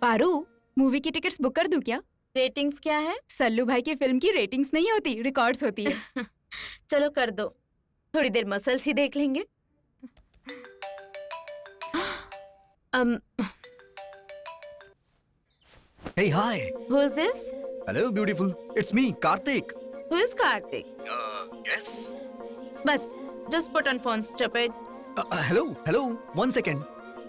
Paru, movie की tickets book कर दूं क्या? रेटिंग्स क्या है? सल्लू भाई की फिल्म की रेटिंग्स नहीं होती, रिकॉर्ड्स होती है। चलो कर दो, थोड़ी देर मसल्स ही देख लेंगे। Hey, hi. Who is this? Hello, beautiful. It's me, Karthik. Who is Karthik? Yes. बस, just put on phone, stupid. Hello. 1 second.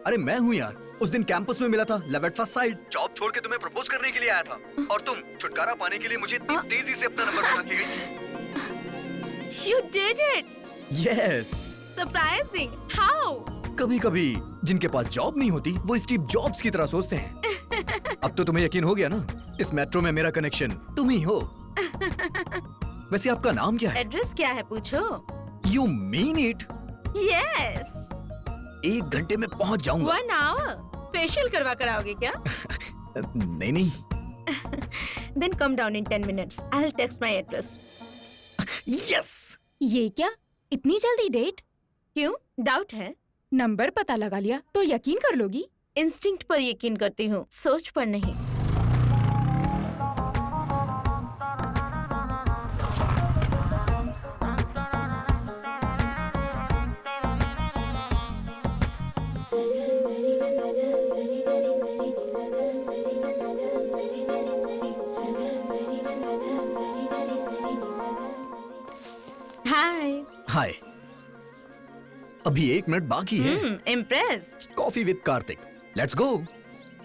अरे मैं हूँ यार. उस दिन कैंपस में मिला था, love at first sight. Job छोड़ के तुम्हें प्रपोज करने के लिए आया था. और तुम छुटकारा पाने के लिए मुझे इतनी तेजी से अपना नंबर बता के गई थी. You did it. Yes. Surprising. How? कभी-कभी जिनके पास जॉब नहीं होती, वो स्टीव जॉब्स की तरह सोचते हैं. अब तो तुम्हें यकीन हो गया ना? इस मेट्रो में मेरा कनेक्शन तुम ही हो. वैसे आपका नाम क्या है? एड्रेस क्या है पूछो? You mean it? Yes. 1 घंटे में पहुंच जाऊंगा. 1 hour. फेशियल करवा कर आओगे क्या? नहीं. Then come down in 10 minutes. I'll text my address. Yes. ये क्या? इतनी जल्दी डेट? क्यों? डाउट है? नंबर पता लगा लिया तो यकीन कर लोगी? इंस्टिंक्ट पर यकीन करती हूँ, सोच पर नहीं. हाय. अभी 1 मिनट बाकी है. Impressed. Coffee with Kartik. Let's go.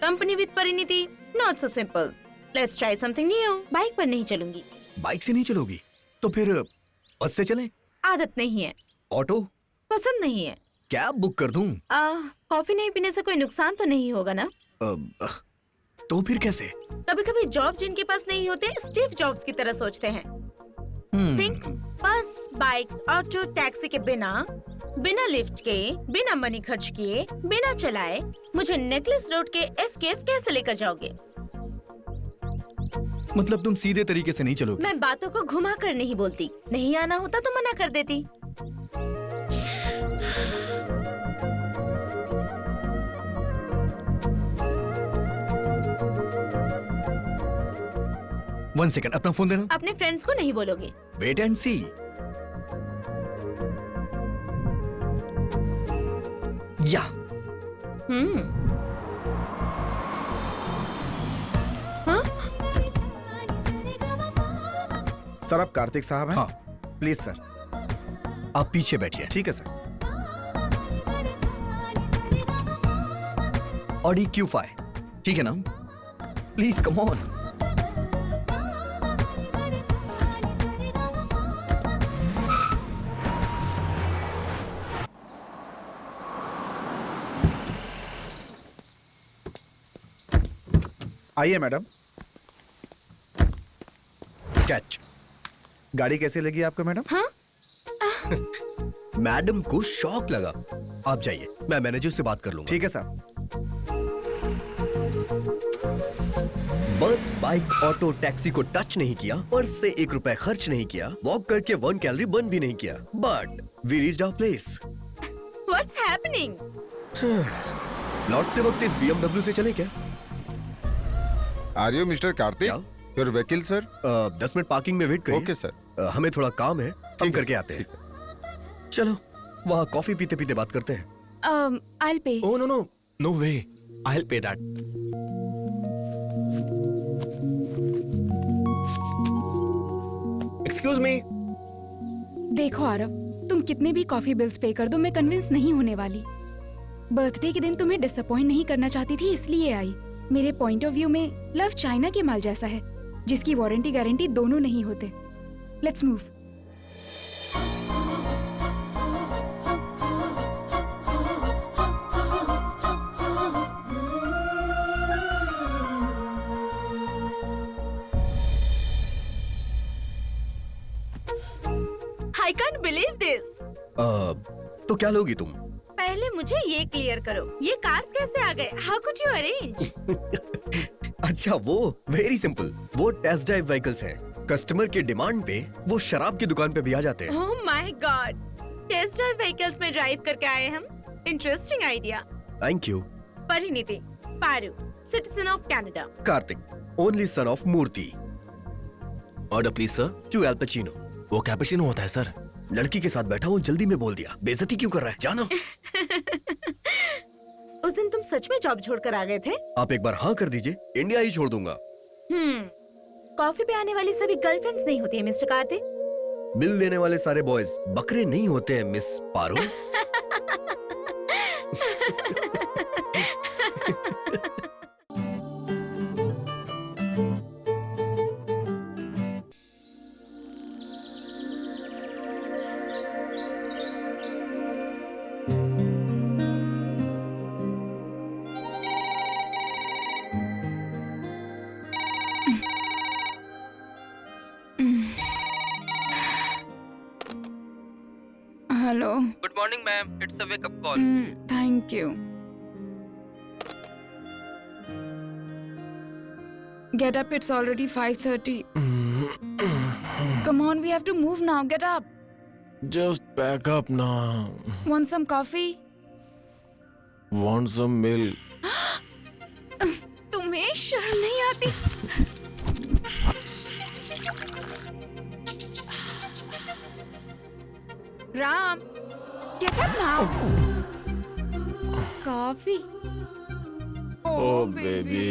Company with Parineeti. Not so simple. Let's try something new. Bike पर नहीं चलूंगी. बाइक से नहीं चलोगी तो फिर बस से चलें? आदत नहीं है. ऑटो? पसंद नहीं है. कैब बुक कर दूं? कॉफी नहीं पीने से कोई नुकसान तो नहीं होगा ना? तो फिर कैसे? कभी कभी जॉब जिनके पास नहीं होते स्टीव जॉब्स की तरह सोचते हैं. थिंक बस, बाइक, ऑटो, टैक्सी के बिना लिफ्ट के, बिना मनी खर्च किए, बिना चलाए मुझे नेकलेस रोड के FKF कैसे लेकर जाओगे? मतलब तुम सीधे तरीके से नहीं चलोगे? मैं बातों को घुमा कर नहीं बोलती. नहीं आना होता तो मना कर देती. One second, अपना फोन देना. अपने फ्रेंड्स को नहीं बोलोगे? वेट एंड सी. या. सर, आप कार्तिक साहब हैं? हाँ. Please sir. आप पीछे बैठिए. ठीक है सर. Audi Q5. ठीक है ना? Please come on. आइए मैडम. कैच. गाड़ी कैसी लगी आपको मैडम? हाँ? मैडम को शॉक लगा. आप जाइए, मैं मैनेजर से बात कर लूंगा. ठीक है साहब. बस, बाइक, ऑटो, टैक्सी को टच नहीं किया, पर्स से 1 रुपए खर्च नहीं किया, वॉक करके 1 कैलोरी बर्न भी नहीं किया. But we reached our place. What's happening? लौटते वक्त इस BMW से चले क्या? Are you mister Kartik? Your vehicle sir. 10 minute parking में वेट करिए. Okay sir. हमें थोड़ा काम है, हम करके आते हैं. चलो, वहाँ कॉफी पीते पीते बात करते हैं. I'll pay. Oh no way. I'll pay that. Excuse me. देखो आरव, तुम कितने भी कॉफी बिल्स पे कर दो, मैं कन्विंस नहीं होने वाली. बर्थडे के दिन तुम्हें डिसअपॉइंट नहीं करना चाहती थी, इसलिए आई. मेरे पॉइंट ऑफ व्यू में लव चाइना के माल जैसा है, जिसकी वारंटी गारंटी दोनों नहीं होते. Let's move. I can't believe this. तो क्या लोगी तुम? पहले मुझे ये क्लियर करो, ये कार्स कैसे आ गए? How could you arrange? अच्छा, वो वेरी सिंपल. वो टेस्ट ड्राइव व्हीकल्स हैं. कस्टमर के डिमांड पे वो शराब की दुकान पे भी आ जाते हैं. Oh my God! Test drive vehicles में ड्राइव करके आए हम. Interesting idea. Thank you. Parineeti, Paru, citizen of Canada. Kartik, only son of Murthy. Order please sir. 2 Al Pacino. वो कैपुचिनो होता है सर। लड़की के साथ बैठा हूँ, जल्दी में बोल दिया। बेइज्जती क्यों कर रहा है? जानो। उस दिन तुम सच में जॉब छोड़कर आ गए थे? आप एक बार हाँ कर दीजिए, इंडिया ही छोड़ दूंगा। कॉफी पे आने वाली सभी गर्लफ्रेंड्स नहीं होती है मिस्टर कार्तिक। बिल देने वाले सारे बॉयज बकरे नहीं होते हैं miss Paro. Hello. Good morning ma'am, it's a wake up call. Thank you. Get up, it's already 5:30. Come on, we have to move now. Get up. Just back up now. Want some coffee? Want some milk? तुम्हें शर्म नहीं आती? Ram, get up now. Coffee. Oh baby.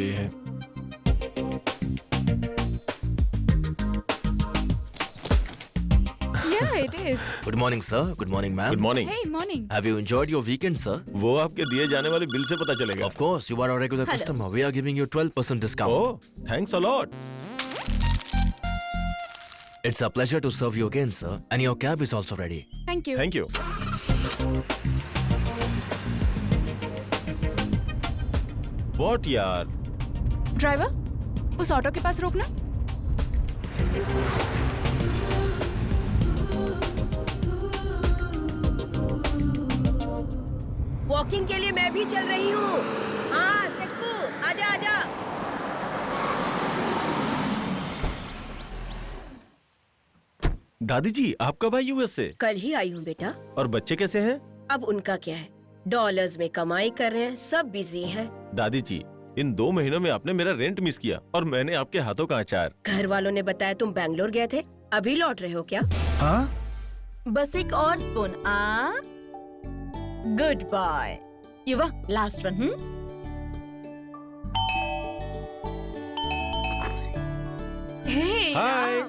Yeah, it is. Good morning sir. Good morning ma'am. Good morning. Hey, morning. Have you enjoyed your weekend sir? वो आपके दिए जाने वाले bill से पता चलेगा। Of course, you are our regular customer. We are giving you 12% discount. Oh, thanks a lot. It's a pleasure to serve you again sir. And your cab is also ready. Thank you. Thank you. What यार? Driver, उस auto के पास रोकना। Walking के लिए मैं भी चल रही हूँ। हाँ सेक्कू, आजा आजा। दादी जी, आप कब आई यूएस से? कल ही आई हूँ बेटा। और बच्चे कैसे हैं? अब उनका क्या है, डॉलर्स में कमाई कर रहे हैं, सब बिजी हैं। दादी जी, इन 2 महीनों में आपने मेरा रेंट मिस किया और मैंने आपके हाथों का अचार। घर वालों ने बताया तुम बैंगलोर गए थे, अभी लौट रहे हो क्या? हाँ? बस एक और स्पून। Good boy. युवा, लास्ट वन। हे हाय।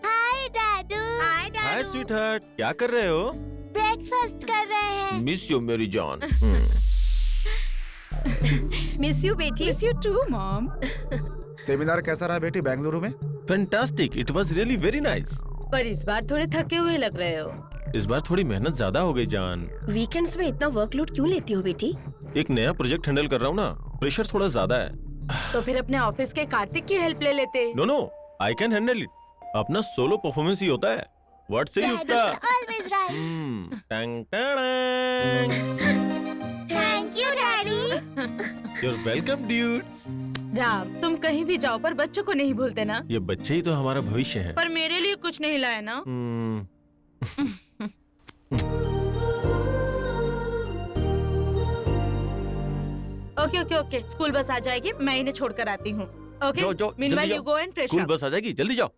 हाय डैडू। हाय हाय स्वीट हार्ट, क्या कर रहे हो? ब्रेकफास्ट कर रहे हैं। मिस यू मेरी जान। मिस यू बेटी। Miss you too, Mom. Seminar कैसा रहा बेटी बेंगलुरु में? Fantastic, it was really very nice. पर इस बार थोड़े थके हुए लग रहे हो। इस बार थोड़ी मेहनत ज्यादा हो गई जान। वीकेंड्स में इतना वर्कलोड क्यों लेती हो बेटी? एक नया प्रोजेक्ट हैंडल कर रहा हूँ ना, प्रेशर थोड़ा ज्यादा है। तो फिर अपने ऑफिस के कार्तिक की हेल्प ले लेते। No no, I can handle it. अपना सोलो परफॉर्मेंस ही होता है। What say Yukta? Always right. टंग टंग। Thank you daddy. You're welcome, dudes. Ram, तुम कहीं भी जाओ पर बच्चों को नहीं भूलते ना। ये बच्चे ही तो हमारा भविष्य हैं। पर मेरे लिए कुछ नहीं लाए ना। Okay okay okay, school bus आ जाएगी, मैं इन्हें छोड़कर आती हूँ। Okay, meanwhile you go and fresh school up. बस आ जाएगी, जल्दी जाओ।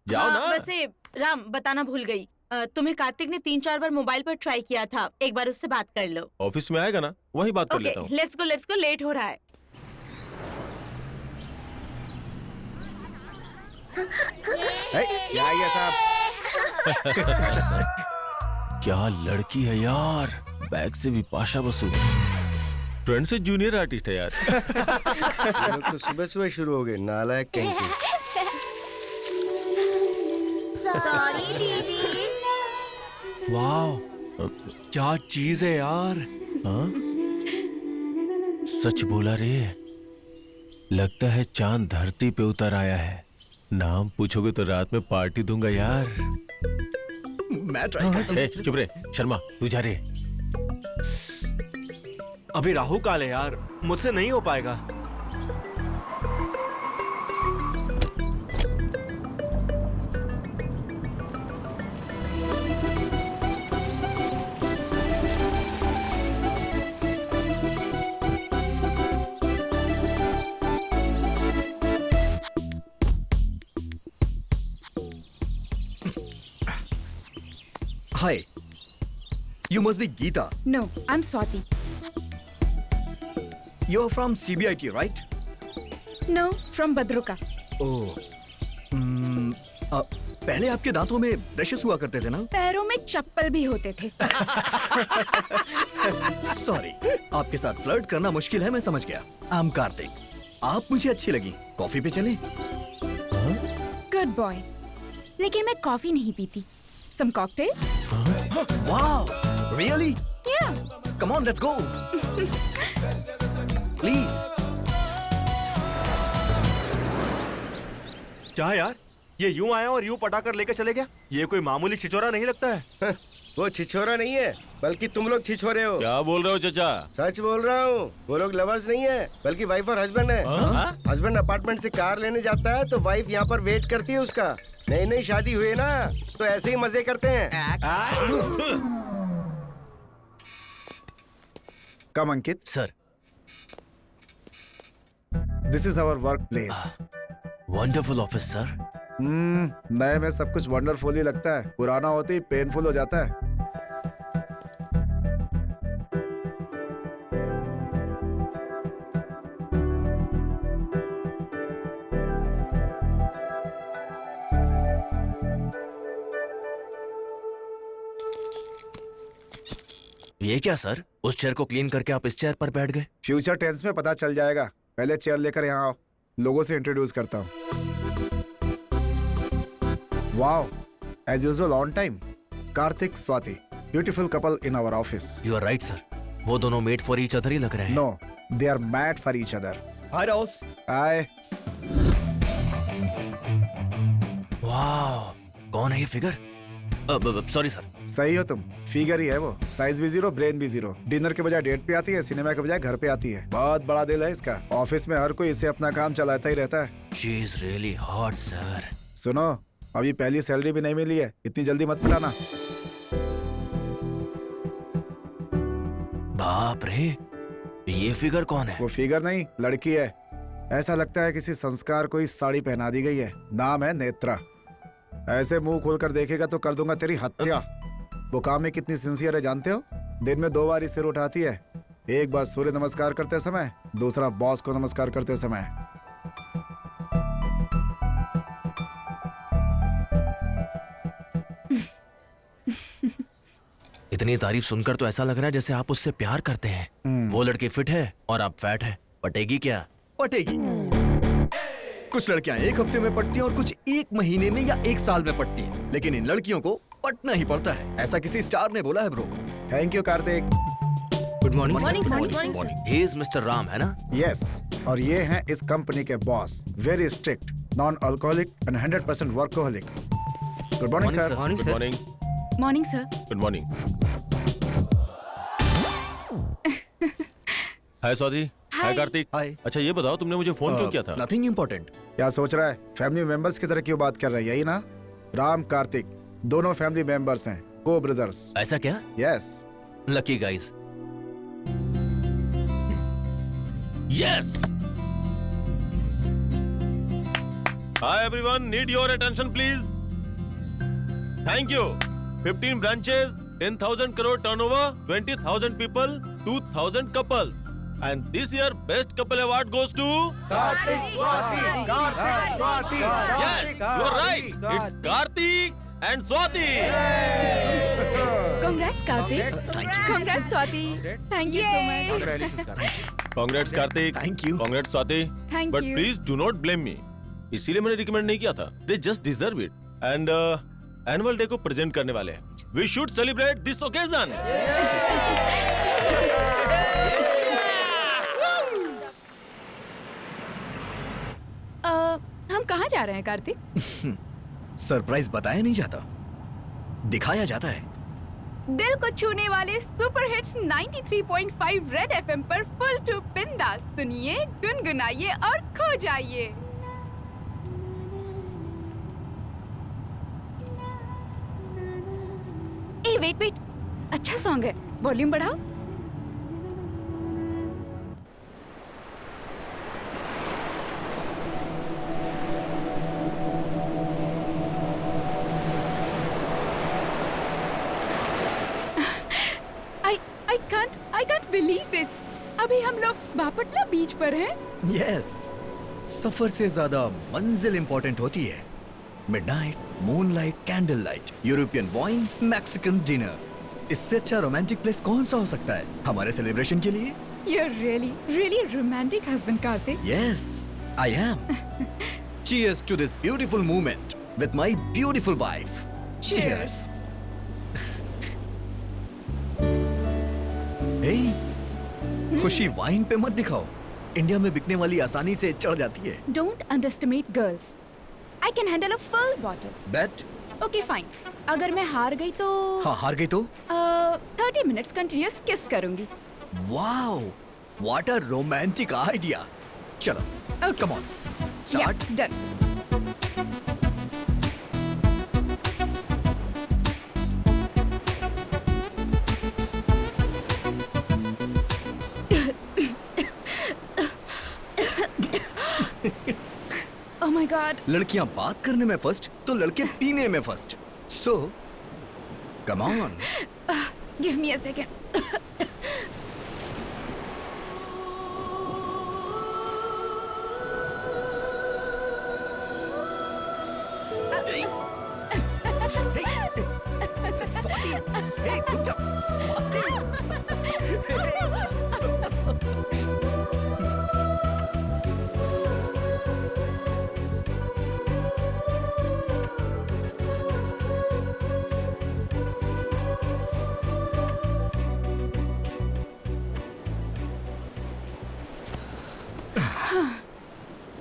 जाओ ना। वैसे राम, बताना भूल गई, तुम्हें कार्तिक ने 3-4 बार मोबाइल पर ट्राई किया था, एक बार उससे बात कर लो। ऑफिस में आएगा ना, वही बात कर ओके, लेता हूँ। लेट्स गो, लेट हो रहा है। क्या है ये साहब? क्या लड़की है यार, बैग से भी पाशा बसु। फ्रेंड से जूनियर आर्टिस्ट है यार। ये लोग तो सुबह सुबह शुरू हो गए, नालायक कहीं के। सॉरी दीदी। वाओ, क्या चीज है यार। हाँ? सच बोला रे, लगता है चांद धरती पे उतर आया है। नाम पूछोगे तो रात में पार्टी दूंगा यार। मैं ट्राई ए, चुप रे, शर्मा तू जा रे। अभी राहु काल है यार, मुझसे नहीं हो पाएगा। Hi, you must be Gita. No, I am Swati. You are from CBIT, right? No, from Bhadraka. Oh. पहले आपके दांतों में ब्रशेस हुआ करते थे ना? पैरों में चप्पल भी होते थे. सॉरी, आपके साथ फ्लर्ट करना मुश्किल है, मैं समझ गया. I am Kartik. आप मुझे अच्छी लगी. कॉफी पे चलें? Good boy. लेकिन मैं कॉफी नहीं पीती. Some cocktail? Wow, really? Yeah. Come on, let's go. Please. क्या यार, ये यूं आया और यूं पटाकर लेके चले गया? ये कोई मामूली छिछोरा नहीं लगता है. वो छिछोरा नहीं है, बल्कि तुम लोग छिछोरे हो. क्या बोल रहे हो चाचा? सच बोल रहा हूँ. वो लोग लवर्स नहीं है, बल्कि वाइफ और हस्बैंड है. हस्बैंड अपार्टमेंट से कार लेने जाता है तो वाइफ यहाँ पर वेट करती है उसका. नई नई शादी हुई है ना, तो ऐसे ही मजे करते हैं. Come Ankit, Sir, this is our work place. wonderful office, sir. नए में सब कुछ वंडरफुल ही लगता है, पुराना होते ही पेनफुल हो जाता है. ये क्या सर? उस चेयर को क्लीन करके आप इस चेयर पर बैठ गए? फ्यूचर टेंस में पता चल जाएगा. पहले चेयर लेकर यहाँ आओ, लोगों से इंट्रोड्यूस करता हूँ. Wow, as usual on time. Kartik, Swati, beautiful couple in our office. You are right sir. वो दोनों मेड फॉर ईच अदर ही लग रहे हैं. No, they are mad for each other. Hi Ross. Hi. वाह, कौन है ये फिगर? Sorry sir. सही हो तुम. फिगर ही है वो. साइज भी जीरो, ब्रेन भी जीरो. डिनर के बजाय डेट पे आती है, सिनेमा के बजाय घर पे आती है. बहुत बड़ा दिल है इसका. ऑफिस में हर कोई इसे अपना काम चलाता ही रहता है. She is really hot sir. सुनो, अभी पहली सैलरी भी नहीं मिली है, इतनी जल्दी मत पिटाना. बाप रे, ये फिगर कौन है? वो फिगर नहीं, लड़की है. ऐसा लगता है किसी संस्कार को इस साड़ी पहना दी गई है. नाम है नेत्रा. ऐसे मुंह खोलकर देखेगा तो कर दूंगा तेरी हत्या. वो काम में कितनी सिंसियर है जानते हो? दिन में 2 बार सिर उठाती है. एक बार सूर्य नमस्कार करते समय, दूसरा बॉस को नमस्कार करते समय. इतनी तारीफ सुनकर तो ऐसा लग रहा है जैसे आप उससे प्यार करते हैं. वो लड़की फिट है और आप फैट है. पटेगी क्या? पटेगी. कुछ लड़कियां 1 हफ्ते में पटती हैं और कुछ 1 महीने में या 1 साल में पटती हैं. लेकिन इन लड़कियों को पटना ही पड़ता है. ऐसा किसी स्टार ने बोला है bro. Thank you Kartik. Good morning. Morning, sir. Good morning, sir. He is mister Ram, है ना? यस, और ये हैं इस कंपनी के boss. Very strict, non alcoholic and 100% workaholic. Good morning sir. Good morning. Morning sir. Good morning. Hi Swati. Hi Kartik. Hi. अच्छा ये बताओ, तुमने मुझे फोन क्यों किया था? Nothing important. क्या सोच रहा है? फैमिली मेंबर्स की तरह क्यों बात कर रहा है, यही ना? राम, कार्तिक दोनों फैमिली मेंबर्स हैं, को ब्रदर्स. ऐसा क्या? Yes. Lucky guys. Yes. Hi everyone, need your attention please. Thank you. 15 branches, 10,000 crore turnover, 20,000 people, 2,000 couples. And this year best couple award goes to Kartik, Swati. Kartik, Swati. Yes, you're right. It's Karthik and Swati. Congrats Kartik. Congrats Swati. Thank you so much. Congrats Karthik. Thank you. Congrats Swati. Thank But you. please do not blame me. इसीलिए मैंने recommend नहीं किया था. They just deserve it. And annual day को present करने वाले हैं. We should celebrate this occasion. हम कहाँ जा रहे हैं कार्तिक? सरप्राइज बताया नहीं जाता, दिखाया जाता है. दिल को छूने वाले सुपर हिट्स 93.5 रेड एफएम पर फुल टू बिंदास सुनिए, गुनगुनाइए और खो जाइए. ए वेट, अच्छा सॉन्ग है, वॉल्यूम बढ़ाओ. बिलीव दिस, अभी हम लोग बापटला बीच पर हैं। यस, सफर से ज्यादा मंजिल इंपॉर्टेंट होती है। Midnight, moonlight, candle light, European wine, Mexican dinner. इससे अच्छा रोमांटिक प्लेस कौन सा हो सकता है हमारे सेलिब्रेशन के लिए? You're really romantic husband, Karthik. Yes, I am. Cheers to this beautiful moment with my beautiful wife. Cheers. Hey, खुशी वाइन पे मत दिखाओ। इंडिया में बिकने वाली आसानी से चढ़ जाती है। Don't underestimate girls. I can handle a full bottle. Bet? Okay, fine. अगर मैं हार गई तो हाँ, हार गई तो? 30 minutes continuous kiss करूंगी. Wow, what a romantic idea. चलो, Okay. come on, start. Yeah, done. Oh my God. लड़कियां बात करने में फर्स्ट तो लड़के पीने में first. So, come on. Give me a second. Hey, रुक जा।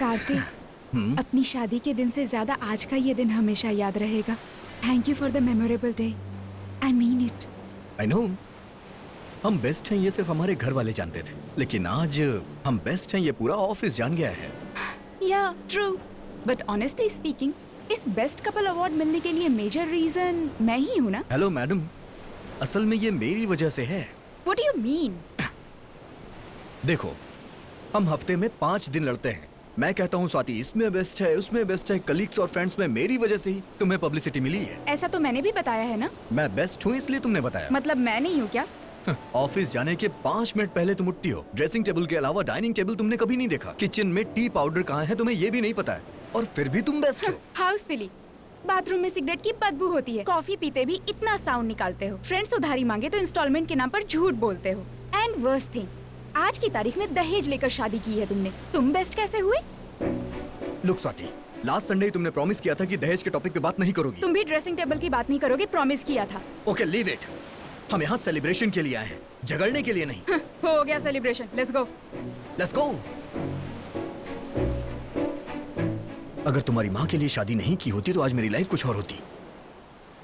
कार्तिक, अपनी शादी के दिन से ज्यादा आज का ये दिन हमेशा याद रहेगा। Thank you for the memorable day. I mean it. I know. हम बेस्ट हैं ये सिर्फ हमारे घर वाले जानते थे, लेकिन आज हम बेस्ट हैं ये पूरा ऑफिस जान गया है। या ट्रू, बट ऑनेस्टली स्पीकिंग, इस बेस्ट कपल अवार्ड मिलने के लिए मेजर रीजन मैं ही हूँ ना। हेलो मैडम, असल में ये मेरी वजह से है। What do you mean? देखो, हम हफ्ते में 5 दिन लड़ते हैं। मैं कहता हूँ स्वाति इसमें बेस्ट है, उसमें बेस्ट है, कलीग्स और फ्रेंड्स में मेरी वजह से ही तुम्हें पब्लिसिटी मिली है। ऐसा तो मैंने भी बताया है ना। मैं बेस्ट हूँ इसलिए तुमने बताया। मतलब मैं नहीं हूँ क्या? ऑफिस जाने के 5 मिनट पहले तुम उठती हो। ड्रेसिंग टेबल के अलावा डाइनिंग टेबल तुमने कभी नहीं देखा। किचन में टी पाउडर कहाँ है तुम्हें ये भी नहीं पता है, और फिर भी तुम बेस्ट हो। How silly. बाथरूम में सिगरेट की बदबू होती है, कॉफी पीते भी इतना साउंड निकालते हो, फ्रेंड्स उधारी मांगे तो इंस्टॉलमेंट के नाम पर झूठ बोलते हो, एंड वर्स्ट थिंग, आज की तारीख में दहेज लेकर शादी की है तुमने। तुम बेस्ट कैसे हुए? लुक स्वाति, लास्ट संडे तुमने प्रॉमिस किया था कि दहेज के टॉपिक पे बात नहीं करोगी। तुम भी ड्रेसिंग टेबल की बात नहीं करोगे, प्रॉमिस किया था। Okay, leave it. हम यहाँ सेलिब्रेशन के लिए आए हैं, झगड़ने के लिए नहीं। हो गया celebration, let's go. Let's go. अगर तुम्हारी माँ के लिए शादी नहीं की होती तो आज मेरी लाइफ कुछ और होती।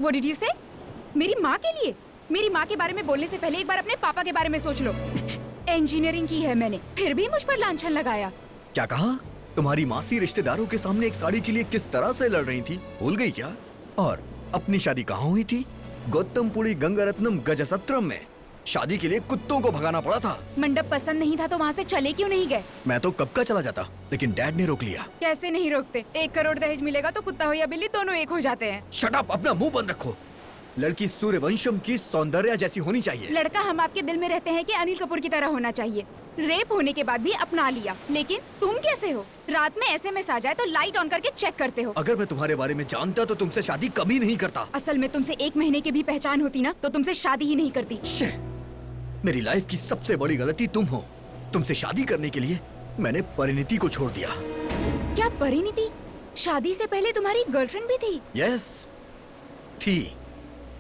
What did you say? मेरी माँ के लिए? मेरी माँ के बारे में बोलने से पहले एक बार अपने पापा के बारे में सोच लो। इंजीनियरिंग की है मैंने, फिर भी मुझ पर लांछन लगाया। क्या कहा? तुम्हारी मासी रिश्तेदारों के सामने एक साड़ी के लिए किस तरह से लड़ रही थी, भूल गई क्या? और अपनी शादी कहाँ हुई थी? गौतमपुरी गंगारत्नम गजसत्रम में। शादी के लिए कुत्तों को भगाना पड़ा था। मंडप पसंद नहीं था तो वहाँ से चले क्यों नहीं गए? मैं तो कब का चला जाता, लेकिन डैड ने रोक लिया। कैसे नहीं रोकते? 1 करोड़ दहेज मिलेगा तो कुत्ता हो या बिल्ली दोनों एक हो जाते हैं। शट अप, अपना मुंह बंद रखो। लड़की सूर्यवंशम की सौंदर्य जैसी होनी चाहिए। लड़का हम आपके दिल में रहते हैं कि अनिल कपूर की तरह होना चाहिए। रेप होने के बाद भी अपना लिया, लेकिन तुम कैसे हो? रात में एसएमएस आ जाए तो लाइट ऑन करके चेक करते हो। अगर मैं तुम्हारे बारे में जानता तो तुमसे शादी कभी नहीं करता। असल में तुमसे 1 महीने की भी पहचान होती ना तो तुमसे शादी ही नहीं करती। शे, मेरी लाइफ की सबसे बड़ी गलती तुम हो। तुमसे शादी करने के लिए मैंने परिणीति को छोड़ दिया। क्या परिणीति? शादी से पहले तुम्हारी गर्लफ्रेंड भी थी? यस, थी।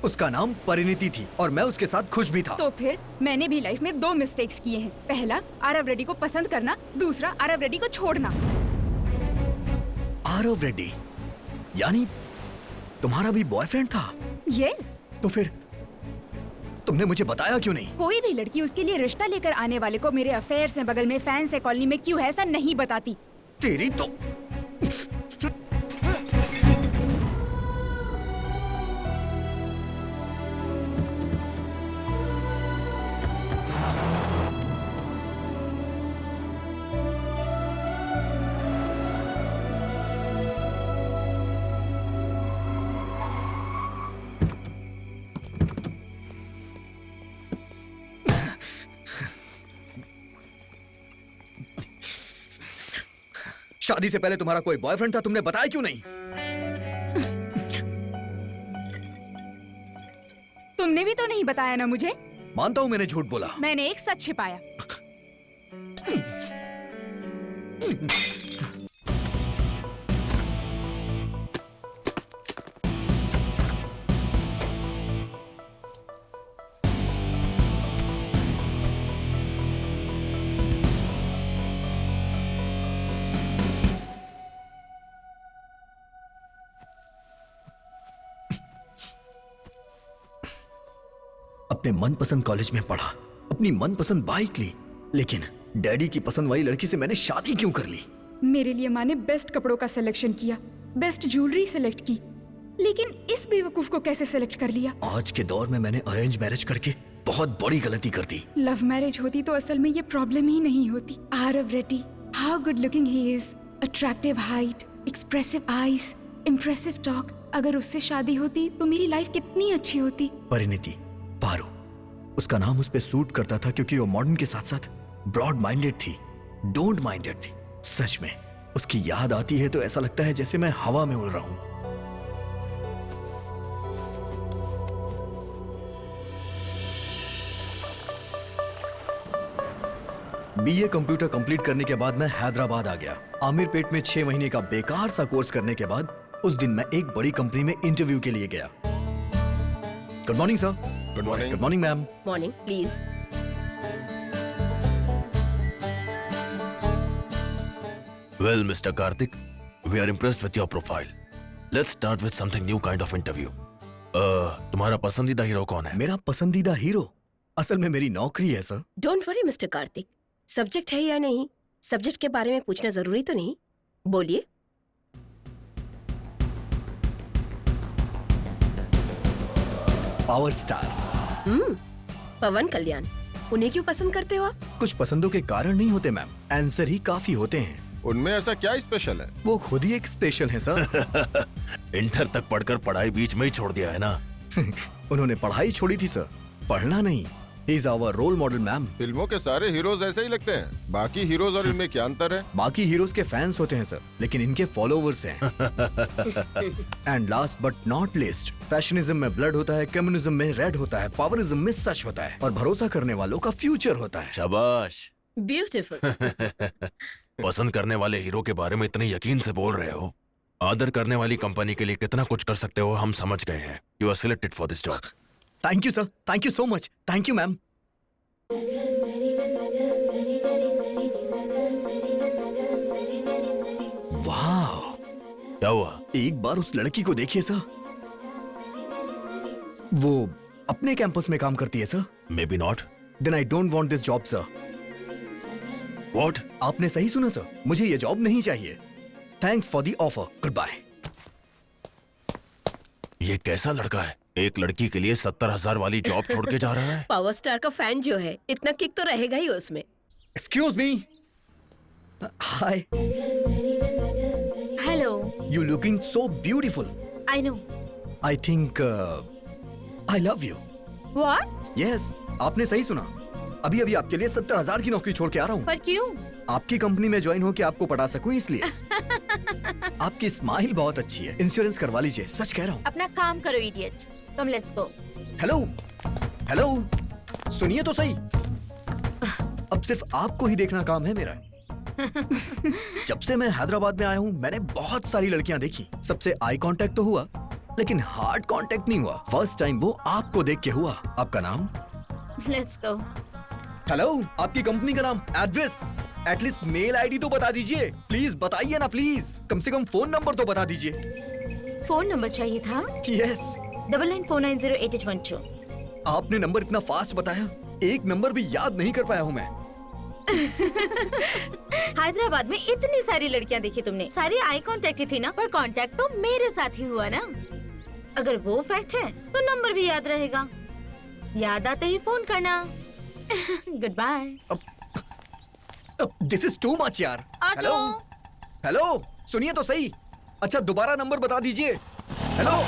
उसका नाम परिणीति थी और मैं उसके साथ खुश भी था। तो फिर मैंने भी लाइफ में 2 मिस्टेक्स किए हैं। पहला, आरव रेड्डी को पसंद करना, दूसरा आरव रेड्डी को छोड़ना। आरव रेड्डी? यानी तुम्हारा भी बॉयफ्रेंड था? यस। तो फिर तुमने मुझे बताया क्यों नहीं? कोई भी लड़की उसके लिए रिश्ता लेकर आने वाले को मेरे अफेयर्स हैं, बगल में फैंस है, कॉलोनी में क्यों है, ऐसा नहीं बताती। तेरी तो शादी से पहले तुम्हारा कोई बॉयफ्रेंड था, तुमने बताया क्यों नहीं? तुमने भी तो नहीं बताया ना मुझे। मानता हूं मैंने झूठ बोला। मैंने एक सच छिपाया। अपने मनपसंद कॉलेज में पढ़ा, अपनी मनपसंद बाइक ली, लेकिन डैडी की पसंद वाली लड़की से मैंने शादी क्यों कर ली? मेरे लिए माँ ने बेस्ट कपड़ों का सिलेक्शन किया, बेस्ट ज्वेलरी सेलेक्ट की, लेकिन इस बेवकूफ को कैसे सेलेक्ट कर लिया? आज के दौर में मैंने अरेंज मैरिज करके बहुत बड़ी गलती कर दी। लव मैरिज होती तो असल में ये प्रॉब्लम ही नहीं होती। Aarav Reddy, how good looking he is, attractive height, expressive eyes, impressive talk. अगर उससे शादी होती तो मेरी लाइफ कितनी अच्छी होती। परिणीति, पारो, उसका नाम उस पे सूट करता था क्योंकि वो मॉडर्न के साथ साथ ब्रॉड माइंडेड थी, डोंट माइंडेड थी। सच में उसकी याद आती है तो ऐसा लगता है जैसे मैं हवा में उड़ रहा हूं। बीए कंप्यूटर कंप्लीट करने के बाद मैं हैदराबाद आ गया। आमिर पेट में 6 महीने का बेकार सा कोर्स करने के बाद उस दिन मैं एक बड़ी कंपनी में इंटरव्यू के लिए गया। Good morning sir. Good morning. Good morning ma'am. Morning please. Well, Mr. Karthik, we are impressed with your profile. Let's start with something new kind of interview. तुम्हारा पसंदीदा हीरो कौन है? मेरा पसंदीदा हीरो असल में मेरी नौकरी है sir. Don't worry mister Kartik, subject है या नहीं, सब्जेक्ट के बारे में पूछना जरूरी तो नहीं। बोलिए। Power star. पवन कल्याण, उन्हें क्यों पसंद करते हो आप? कुछ पसंदों के कारण नहीं होते मैम, आंसर ही काफी होते हैं। उनमें ऐसा क्या स्पेशल है? वो खुद ही एक स्पेशल है सर। इंटर तक पढ़कर पढ़ाई बीच में ही छोड़ दिया है ना? उन्होंने पढ़ाई छोड़ी थी सर, पढ़ना नहीं। He is our role model ma'am. फिल्मों के सारे हीरोज ऐसे ही लगते हैं। बाकी हीरोज और इनमें क्या अंतर है? बाकी हीरोज के फैंस होते हैं सर, लेकिन इनके फॉलोवर्स हैं। And last but not least, fashionism में ब्लड होता है, कम्युनिज्म में रेड होता है, पावरिज्म में सच होता है, और भरोसा करने वालों का फ्यूचर होता है। शाबाश। ब्यूटीफुल। पसंद करने वाले हीरो के बारे में इतने यकीन से बोल रहे हो। आदर करने वाली कंपनी के लिए कितना कुछ कर सकते हो हम समझ गए हैं। You are selected for this job. Thank you sir, thank you so much, thank you ma'am. वाह, क्या हुआ? एक बार उस लड़की को देखिए सर, वो अपने कैंपस में काम करती है sir. Maybe not. Then I don't want this job sir. What? आपने सही सुना सर, मुझे ये जॉब नहीं चाहिए। Thanks for the offer, goodbye. ये कैसा लड़का है? एक लड़की के लिए 70,000 वाली जॉब छोड़ के जा रहा है। पावर स्टार का फैन जो है, इतना किक तो रहेगा ही उसमें। Excuse me. Hi. Hello. You looking so beautiful. I know. I think I love you. What? Yes, आपने सही सुना। अभी अभी आपके लिए 70,000 की नौकरी छोड़ के आ रहा हूँ। पर क्यों? आपकी कंपनी में ज्वाइन होके आपको पढ़ा सकूं इसलिए। आपकी स्माइल बहुत अच्छी है, इंश्योरेंस करवा लीजिए, सच कह रहा हूँ। अपना काम करो idiot. Come let's go. Hello hello, सुनिए तो सही। अब सिर्फ आपको ही देखना काम है मेरा। जब से मैं हैदराबाद में आया हूँ मैंने बहुत सारी लड़कियां देखी। सबसे आई कांटेक्ट तो हुआ, लेकिन हार्ड कांटेक्ट नहीं हुआ। फर्स्ट टाइम वो आपको देख के हुआ। आपका नाम? Let's go. हेलो, आपकी कंपनी का नाम, एड्रेस, एटलीस्ट मेल आईडी तो बता दीजिए। प्लीज बताइए ना प्लीज, कम से कम फोन नंबर तो बता दीजिए। फोन नंबर चाहिए था? यस। 99490812। आपने नंबर इतना फास्ट बताया, एक नंबर भी याद नहीं कर पाया हूँ मैं। हैदराबाद में इतनी सारी लड़कियां देखी तुमने, सारी आई कांटेक्ट ही थी ना, पर कांटेक्ट तो मेरे साथ ही हुआ ना। अगर वो फैक्ट है तो नंबर भी याद रहेगा। याद आते ही फोन करना। Goodbye. This is too much यार। ऑटो। हेलो हेलो, सुनिए तो सही। अच्छा दोबारा नंबर बता दीजिए। हेलो।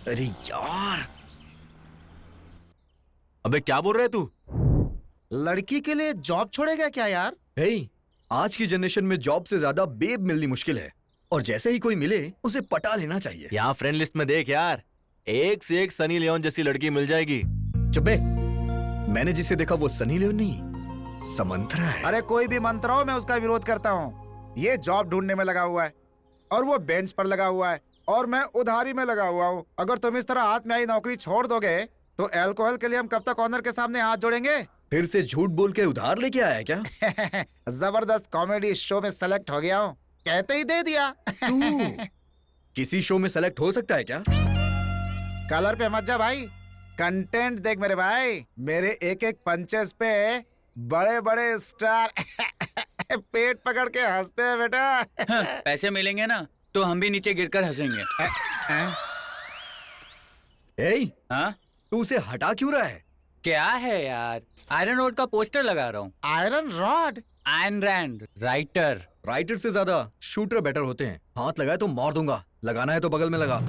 अरे यार, अबे क्या बोल रहे तू? लड़की के लिए जॉब छोड़ेगा क्या यार? हे, आज की जनरेशन में जॉब से ज्यादा बेब मिलनी मुश्किल है, और जैसे ही कोई मिले उसे पटा लेना चाहिए। यहाँ फ्रेंड लिस्ट में देख यार, एक से एक सनी लियोन जैसी लड़की मिल जाएगी। चुप बे, मैंने जिसे देखा वो सनी लियोन नहीं, समंत्रा है। अरे कोई भी मंत्र हो, मैं उसका विरोध करता हूँ। ये जॉब ढूंढने में लगा हुआ है और वो बेंच पर लगा हुआ है और मैं उधारी में लगा हुआ हूँ। अगर तुम इस तरह हाथ में आई नौकरी छोड़ दोगे तो अल्कोहल के लिए हम कब तक ऑनर के सामने हाथ जोड़ेंगे? फिर से झूठ बोल के उधार लेके आया है क्या? जबरदस्त कॉमेडी शो में सेलेक्ट हो गया हूँ, कहते ही दे दिया। तू किसी शो में सेलेक्ट हो सकता है क्या? कलर पे मत जा भाई, कंटेंट देख मेरे भाई। मेरे एक एक पंचेस पे बड़े बड़े स्टार पेट पकड़ के हंसते हैं बेटा। पैसे मिलेंगे ना तो हम भी नीचे गिरकर हंसेंगे। हाँ? तू उसे हटा क्यों रहा है? क्या है यार, आयरन रोड का पोस्टर लगा रहा हूँ। Iron rod? Iron Rand writer. Writer से ज्यादा शूटर बेटर होते हैं। हाथ लगाए तो मार दूंगा, लगाना है तो बगल में लगा।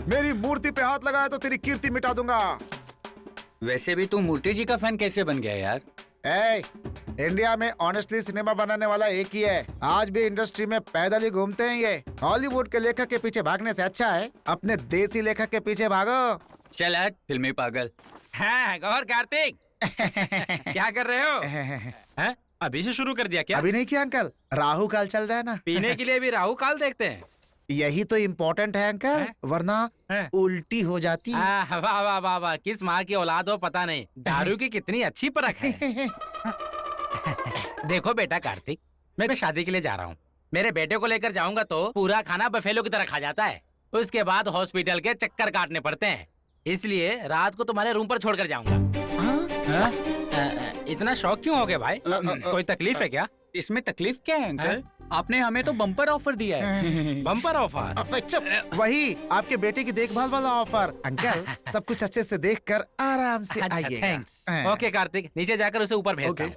मेरी मूर्ति पे हाथ लगाया तो तेरी कीर्ति मिटा दूंगा। वैसे भी तू मूर्ति जी का फैन कैसे बन गया यार? इंडिया में ऑनेस्टली सिनेमा बनाने वाला एक ही है। आज भी इंडस्ट्री में पैदल ही घूमते हैं ये। हॉलीवुड के लेखक के पीछे भागने से अच्छा है अपने देसी लेखक के पीछे भागो। चल हट फिल्मी पागल। हाँ गौर कार्तिक क्या कर रहे हो? हैं? अभी से शुरू कर दिया क्या? अभी नहीं किया अंकल, राहु काल चल रहा है ना। पीने के लिए भी राहु काल देखते हैं? यही तो इम्पोर्टेंट है अंकल, वरना उल्टी हो जाती। वाह वाह वाह वाह, किस माँ की औलाद हो पता नहीं, दारू की कितनी अच्छी परख है। देखो बेटा कार्तिक, मैं शादी के लिए जा रहा हूँ। मेरे बेटे को लेकर जाऊंगा तो पूरा खाना बफेलो की तरह खा जाता है। उसके बाद हॉस्पिटल के चक्कर काटने पड़ते हैं, इसलिए रात को तुम्हारे रूम पर छोड़कर जाऊंगा। इतना शौक क्यों हो गया भाई? कोई तकलीफ है क्या? इसमें तकलीफ क्या है अंकल? आपने हमें तो बम्पर ऑफर दिया है। Bumper offer? वही आपके बेटे की देखभाल वाला ऑफर। अंकल सब कुछ अच्छे से देखकर आराम से आइएगा। थैंक्स। ओके कार्तिक, नीचे जाकर उसे ऊपर भेजता हूँ।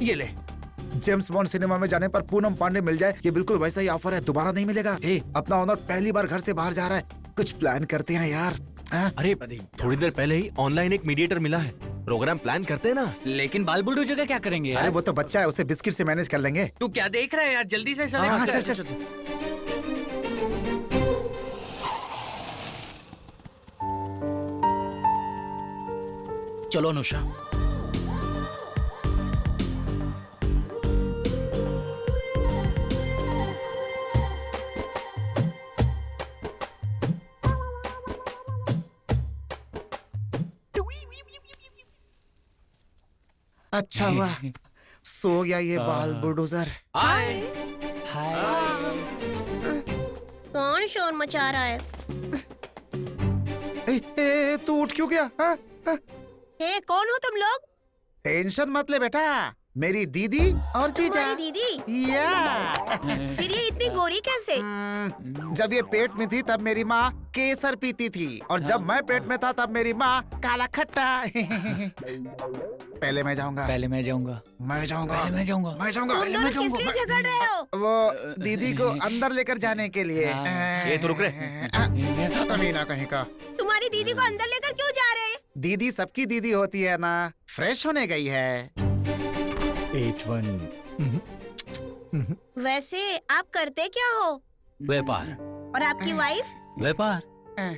ये ले, जेम्स बॉन्ड सिनेमा में जाने पर पूनम पांडे मिल जाए, ये बिल्कुल वैसा ही ऑफर है, दोबारा नहीं मिलेगा। अपना ऑनर पहली बार घर से बाहर जा रहा है, कुछ प्लान करते हैं यार। अरे थोड़ी देर पहले ही ऑनलाइन एक मीडिएटर मिला है, प्रोग्राम प्लान करते हैं ना। लेकिन बाल बुलडोजर का क्या करेंगे यार? अरे वो तो बच्चा है, उसे बिस्किट से मैनेज कर लेंगे। तू क्या देख रहा है यार, जल्दी से चल। चलो अनुषा। अच्छा हुआ सो गया ये बाल बुलडोजर। हाय कौन शोर मचा रहा है? तू उठ क्यों गया? हे कौन हो तुम लोग? टेंशन मत ले बेटा, मेरी दीदी और जीजा। तुम्हारी दीदी? या फिर ये इतनी गोरी कैसे? जब ये पेट में थी तब मेरी माँ केसर पीती थी, और जब मैं पेट में था तब मेरी माँ काला खट्टा। पहले मैं जाऊंगा। पहले मैं जाऊंगा। मैं जाऊंगा। पहले मैं जाऊंगा। मैं जाऊंगा। तुम दोनों किस लिए झगड़ रहे हो? वो दीदी को अंदर लेकर जाने के लिए। ये तो रुक रहे। कमीना कहीं का। तुम्हारी दीदी को अंदर लेकर क्यों जा रहे हैं? दीदी सबकी दीदी होती है ना, फ्रेश होने गई है। 81। वैसे आप करते क्या हो? व्यापार। और आपकी वाइफ? व्यापार।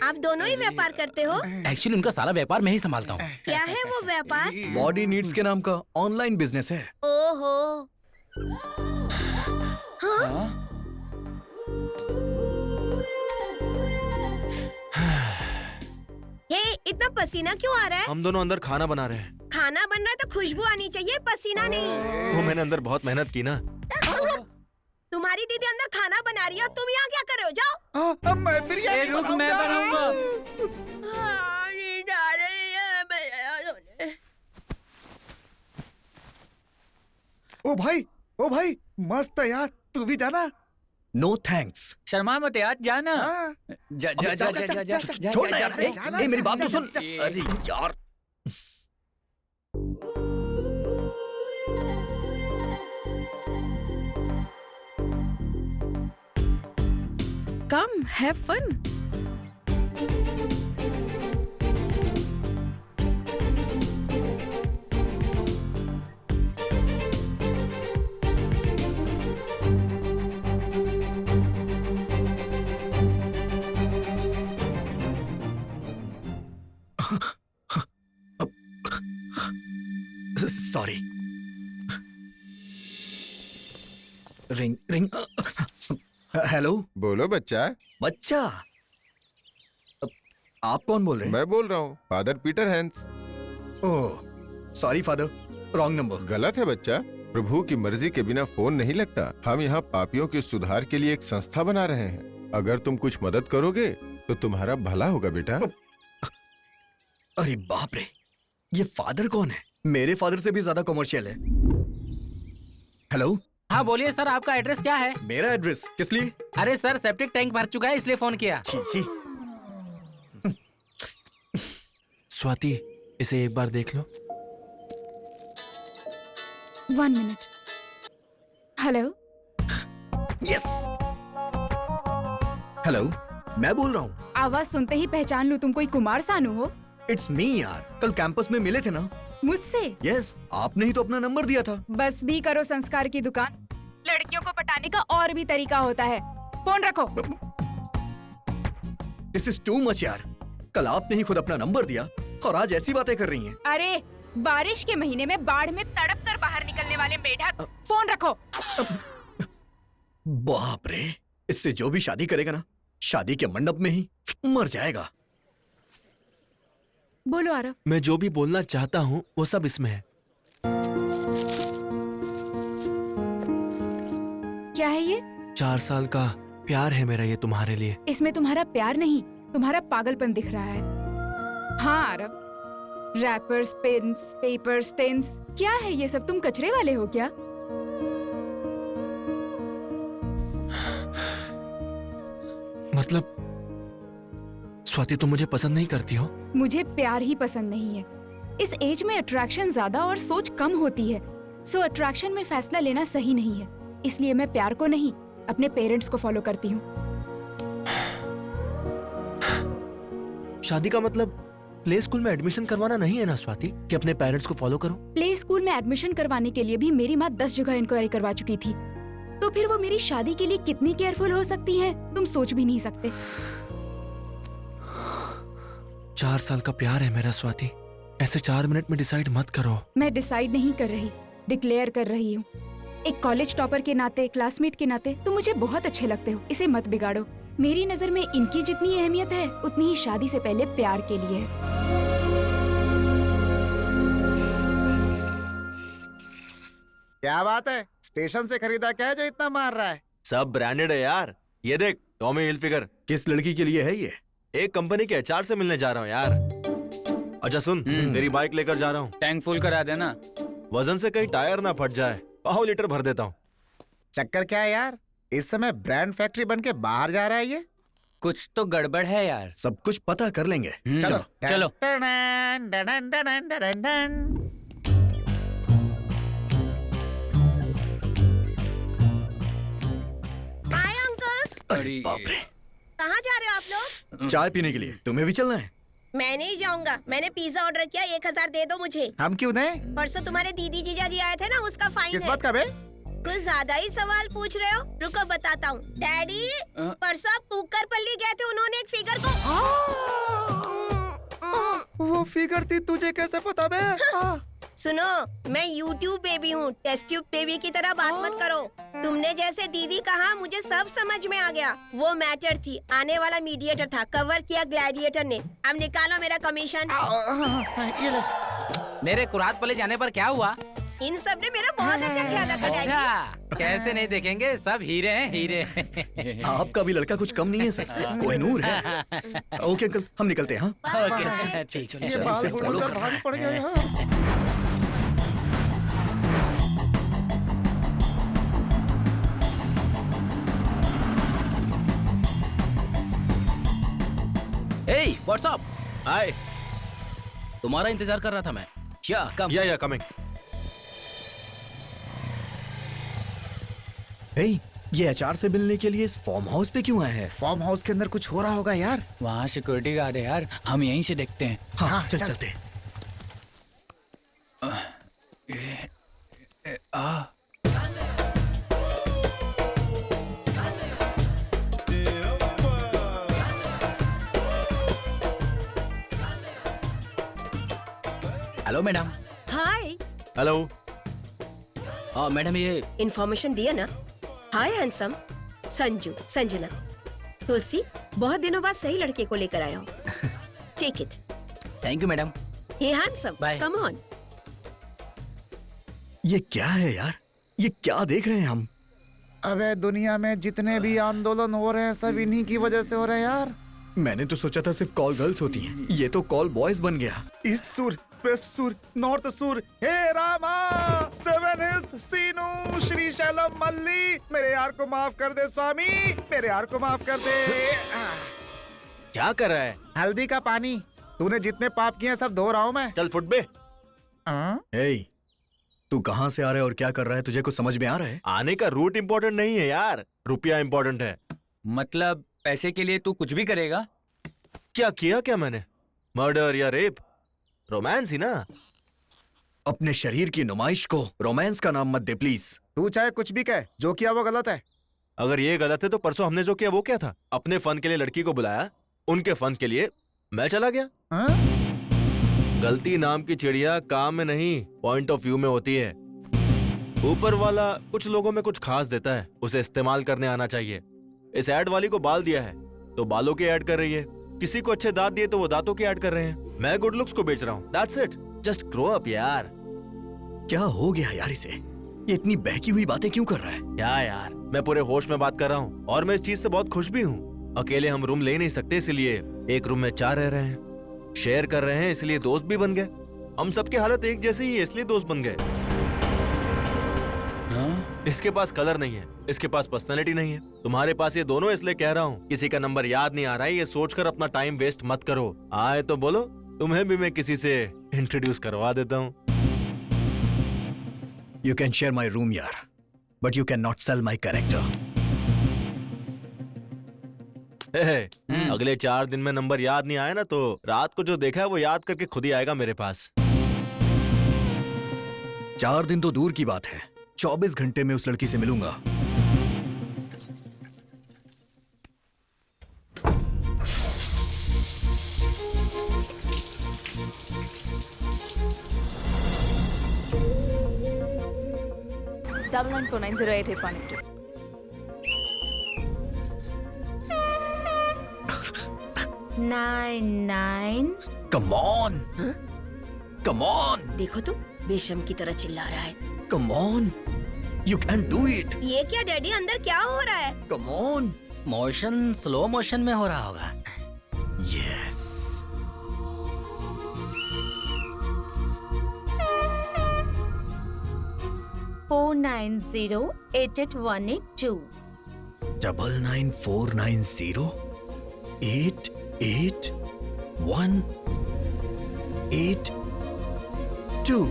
आप दोनों ही व्यापार करते हो? एक्चुअली उनका सारा व्यापार मैं ही संभालता हूँ। क्या है वो व्यापार? बॉडी नीड्स के नाम का ऑनलाइन बिजनेस है। ओहो। हे, इतना पसीना क्यों आ रहा है? हम दोनों अंदर खाना बना रहे हैं। खाना बन रहा है तो खुशबू आनी चाहिए, पसीना नहीं। वो मैंने अंदर बहुत मेहनत की ना। तुम्हारी दीदी अंदर खाना बना रही है और तुम यहाँ क्या कर रहे हो? जाओ। मैं बिरयानी बनाऊंगा। ओ भाई मस्त है यार, तू भी जाना। No thanks. शर्मा मत यार, जाना। जा जा जा जा जा जा जा। छोड़ ना यार, मेरी बात तो सुन। अरे यार Come, have fun. Ring ring hello बोलो बच्चा। बच्चा। आप कौन बोल रहे हैं? मैं बोल रहा हूँ, father Peter Hans. Oh sorry father, wrong number. गलत है बच्चा, प्रभु की मर्जी के बिना फोन नहीं लगता। हम यहाँ पापियों के सुधार के लिए एक संस्था बना रहे हैं। अगर तुम कुछ मदद करोगे तो तुम्हारा भला होगा बेटा। अरे बाप रे, ये फादर कौन है? मेरे फादर से भी ज्यादा कमर्शियल है। हेलो। हाँ बोलिए सर, आपका एड्रेस क्या है? मेरा एड्रेस किस लिए? अरे सर, सेप्टिक टैंक भर चुका है इसलिए फोन किया। छी छी। स्वाति, इसे एक बार देख लो। 1 मिनट। हेलो। यस। हेलो, मैं बोल रहा हूँ। आवाज सुनते ही पहचान लूं तुम कोई कुमार सानू हो? इट्स मी यार, कल कैंपस में मिले थे ना। मुझसे? यस, आपने ही तो अपना नंबर दिया था। बस भी करो संस्कार की दुकान। लड़कियों को पटाने का और भी तरीका होता है। फोन रखो। दिस इज टू मच यार। कल आपने ही खुद अपना नंबर दिया और आज ऐसी बातें कर रही हैं। अरे बारिश के महीने में बाढ़ में तड़प कर बाहर निकलने वाले मेढक, फोन रखो। बाप रे, इससे जो भी शादी करेगा ना, शादी के मंडप में ही मर जाएगा। बोलो आरव। मैं जो भी बोलना चाहता हूँ वो सब इसमें है। क्या है ये? 4 साल का प्यार है मेरा ये तुम्हारे लिए। इसमें तुम्हारा प्यार नहीं, तुम्हारा पागलपन दिख रहा है। हाँ Aarav, wrappers, pens, paper, stains, क्या है ये सब? तुम कचरे वाले हो क्या? मतलब स्वाति, तुम मुझे पसंद नहीं करती हो? मुझे प्यार ही पसंद नहीं है। इस एज में अट्रैक्शन ज्यादा और सोच कम होती है। सो अट्रैक्शन में फैसला लेना सही नहीं है। इसलिए मैं प्यार को नहीं, अपने पेरेंट्स को फॉलो करती हूँ। शादी का मतलब प्ले स्कूल में एडमिशन करवाना नहीं है ना स्वाति, कि अपने पेरेंट्स को फॉलो करो। प्ले स्कूल में एडमिशन करवाने के लिए भी मेरी माँ 10 जगह इंक्वायरी करवा चुकी थी। तो फिर वो मेरी शादी के लिए कितनी केयरफुल हो सकती है, तुम सोच भी नहीं सकते। 4 साल का प्यार है मेरा स्वाति, ऐसे 4 मिनट में डिसाइड मत करो। मैं डिसाइड नहीं कर रही, डिक्लेयर कर रही हूँ। एक कॉलेज टॉपर के नाते, क्लासमेट के नाते तुम मुझे बहुत अच्छे लगते हो। इसे मत बिगाड़ो। मेरी नजर में इनकी जितनी अहमियत है उतनी ही शादी से पहले प्यार के लिए है। क्या बात है, स्टेशन से खरीदा क्या है जो इतना मार रहा है? सब ब्रांडेड है यार। ये देख, टॉमी हिलफिगर। किस लड़की के लिए है ये? एक कंपनी के एचआर से मिलने जा रहा हूँ यार। अच्छा सुन, तेरी बाइक लेकर जा रहा हूँ। टैंक फुल करा देना। वजन से कहीं टायर ना फट जाए। 5 लीटर भर देता हूँ। चक्कर क्या है यार, इस समय ब्रांड फैक्ट्री बन के बाहर जा रहा है ये? कुछ तो गड़बड़ है यार। सब कुछ पता कर लेंगे। चलो चलो। हाय अंकल्स। अरे बाप रे, कहाँ जा रहे हो आप लोग? चाय पीने के लिए। तुम्हें भी चलना है? मैं नहीं जाऊंगा। मैंने पिज्जा ऑर्डर किया, 1000 दे दो मुझे। हम क्यों दें? परसों तुम्हारे दीदी जीजा जी आए थे ना, उसका फाइन किस है। बात का बे? कुछ ज्यादा ही सवाल पूछ रहे हो। रुको बताता हूँ। डैडी, परसों आप कुकरपल्ली गए थे, उन्होंने एक फिगर को वो फिगर थी, तुझे कैसे पता बे? सुनो, मैं YouTube बेबी हूँ, टेस्ट ट्यूब बेबी की तरह बात मत करो। तुमने जैसे दीदी कहा, मुझे सब समझ में आ गया। वो मैटर थी, आने वाला मीडिएटर था, कवर किया ग्लैडिएटर ने। अब निकालो मेरा कमीशन। ये ले। मेरे कुरात पले जाने पर क्या हुआ? इन सब ने मेरा बहुत अच्छा ख्याल रखा डैडी। अच्छा, कैसे नहीं देखेंगे, सब हीरे हैं हीरे। आपका भी लड़का कुछ कम नहीं है सर, कोहिनूर है। ओके अंकल, हम निकलते हैं। हाँ ओके, ठीक चलो। ये चलो, बाल उसे बूढ़ा follow सा करना भारी है। पड़ गया यहाँ। Hey, what's up? हाय। तुम्हारा इंतजार कर रहा था मैं। क्या कम? या कमिंग। हे, ये एचआर से मिलने के लिए इस फार्म हाउस पे क्यों आए हैं? फार्म हाउस के अंदर कुछ हो रहा होगा यार। वहाँ सिक्योरिटी गार्ड है यार, हम यहीं से देखते हैं। हाँ, चल चलते। Hello madam. Hi. Hello. Madam ये इन्फॉर्मेशन दिया ना? Hi handsome. संजू, संजना, तुलसी, बहुत दिनों बाद सही लड़के को लेकर आया हूँ। Take it. Thank you madam. Hey handsome, Bye. Come on. ये क्या है यार? ये क्या देख रहे हैं हम? अबे दुनिया में जितने भी आंदोलन हो रहे हैं सब इन्हीं की वजह से हो रहे हैं यार। मैंने तो सोचा था सिर्फ कॉल गर्ल्स होती हैं, ये तो कॉल बॉयज बन गया। ईस्ट सुर, वेस्ट सुर, नॉर्थ सुर, हे रामा, सेवन हिल्स, सीनू, श्रीशैलम, मल्ली, मेरे यार को माफ कर दे स्वामी, मेरे यार को माफ कर दे। क्या कर रहा है? हल्दी का पानी। तूने जितने पाप किए हैं सब धो रहा हूँ मैं। चल फुट बे। हे, तू कहाँ से आ रहा है और क्या कर रहा है? तुझे कुछ समझ में आ रहा है? आने का रूट इम्पोर्टेंट नहीं है यार, रुपया इम्पोर्टेंट है। मतलब पैसे के लिए तू कुछ भी करेगा? क्या किया क्या मैंने? मर्डर या रेप? रोमांस ही ना। अपने शरीर की नुमाइश को रोमांस का नाम मत दे प्लीज। तू चाहे कुछ भी कह, जो किया वो गलत है। अगर ये गलत है तो परसों हमने जो किया वो क्या था? अपने फन के लिए लड़की को बुलाया, उनके फन के लिए मैं चला गया। हाँ? गलती नाम की चिड़िया काम में नहीं, पॉइंट ऑफ व्यू में होती है। ऊपर वाला कुछ लोगों में कुछ खास देता है, उसे इस्तेमाल करने आना चाहिए। इस ऐड वाली को बाल दिया है तो बालों की ऐड कर रही है, किसी को अच्छे दांत दिए तो वो दांतों की ऐड कर रहे हैं। मैं गुड लुक्स को बेच रहा हूँ। That's it, just grow up यार। क्या हो गया यार इसे? ये इतनी बहकी हुई बातें क्यों कर रहा है? क्या यार, मैं पूरे होश में बात कर रहा हूँ और मैं इस चीज से बहुत खुश भी हूँ। अकेले हम रूम ले नहीं सकते, इसलिए एक रूम में 4 रह रहे हैं। शेयर कर रहे हैं इसलिए दोस्त भी बन गए। हम सबकी हालत एक जैसी ही है इसलिए दोस्त बन गए। इसके पास कलर नहीं है, इसके पास पर्सनैलिटी नहीं है, तुम्हारे पास ये दोनों, इसलिए कह रहा हूँ किसी का नंबर याद नहीं आ रहा है ये सोचकर अपना टाइम वेस्ट मत करो। आए तो बोलो, तुम्हें भी मैं किसी से इंट्रोड्यूस करवा देता हूँ। You can share my room यार, but you cannot sell my character. अगले 4 दिन में नंबर याद नहीं आया ना तो रात को जो देखा है वो याद करके खुद ही आएगा मेरे पास। 4 दिन तो दूर की बात है, 24 घंटे में उस लड़की से मिलूंगा। Double 949088182. Nine. Come on, come on, देखो तो बेशम की तरह चिल्ला रहा है। come on, you can do it. ये क्या डैडी, अंदर क्या हो रहा है? Come on. Motion slow motion में हो रहा होगा। Yes. Four 9088182. 9949088182.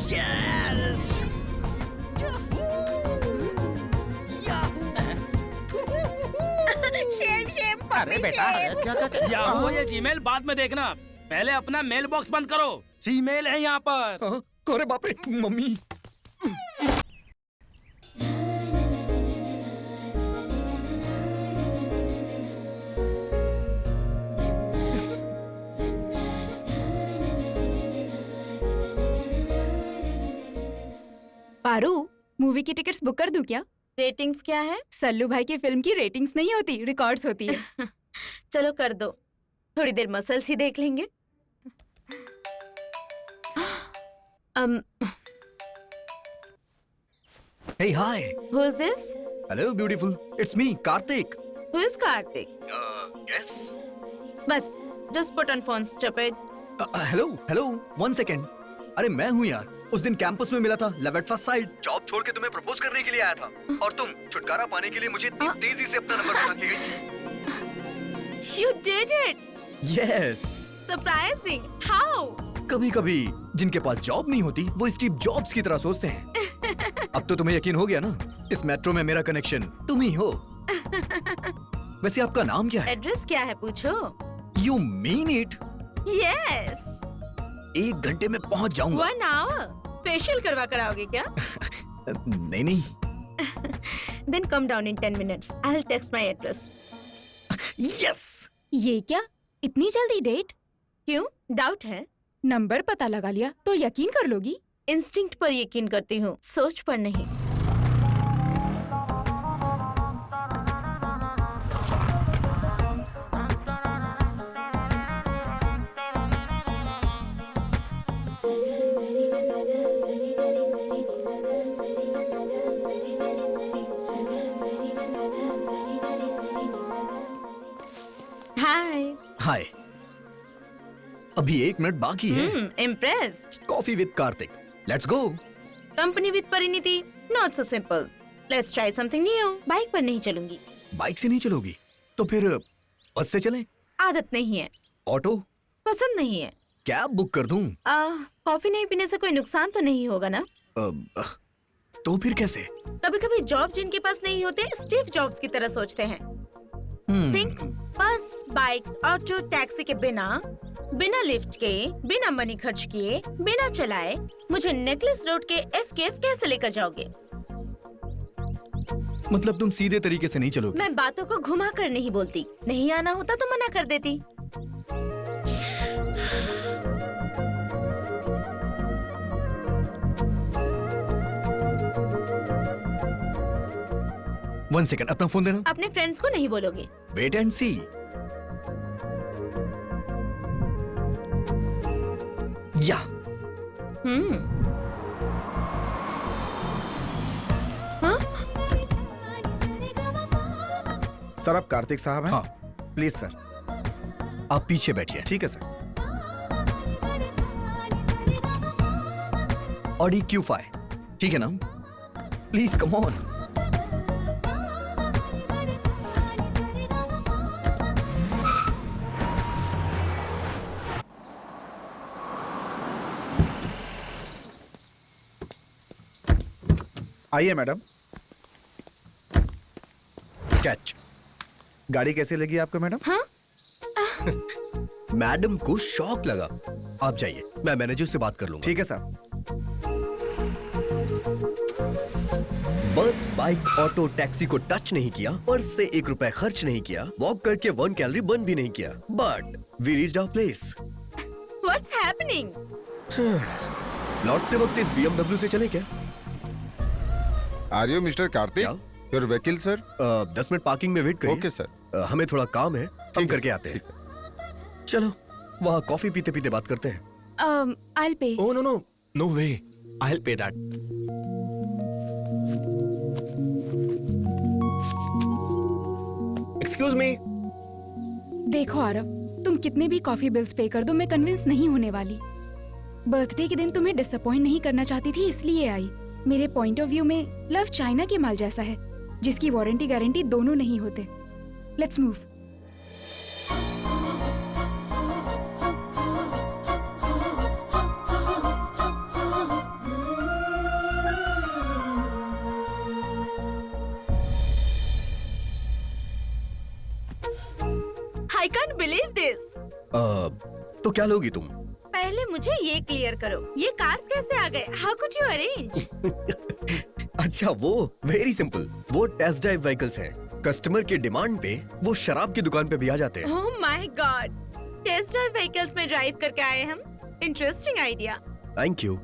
Yes. Shem Shem अरे बेटा, याहू या जीमेल बाद में देखना, पहले अपना मेल बॉक्स बंद करो। जीमेल है यहाँ पर। अरे बाप रे, मम्मी। पारू, मूवी की टिकट्स बुक कर दूं क्या? रेटिंग्स क्या है? सल्लू भाई की फिल्म की रेटिंग्स नहीं होती, रिकॉर्ड्स होती है। चलो कर दो, थोड़ी देर मसल्स ही देख लेंगे। Hey, hi. Who is this? Hello, beautiful. It's me, Karthik. Who is Karthik? Yes. बस, just put on phone, stupid. Hello, 1 second. अरे मैं हूँ यार, उस दिन कैंपस में मिला था, love at first sight. Job छोड़ के तुम्हें प्रपोज करने के लिए आया था और तुम छुटकारा पाने के लिए मुझे इतनी तेजी से अपना नंबर उठा के गई थी। You did it. Yes. Surprising. How? कभी-कभी जिनके पास जॉब नहीं होती वो स्टीव जॉब्स की तरह सोचते हैं। अब तो तुम्हें यकीन हो गया ना, इस मेट्रो में मेरा कनेक्शन तुम ही हो। वैसे आपका नाम क्या है? एड्रेस क्या है पूछो? You mean it? Yes. 1 घंटे में पहुंच जाऊंगा। 1 hour. फेशियल करवा कर आओगे क्या? नहीं। Then come down in 10 minutes. I'll text my address. Yes. ये क्या, इतनी जल्दी डेट? क्यों? डाउट है? नंबर पता लगा लिया तो यकीन कर लोगी? इंस्टिंक्ट पर यकीन करती हूँ, सोच पर नहीं। हाय। अभी 1 मिनट बाकी है। Impressed. Coffee with Kartik, let's go. Company with Parineeti, not so simple. Let's try something new. Bike पर नहीं चलूंगी। बाइक से नहीं चलोगी तो फिर बस से चलें? आदत नहीं है। ऑटो? पसंद नहीं है। कैब बुक कर दूं? कॉफी नहीं पीने से कोई नुकसान तो नहीं होगा ना? तो फिर कैसे? कभी कभी जॉब जिनके पास नहीं होते स्टीव जॉब्स की तरह सोचते हैं। थिंक बस, बाइक, ऑटो, टैक्सी के बिना लिफ्ट के, बिना मनी खर्च किए, बिना चलाए मुझे नेकलेस रोड के FKF कैसे लेकर जाओगे? मतलब तुम सीधे तरीके से नहीं चलोगी? मैं बातों को घुमा कर नहीं बोलती। नहीं आना होता तो मना कर देती। वन सेकंड, अपना फोन देना। अपने फ्रेंड्स को नहीं बोलोगे? वेट एंड सी। या सर आप कार्तिक साहब हैं? हाँ। Please sir. आप पीछे बैठिए। ठीक है सर। ऑडी Q5, ठीक है ना? Please come on. आइए मैडम। कैच। गाड़ी कैसी लगी आपको मैडम? हाँ? मैडम को शॉक लगा। आप जाइए, मैं मैनेजर से बात कर लूंगा। ठीक है साहब। बस, बाइक, ऑटो, टैक्सी को टच नहीं किया, पर्स से 1 रुपए खर्च नहीं किया, वॉक करके 1 कैलोरी बर्न भी नहीं किया, but we reached our place. What's happening? लौटते वक्त इस BMW से चले क्या? Are you mister Kartik? क्या? योर वकील सर? 10 मिनट पार्किंग में वेट करिए। Okay sir. हमें थोड़ा काम है, हम करके आते हैं। चलो, वहाँ कॉफी पीते पीते बात करते हैं। I'll pay. Oh no way. I'll pay that. Excuse me. देखो आरव, तुम कितने भी कॉफी बिल्स पे कर दो, मैं कन्विंस नहीं होने वाली। बर्थडे के दिन तुम्हें डिसअपॉइंट नहीं करना चाहती थी, इसलिए आई। मेरे पॉइंट ऑफ व्यू में लव चाइना के माल जैसा है, जिसकी वारंटी गारंटी दोनों नहीं होते। Let's move. I can't believe this. तो क्या लोगी तुम? पहले मुझे ये क्लियर करो, ये कार्स कैसे आ गए? How could you arrange? अच्छा, वो वेरी सिंपल। वो टेस्ट ड्राइव व्हीकल्स हैं। कस्टमर के डिमांड पे वो शराब की दुकान पे भी आ जाते हैं। Oh my God! Test drive vehicles में ड्राइव करके आए हम। Interesting idea. Thank you.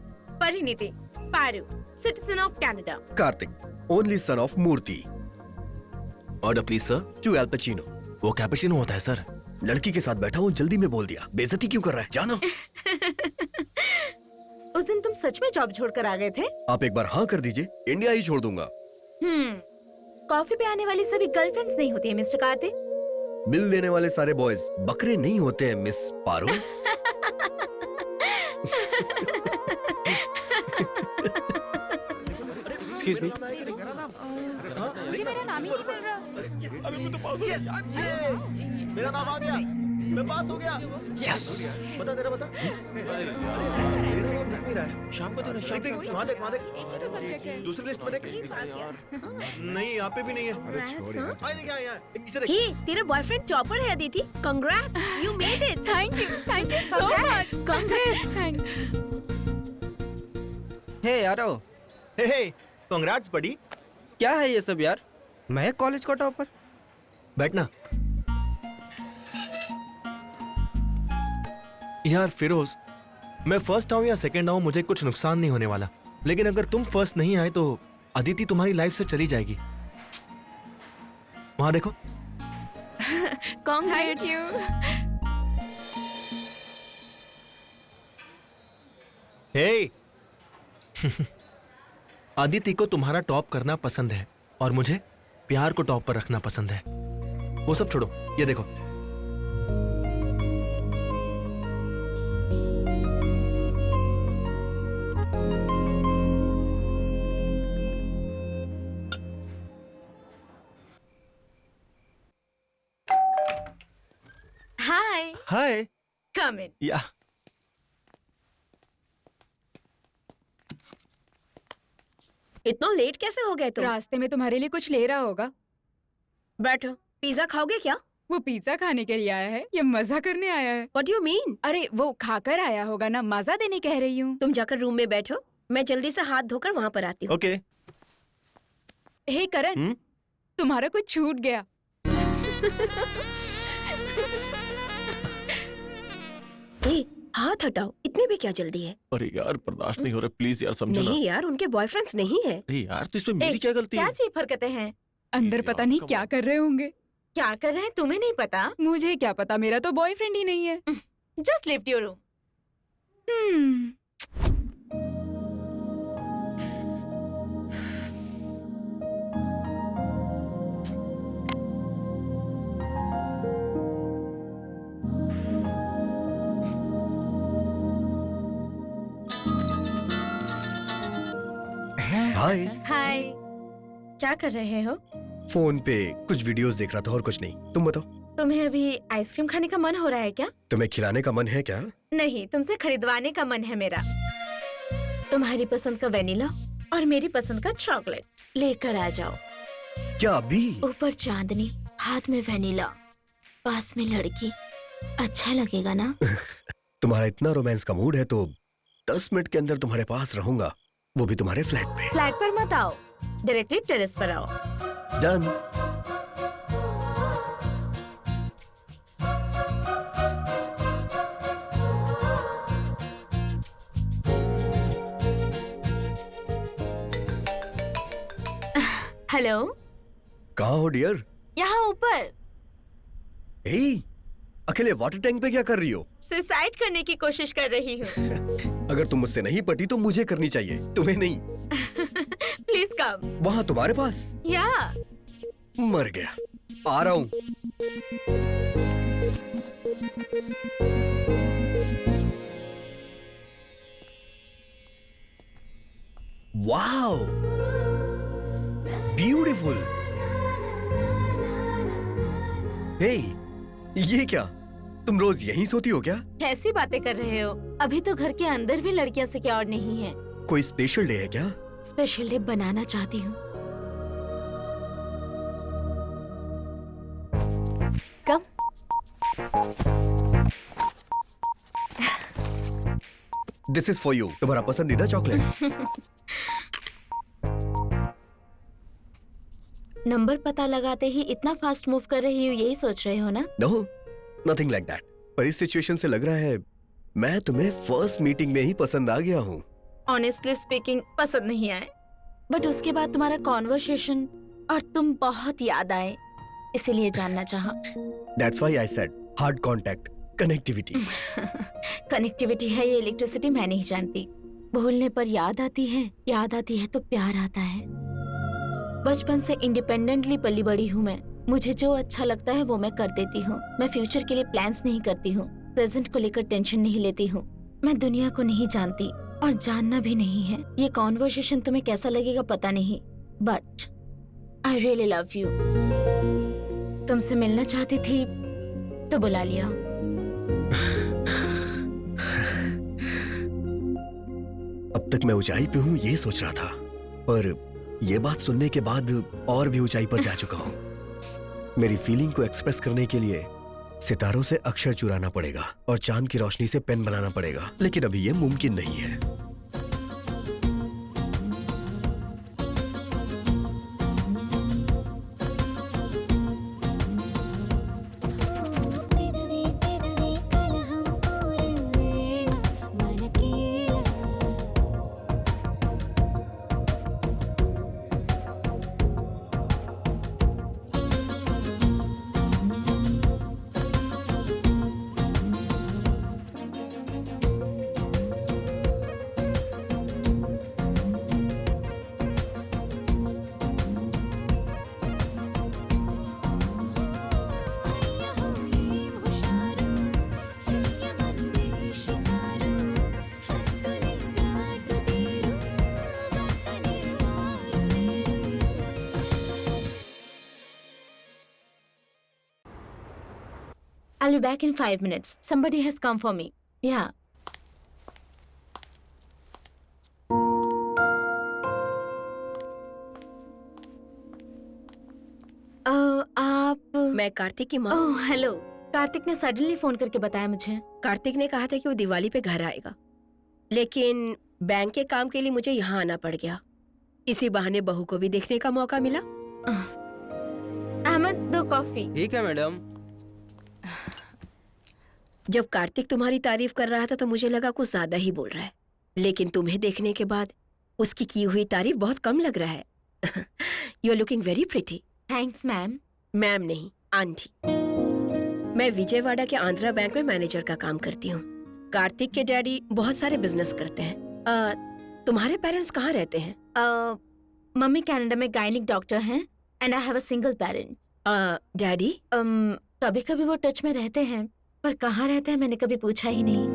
Parineeti, Paru, citizen of Canada. Kartik, only son of Murthy. Order please sir. 2 Al Pacino. वो कैपुचिनो होता है सर। लड़की के साथ बैठा हूँ, जल्दी में बोल दिया। बेइज्जती क्यों कर रहा है? जाना। उस दिन तुम सच में जॉब छोड़कर आ गए थे? आप एक बार हाँ कर दीजिए, इंडिया ही छोड़ दूंगा। कॉफी पे आने वाली सभी गर्लफ्रेंड्स नहीं होती है मिस्टर कार्तिक। बिल देने वाले सारे बॉयज बकरे नहीं होते हैं मिस पारू। Excuse me. मुझे मेरा नाम ही नहीं मिल रहा। मेरा नाम आ गया, मैं पास हो गया। यस। बता तेरा बता। नहीं रहा है। शाम को तो देख, वहाँ देख, वहाँ देख। तो सब्जेक्ट है। दूसरी लिस्ट में देख। नहीं, यहाँ पे भी नहीं है। आए नहीं क्या यहाँ? नीचे देख। ही, तेरा बॉयफ्रेंड टॉपर है Aditi. Congrats, you made it. Thank you so much. Congrats. Thanks. Hey यारो, हे, कांग्रेट्स बड़ी। क्या है ये सब यार? मैं कॉलेज का टॉपर। बैठना। यार फिरोज, मैं फर्स्ट आऊं या सेकंड आऊं मुझे कुछ नुकसान नहीं होने वाला, लेकिन अगर तुम फर्स्ट नहीं आए तो अदिति तुम्हारी लाइफ से चली जाएगी। वहां देखो। Thank you. हे अदिति को तुम्हारा टॉप करना पसंद है और मुझे प्यार को टॉप पर रखना पसंद है। वो सब छोड़ो, ये देखो। हाय। कम इन। या इतना लेट कैसे हो गए तुम? रास्ते में तुम्हारे लिए कुछ ले रहा होगा। बैठो, पिज्जा खाओगे क्या? वो पिज्जा खाने के लिए आया है या मजा करने आया है? What do you mean? अरे वो खाकर आया होगा ना, मजा देने कह रही हूँ। तुम जाकर रूम में बैठो, मैं जल्दी से हाथ धोकर वहाँ पर आती हूँ। ओके। हे करण, तुम्हारा कुछ छूट गया। ए, हाथ हटाओ, इतनी भी क्या जल्दी है? अरे यार बर्दाश्त नहीं हो रहा, प्लीज यार समझो ना। नहीं यार, उनके बॉयफ्रेंड्स नहीं है। अरे यार तो इसमें मेरी क्या गलती क्या है? चीप हरकतें हैं? अंदर Please पता यार, नहीं come क्या on. कर रहे होंगे। क्या कर रहे हैं तुम्हें नहीं पता? मुझे क्या पता, मेरा तो बॉयफ्रेंड ही नहीं है। Just lift your room. Hi. Hi. क्या कर रहे हो? फोन पे कुछ वीडियोस देख रहा था और कुछ नहीं। तुम बताओ, तुम्हें अभी आइसक्रीम खाने का मन हो रहा है क्या? तुम्हें खिलाने का मन है क्या? नहीं, तुमसे खरीदवाने का मन है मेरा। तुम्हारी पसंद का वेनिला और मेरी पसंद का चॉकलेट लेकर आ जाओ। क्या अभी? ऊपर चांदनी, हाथ में वेनिला, पास में लड़की। अच्छा लगेगा ना? तुम्हारा इतना रोमांस का मूड है तो 10 मिनट के अंदर तुम्हारे पास रहूंगा, वो भी तुम्हारे फ्लैट पे। फ्लैट पर मत आओ, डायरेक्टली टेरेस पर आओ। डन। हेलो, कहाँ हो डियर? यहाँ ऊपर। हे, अकेले वाटर टैंक पे क्या कर रही हो? सुसाइड करने की कोशिश कर रही हूँ। अगर तुम मुझसे नहीं पटी तो मुझे करनी चाहिए, तुम्हें नहीं। Please come. वहाँ तुम्हारे पास? या मर गया, आ रहा हूँ। Wow, beautiful. हे, ये क्या? तुम रोज यहीं सोती हो क्या? कैसी बातें कर रहे हो? अभी तो घर के अंदर भी लड़कियां सिक्योर नहीं है। कोई स्पेशल डे है क्या? स्पेशल डे बनाना चाहती हूँ। कम। दिस इज फॉर यू, तुम्हारा पसंदीदा चॉकलेट। नंबर पता लगाते ही इतना फास्ट मूव कर रही हूँ, यही सोच रहे हो ना? No, nothing like that. पर इस सिचुएशन से लग रहा है मैं तुम्हें फर्स्ट मीटिंग में ही पसंद आ गया हूँ। ऑनेस्टली स्पीकिंग पसंद नहीं आए, बट उसके बाद तुम्हारा कॉन्वर्सेशन और तुम बहुत याद आए, इसीलिए जानना चाहा। That's why I said hard contact, connectivity. Connectivity है ये इलेक्ट्रिसिटी मैं नहीं जानती। भूलने पर याद आती है तो प्यार आता है। बचपन से इंडिपेंडेंटली पली बड़ी हूँ मैं। मुझे जो अच्छा लगता है वो मैं कर देती हूँ। मैं फ्यूचर के लिए प्लान्स नहीं करती हूँ, प्रेजेंट को लेकर टेंशन नहीं लेती हूँ। मैं दुनिया को नहीं जानती और जानना भी नहीं है। ये कॉन्वर्सेशन तुम्हें कैसा लगेगा पता नहीं, but I really love you. तुमसे मिलना चाहती थी तो बुला लिया। अब तक मैं ऊंचाई पे हूँ ये सोच रहा था, पर ये बात सुनने के बाद और भी ऊंचाई पर जा चुका हूँ। मेरी फीलिंग को एक्सप्रेस करने के लिए सितारों से अक्षर चुराना पड़ेगा और चांद की रोशनी से पेन बनाना पड़ेगा, लेकिन अभी ये मुमकिन नहीं है। I'll be back in 5 minutes. Somebody has come for me. Yeah. आप मैं कार्तिक की माँ। Oh hello. कार्तिक ने सडनली फोन करके बताया मुझे। कार्तिक ने कहा था कि वो दिवाली पे घर आएगा, लेकिन बैंक के काम के लिए मुझे यहाँ आना पड़ गया। इसी बहाने बहू को भी देखने का मौका मिला। अहमद 2 कॉफी। ठीक है मैडम। जब कार्तिक तुम्हारी तारीफ कर रहा था तो मुझे लगा कुछ ज्यादा ही बोल रहा है, लेकिन तुम्हें देखने के बाद उसकी की हुई तारीफ बहुत कम लग रहा है। You are looking very pretty. Thanks ma'am. Ma'am नहीं, आंटी। मैं विजयवाड़ा के आंध्रा बैंक में मैनेजर का काम करती हूँ। कार्तिक के डैडी बहुत सारे बिजनेस करते हैं। तुम्हारे पेरेंट्स कहाँ रहते हैं? मम्मी कनाडा में गायनिक डॉक्टर हैं and I have a single parent. Daddy? कभी कभी वो टच में रहते हैं, पर कहाँ रहते हैं मैंने कभी पूछा ही नहीं।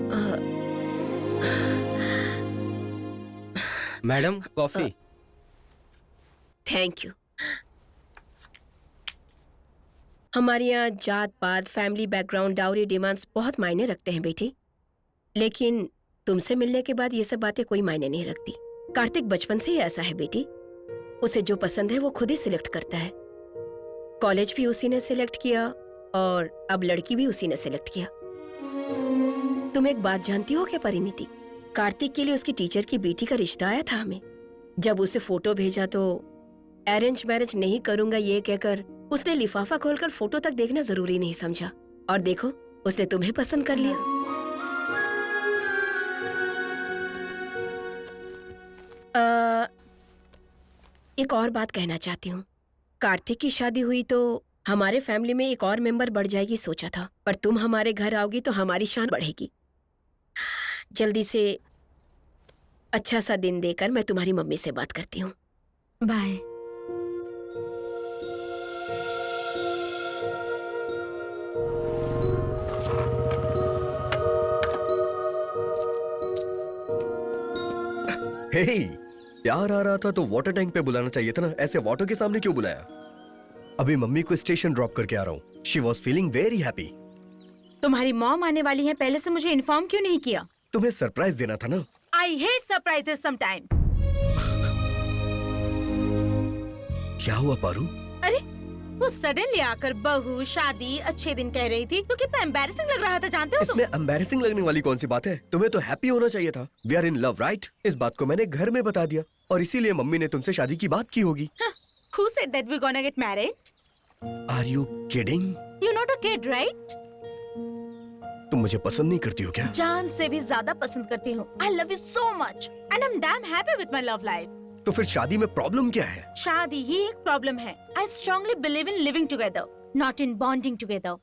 Madam coffee. Thank you. हमारे यहाँ जात पात, फैमिली बैकग्राउंड, डाउरी डिमांड्स बहुत मायने रखते हैं बेटी, लेकिन तुमसे मिलने के बाद ये सब बातें कोई मायने नहीं रखती। कार्तिक बचपन से ही ऐसा है बेटी, उसे जो पसंद है वो खुद ही सिलेक्ट करता है। कॉलेज भी उसी ने सिलेक्ट किया और अब लड़की भी उसी ने सिलेक्ट किया। तुम एक बात जानती हो क्या परिणीति? कार्तिक के लिए उसकी टीचर की बेटी का रिश्ता आया था हमें। जब उसे फोटो भेजा तो अरेंज मैरिज नहीं करूंगा ये कहकर उसने लिफाफा खोलकर फोटो तक देखना जरूरी नहीं समझा, और देखो उसने तुम्हें पसंद कर लिया। एक और बात कहना चाहती हूँ। कार्तिक की शादी हुई तो हमारे फैमिली में एक और मेंबर बढ़ जाएगी सोचा था, पर तुम हमारे घर आओगी तो हमारी शान बढ़ेगी। जल्दी से अच्छा सा दिन देकर मैं तुम्हारी मम्मी से बात करती हूँ। बाय। हे, प्यार आ रहा था तो वाटर टैंक पे बुलाना चाहिए था ना, ऐसे वाटर के सामने क्यों बुलाया? अभी मम्मी को स्टेशन ड्रॉप करके आ रहा हूँ। She was feeling very happy. तुम्हारी मॉम आने वाली है, पहले से मुझे इन्फॉर्म क्यों नहीं किया? तुम्हें सरप्राइज देना था ना। I hate surprises sometimes. क्या हुआ पारू? अरे वो सडनली आकर बहू, शादी, अच्छे दिन कह रही थी तो कितना एम्बैरेसिंग लग रहा था, जानते हो तुम? इसमें एम्बैरेसिंग लगने वाली कौन सी बात है? तुम्हें तो हैप्पी होना चाहिए था। We are in love, right? इस बात को मैंने घर में बता दिया और इसीलिए मम्मी ने तुमसे शादी की बात की होगी। Who said that we're gonna get married? Are you kidding? You're not a kid, right? तुम मुझे पसंद नहीं करती हो क्या? जान से भी ज्यादा पसंद करती हूँ। I love you so much and I'm damn happy with my love life. तो फिर शादी में प्रॉब्लम क्या है? शादी ही एक प्रॉब्लम है। I strongly believe in living together, not in bonding together.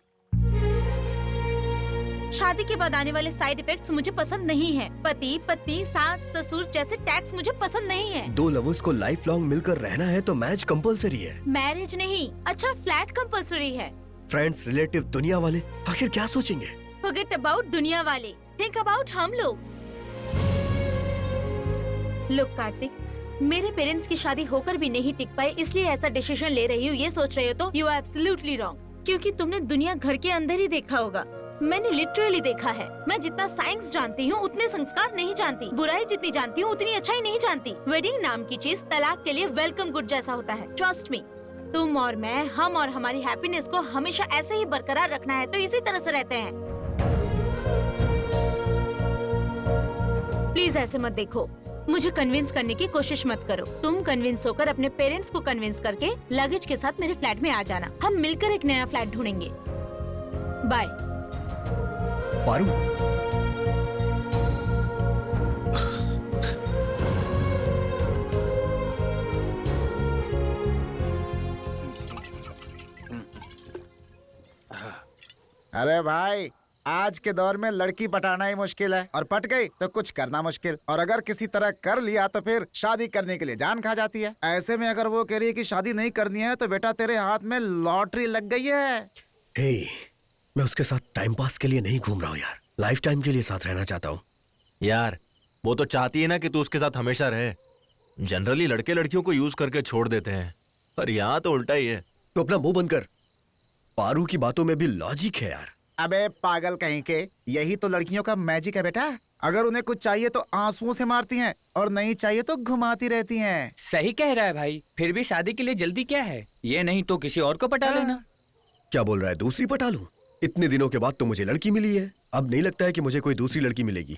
शादी के बाद आने वाले साइड इफेक्ट्स मुझे पसंद नहीं है। पति, पत्नी, सास, ससुर जैसे टैक्स मुझे पसंद नहीं है। दो लवर्स को लाइफ लॉन्ग मिलकर रहना है तो मैरिज कंपलसरी है। मैरिज नहीं, अच्छा फ्लैट कंपलसरी है। फ्रेंड्स, रिलेटिव, दुनिया वाले आखिर क्या सोचेंगे? Forget about दुनिया वाले, think about हम लोग। Look कार्तिक, मेरे पेरेंट्स की शादी होकर भी नहीं टिक पाए इसलिए ऐसा डिसीजन ले रही हूँ ये सोच रहे हो तो यू आर एब्सोल्युटली रॉन्ग, क्योंकि तुमने दुनिया घर के अंदर ही देखा होगा। मैंने लिटरली देखा है। मैं जितना साइंस जानती हूँ उतने संस्कार नहीं जानती, बुराई जितनी जानती हूँ उतनी अच्छाई नहीं जानती। वेडिंग नाम की चीज तलाक के लिए वेलकम गुड जैसा होता है। ट्रस्ट मी, तुम और मैं, हम और हमारी हैप्पीनेस को हमेशा ऐसे ही बरकरार रखना है तो इसी तरह से रहते हैं। प्लीज ऐसे मत देखो, मुझे कन्विंस करने की कोशिश मत करो। तुम कन्विंस होकर अपने पेरेंट्स को कन्विंस करके लगेज के साथ मेरे फ्लैट में आ जाना। हम मिलकर एक नया फ्लैट ढूंढेंगे। बाय। पारू, अरे भाई, आज के दौर में लड़की पटाना ही मुश्किल है और पट गई तो कुछ करना मुश्किल, और अगर किसी तरह कर लिया तो फिर शादी करने के लिए जान खा जाती है। ऐसे में अगर वो कह रही है कि शादी नहीं करनी है तो बेटा तेरे हाथ में लॉटरी लग गई है। हे, मैं उसके साथ टाइम पास के लिए नहीं घूम रहा हूँ यार, लाइफ टाइम के लिए साथ रहना चाहता हूँ। यार वो तो चाहती है ना कि तू उसके साथ हमेशा रहे। जनरली लड़के लड़कियों को यूज करके छोड़ देते हैं, पर यहाँ तो उल्टा ही है। तो अपना मुंह बंद कर। पारू की बातों में भी लॉजिक है यार। अबे पागल कहीं के, यही तो लड़कियों का मैजिक है बेटा। अगर उन्हें कुछ चाहिए तो आंसुओं से मारती हैं और नहीं चाहिए तो घुमाती रहती हैं। सही कह रहा है भाई। फिर भी शादी के लिए जल्दी क्या है? ये नहीं तो किसी और को पटा लेना। क्या बोल रहा है, दूसरी पटा लूं? इतने दिनों के बाद तो मुझे लड़की मिली है, अब नहीं लगता है कि मुझे कोई दूसरी लड़की मिलेगी।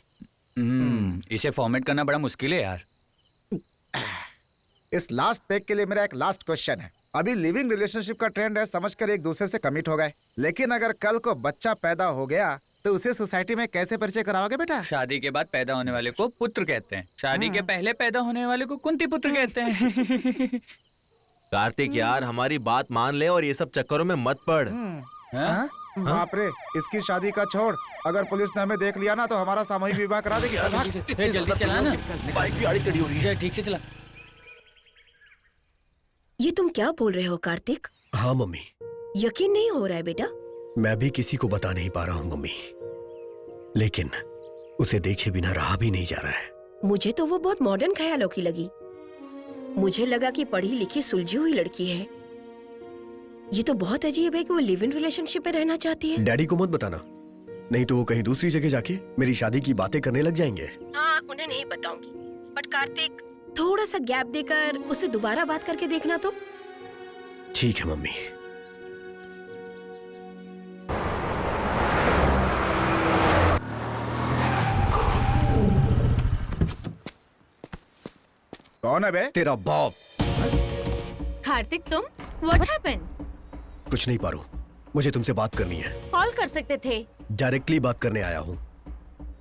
इसे फॉर्मेट करना बड़ा मुश्किल है यार। इस लास्ट पेग के लिए मेरा एक लास्ट क्वेश्चन है। अभी लिविंग रिलेशनशिप का ट्रेंड है, समझकर एक दूसरे से कमिट हो गए, लेकिन अगर कल को बच्चा पैदा हो गया तो उसे सोसाइटी में कैसे परिचय कराओगे बेटा? शादी के बाद पैदा होने वाले को पुत्र कहते हैं, शादी के पहले पैदा होने वाले को कुंती पुत्र कहते हैं। कार्तिक यार, हमारी बात मान ले और ये सब चक्करों में मत पड़। बाप रे, इसकी शादी का छोड़, अगर पुलिस ने हमें देख लिया ना तो हमारा सामूहिक विवाह करा देगी। चल भाग। जल्दी चला ना, बाइक भी आड़ी टेढ़ी हो रही है। ठीक से चला। ये तुम क्या बोल रहे हो कार्तिक? हाँ मम्मी, यकीन नहीं हो रहा है बेटा। मैं भी किसी को बता नहीं पा रहा हूँ मम्मी, लेकिन उसे देखे बिना रहा भी नहीं जा रहा है। मुझे तो वो बहुत मॉडर्न ख्यालों की लगी। मुझे लगा कि पढ़ी लिखी सुलझी हुई लड़की है। ये तो बहुत अजीब है कि वो लिव इन रिलेशनशिप में रहना चाहती है। डैडी को मत बताना, नहीं तो वो कहीं दूसरी जगह जाके मेरी शादी की बातें करने लग जाएंगे। हाँ, उन्हें नहीं बताऊंगी, बट कार्तिक थोड़ा सा गैप देकर उससे दोबारा बात करके देखना तो। ठीक है मम्मी। कौन है बे? तेरा बाप। कार्तिक तुम? What happened? कुछ नहीं पारू, मुझे तुमसे बात करनी है। कॉल कर सकते थे। डायरेक्टली बात करने आया हूँ।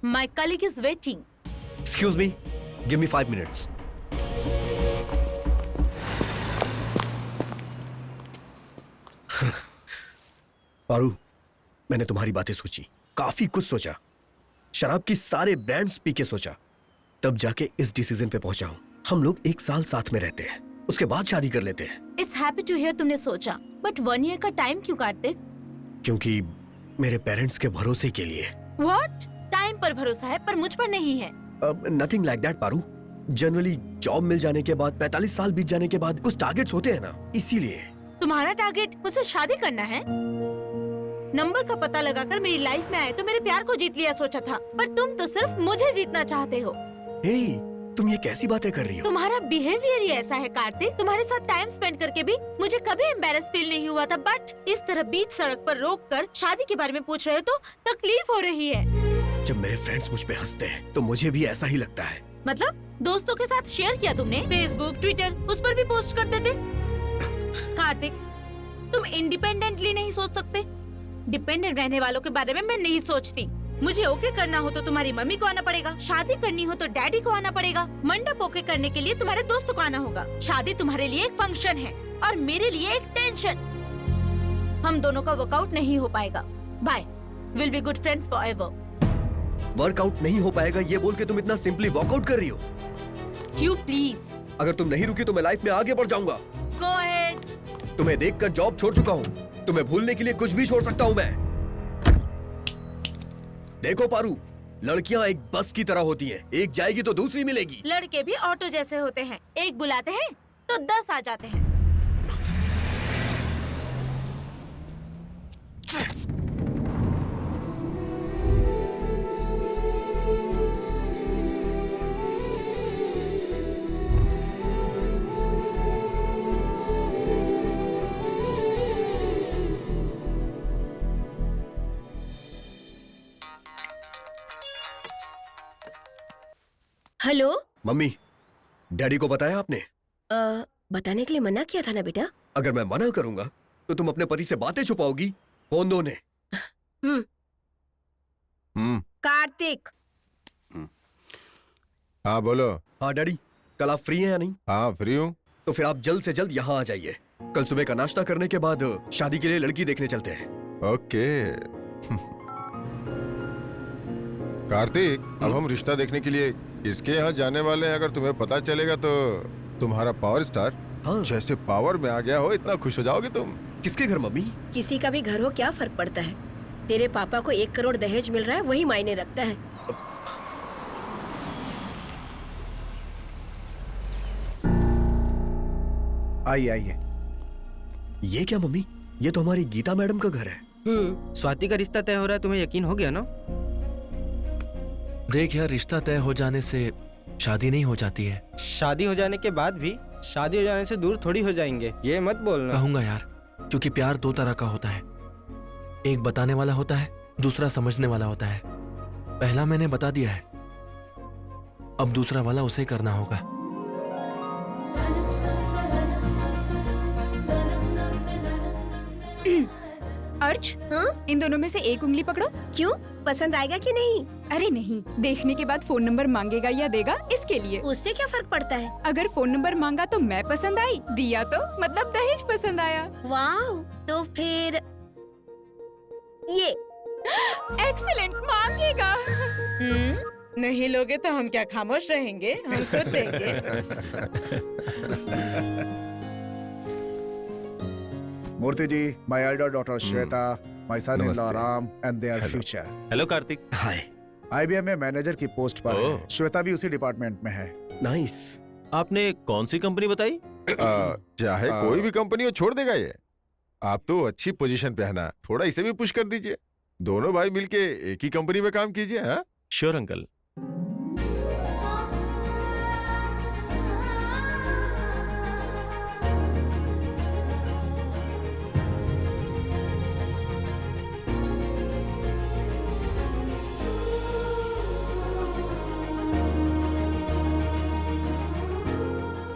My colleague is waiting. Excuse me, give me 5 minutes. Paru, मैंने तुम्हारी बातें सोची, काफी कुछ सोचा, शराब की सारे ब्रांड्स पी के सोचा, तब जाके इस डिसीजन पे पहुंचा हूँ। हम लोग 1 साल साथ में रहते हैं, उसके बाद शादी कर लेते हैं। It's happy to hear तुमने सोचा, but 1 year का टाइम क्यों कार्तिक? क्योंकि मेरे पेरेंट्स के भरोसे के लिए। What? टाइम पर भरोसा है पर मुझ पर नहीं है। Nothing like that Paru. Generally job मिल जाने के बाद 45 साल बीत जाने के बाद कुछ टारगेट्स होते हैं ना, इसीलिए। तुम्हारा टारगेट मुझसे शादी करना है? नंबर का पता लगाकर मेरी लाइफ में आए तो मेरे प्यार को जीत लिया सोचा था, पर तुम तो सिर्फ मुझे जीतना चाहते हो। हे, तुम ये कैसी बातें कर रही हो? तुम्हारा बिहेवियर ही ऐसा है कार्तिक। तुम्हारे साथ टाइम स्पेंड करके भी मुझे कभी एम्बैरेस फील नहीं हुआ था, बट इस तरह बीच सड़क पर रोककर शादी के बारे में पूछ रहे हो तो तकलीफ हो रही है। जब मेरे फ्रेंड्स मुझ पे हंसते हैं तो मुझे भी ऐसा ही लगता है। मतलब दोस्तों के साथ शेयर किया तुमने, फेसबुक ट्विटर उस पर भी पोस्ट कर देते। कार्तिक, तुम इंडिपेंडेंटली नहीं सोच सकते? डिपेंडेंट रहने वालों के बारे में मैं नहीं सोचती। मुझे ओके करना हो तो तुम्हारी मम्मी को आना पड़ेगा, शादी करनी हो तो डैडी को आना पड़ेगा, मंडप ओके करने के लिए तुम्हारे दोस्तों को आना होगा। शादी तुम्हारे लिए एक फंक्शन है और मेरे लिए एक टेंशन। हम दोनों का वर्कआउट नहीं हो पाएगा। Bye, will be good friends forever. Workout नहीं हो पाएगा ये बोल के तुम इतना सिंपली वॉकआउट कर रही हो? क्यों प्लीज? अगर तुम नहीं रुकी तो मैं लाइफ में आगे बढ़ जाऊंगा। Go ahead. तुम्हें देखकर जॉब छोड़ चुका हूँ, तुम्हें भूलने के लिए कुछ भी छोड़ सकता हूँ मैं। देखो पारू, लड़कियाँ एक बस की तरह होती हैं, एक जाएगी तो दूसरी मिलेगी। लड़के भी ऑटो जैसे होते हैं, एक बुलाते हैं तो 10 आ जाते हैं। हेलो मम्मी, डैडी को बताया आपने? बताने के लिए मना किया था ना बेटा। अगर मैं मना करूंगा तो तुम अपने पति से बातें छुपाओगी। फोन दो ने। कार्तिक। हाँ बोलो। हाँ डैडी, कल आप फ्री हैं या नहीं? हाँ फ्री हूँ। तो फिर आप जल्द से जल्द यहाँ आ जाइए। कल सुबह का नाश्ता करने के बाद शादी के लिए लड़की देखने चलते हैं। ओके। कार्तिक, अब हम रिश्ता देखने के लिए किसके यहाँ जाने वाले हैं? अगर तुम्हें पता चलेगा तो तुम्हारा पावर स्टार जैसे पावर में आ गया हो, इतना खुश हो जाओगे तुम। किसके घर मम्मी? किसी का भी घर हो क्या फर्क पड़ता है? तेरे पापा को 1 करोड़ दहेज मिल रहा है, वही मायने रखता है। आइए आइए। ये क्या मम्मी? ये तो हमारी गीता मैडम का घर है। स्वाति का रिश्ता तय हो रहा है, तुम्हें यकीन हो गया ना? देख यार, रिश्ता तय हो जाने से शादी नहीं हो जाती है। शादी हो जाने के बाद भी शादी हो जाने से दूर थोड़ी हो जाएंगे, ये मत बोलना। कहूंगा यार, क्योंकि प्यार दो तरह का होता है, एक बताने वाला होता है, दूसरा समझने वाला होता है। पहला मैंने बता दिया है, अब दूसरा वाला उसे करना होगा। अर्ज, इन दोनों में से एक उंगली पकड़ो। क्यों, पसंद आएगा कि नहीं? अरे नहीं, देखने के बाद फोन नंबर मांगेगा या देगा इसके लिए। उससे क्या फर्क पड़ता है? अगर फोन नंबर मांगा तो मैं पसंद आई, दिया तो मतलब दहेज पसंद आया। वाह, तो फिर ये एक्सीलेंट, मांगेगा। नहीं लोगे तो हम क्या खामोश रहेंगे? हम खुद देंगे। मूर्ति जी, my elder daughter Shweta, my son-in-law Ram, and their future. Hello Kartik. Hi. IBM में मैनेजर की पोस्ट पर है। श्वेता भी उसी डिपार्टमेंट में है। नाइस। आपने कौन सी कंपनी बताई? चाहे कोई भी कंपनी हो, छोड़ देगा ये। आप तो अच्छी पोजीशन पे है ना, थोड़ा इसे भी पुश कर दीजिए। दोनों भाई मिलके एक ही कंपनी में काम कीजिए। हाँ, श्योर अंकल।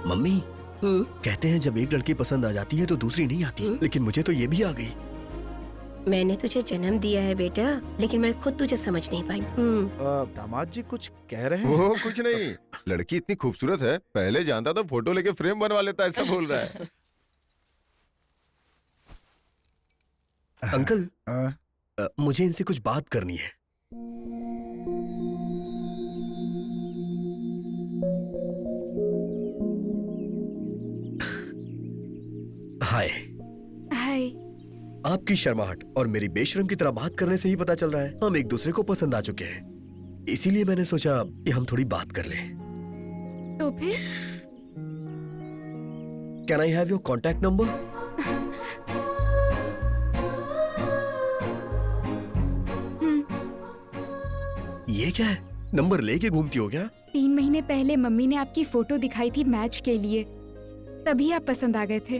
मम्मी, कहते हैं जब एक लड़की पसंद आ जाती है तो दूसरी नहीं आती, लेकिन मुझे तो ये भी आ गई। मैंने तुझे जन्म दिया है बेटा, लेकिन मैं खुद तुझे समझ नहीं पाई। दामाद जी कुछ कह रहे हैं? वो कुछ नहीं, लड़की इतनी खूबसूरत है, पहले जानता तो फोटो लेके फ्रेम बनवा लेता, ऐसा बोल रहा है। अंकल, मुझे इनसे कुछ बात करनी है। हाय। हाय। आपकी शर्माहट और मेरी बेशरम की तरह बात करने से ही पता चल रहा है हम एक दूसरे को पसंद आ चुके हैं। इसीलिए मैंने सोचा कि हम थोड़ी बात कर लें। तो फिर? Can I have your contact number? ये क्या है? नंबर लेके घूमती हो क्या? 3 महीने पहले मम्मी ने आपकी फोटो दिखाई थी मैच के लिए, तभी आप पसंद आ गए थे।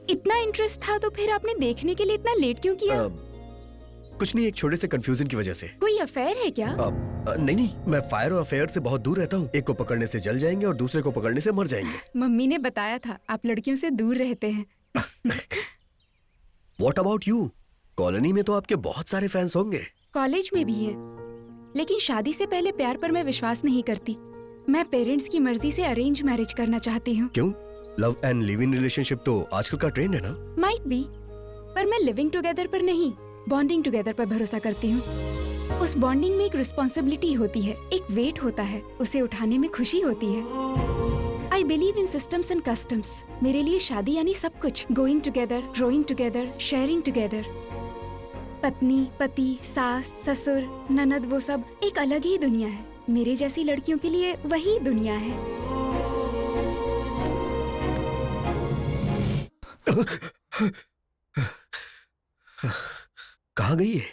इतना इंटरेस्ट था तो फिर आपने देखने के लिए इतना लेट क्यों किया? कुछ नहीं, एक छोटे से कंफ्यूजन की वजह से। कोई अफेयर है क्या? नहीं, मैं फायर और अफेयर से बहुत दूर रहता हूँ। एक को पकड़ने से जल जाएंगे और दूसरे को पकड़ने से मर जाएंगे। मम्मी ने बताया था आप लड़कियों से दूर रहते हैं। What about you? कॉलोनी में तो आपके बहुत सारे फैंस होंगे। कॉलेज में भी है, लेकिन शादी से पहले प्यार पर मैं विश्वास नहीं करती। मैं पेरेंट्स की मर्जी से अरेंज मैरिज करना चाहती हूँ। क्यों? Love and live in relationship तो आजकल का ट्रेंड है ना? माइट बी, पर मैं लिविंग टुगेदर पर नहीं, बॉन्डिंग टुगेदर पर भरोसा करती हूँ। उस बॉन्डिंग में एक रिस्पॉन्सिबिलिटी होती है, एक वेट होता है, उसे उठाने में खुशी होती है। I believe in systems and customs. मेरे लिए शादी यानी सब कुछ, going together, growing together, sharing together. पत्नी, पति, सास, ससुर, ननद, वो सब एक अलग ही दुनिया है। मेरे जैसी लड़कियों के लिए वही दुनिया है। कहाँ गई है?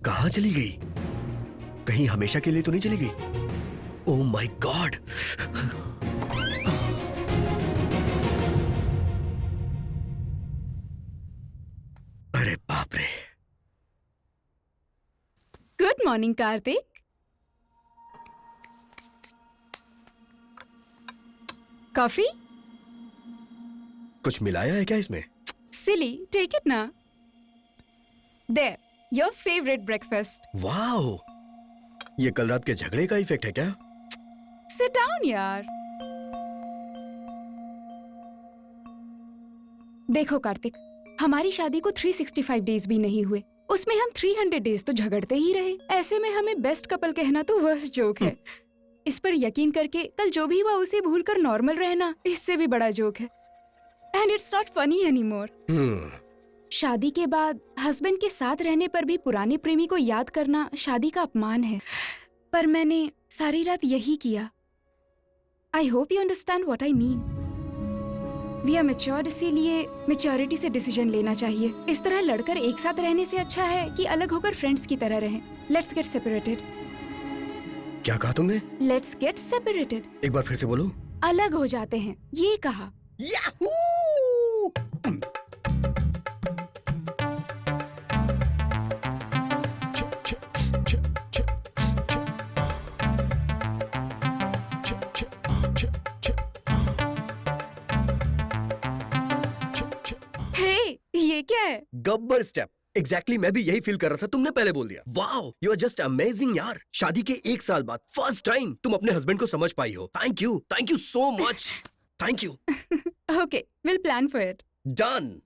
कहाँ चली गई? कहीं हमेशा के लिए तो नहीं चली गई? Oh my god! अरे बाप रे! Good morning Kartik. कॉफी? कुछ मिलाया है क्या इसमें? सिली, टेक इट ना। There, your favourite breakfast. Wow! ये कल रात के झगड़े का इफेक्ट है क्या? सिट डाउन यार। देखो कार्तिक, हमारी शादी को 365 डेज भी नहीं हुए, उसमें हम 300 डेज तो झगड़ते ही रहे। ऐसे में हमें बेस्ट कपल कहना तो वर्स्ट जोक है। इस पर यकीन करके कल जो भी हुआ उसे भूलकर नॉर्मल रहना इससे भी बड़ा जोक है। And it's not funny anymore. शादी के बाद हस्बैंड के साथ रहने पर भी पुराने प्रेमी को याद करना शादी का अपमान है, पर मैंने सारी रात यही किया। I hope you understand what I mean. We are matured, इसीलिए मैच्योरिटी से डिसीजन लेना चाहिए। इस तरह लड़कर एक साथ रहने से अच्छा है कि अलग होकर फ्रेंड्स की तरह रहें। Let's get separated. क्या कहा तुमने? Let's get separated. एक बार फिर से बोलो। अलग हो जाते हैं, ये कहा। ये क्या है? गब्बर स्टेप। एग्जैक्टली मैं भी यही फील कर रहा था, तुमने पहले बोल दिया। Wow, you are just amazing यार। शादी के 1 साल बाद फर्स्ट टाइम तुम अपने हस्बैंड को समझ पाई हो। Thank you so much. Thank you. Okay, will plan for it. Done.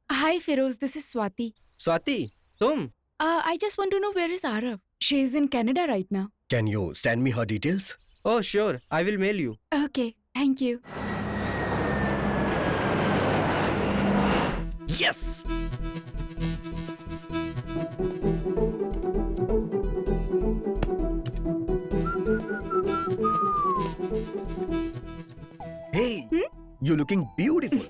Hi Feroz, this is Swati. Swati, तुम? I just want to know where is Arav? She is in Canada right now. Can you send me her details? Oh sure, I will mail you. Okay, thank you. Yes. Hey, you looking beautiful.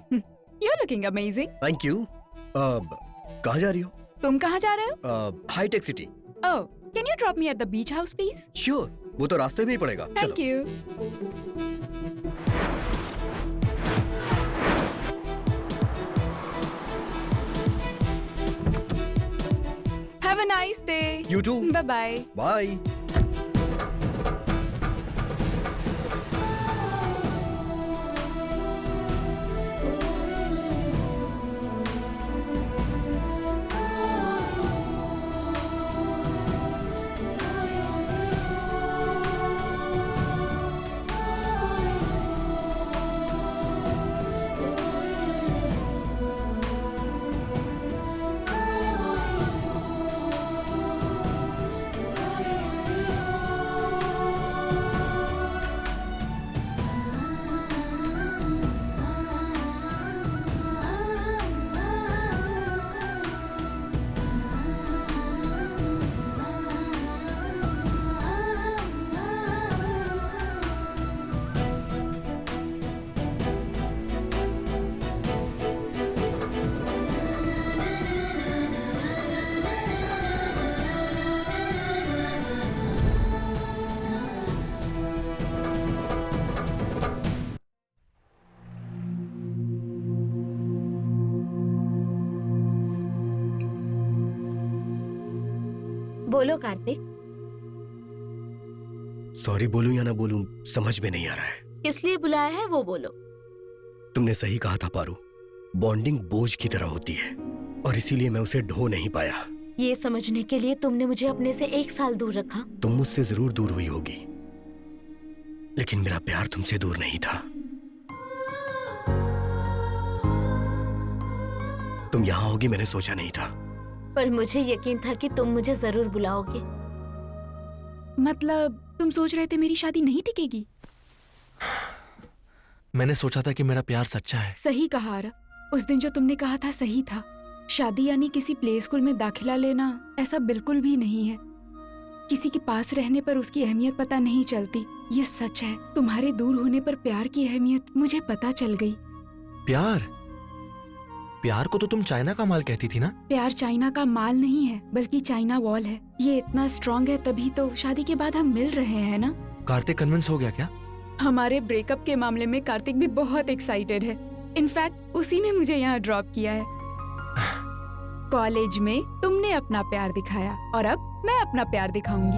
You're looking amazing. Thank you. कहाँ जा रही हो? तुम कहाँ जा रहे हो? Hitech City. Oh, can you drop me at the beach house, please? Sure, वो तो रास्ते में ही पड़ेगा। Thank you. Have a nice day. You too. Bye bye. Bye. बोलो कार्तिक, सॉरी बोलूं या ना बोलूं समझ में नहीं आ रहा है। किस लिए बुलाया है वो बोलो। तुमने सही कहा था पारू, बॉन्डिंग बोझ की तरह होती है और इसीलिए मैं उसे ढो नहीं पाया। ये समझने के लिए तुमने मुझे अपने से 1 साल दूर रखा। तुम मुझसे जरूर दूर हुई होगी, लेकिन मेरा प्यार तुमसे दूर नहीं था। तुम यहाँ होगी मैंने सोचा नहीं था। पर मुझे यकीन था कि तुम मुझे जरूर बुलाओगे। मतलब तुम सोच रहे थे मेरी शादी नहीं टिकेगी? मैंने सोचा था कि मेरा प्यार सच्चा है। सही कहा आरव, उस दिन जो तुमने कहा था सही था। शादी यानी किसी प्ले स्कूल में दाखिला लेना ऐसा बिल्कुल भी नहीं है। किसी के पास रहने पर उसकी अहमियत पता नहीं चलती, ये सच है। तुम्हारे दूर होने पर प्यार की अहमियत मुझे पता चल गई। प्यार को तो तुम चाइना का माल कहती थी ना? प्यार चाइना का माल नहीं है, बल्कि चाइना वॉल है। ये इतना स्ट्रॉन्ग है तभी तो शादी के बाद हम मिल रहे हैं ना। कार्तिक कन्विंस हो गया क्या? हमारे ब्रेकअप के मामले में कार्तिक भी बहुत एक्साइटेड है। इनफैक्ट उसी ने मुझे यहाँ ड्रॉप किया है। कॉलेज में तुमने अपना प्यार दिखाया और अब मैं अपना प्यार दिखाऊंगी।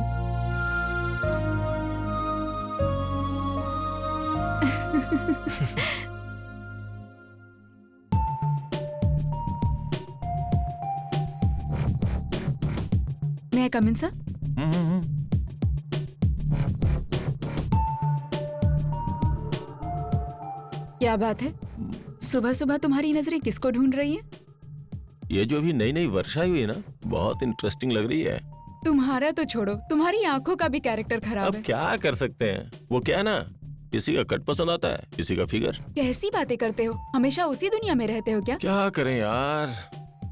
कम इन सर? क्या बात है, सुबह सुबह तुम्हारी नजरें किसको ढूंढ रही हैं? ये जो अभी नई नई वर्षा हुई है ना, बहुत इंटरेस्टिंग लग रही है। तुम्हारा तो छोड़ो, तुम्हारी आंखों का भी कैरेक्टर खराब अब है। क्या कर सकते हैं, वो क्या है ना, किसी का कट पसंद आता है, किसी का फिगर। कैसी बातें करते हो, हमेशा उसी दुनिया में रहते हो क्या? क्या करें यार,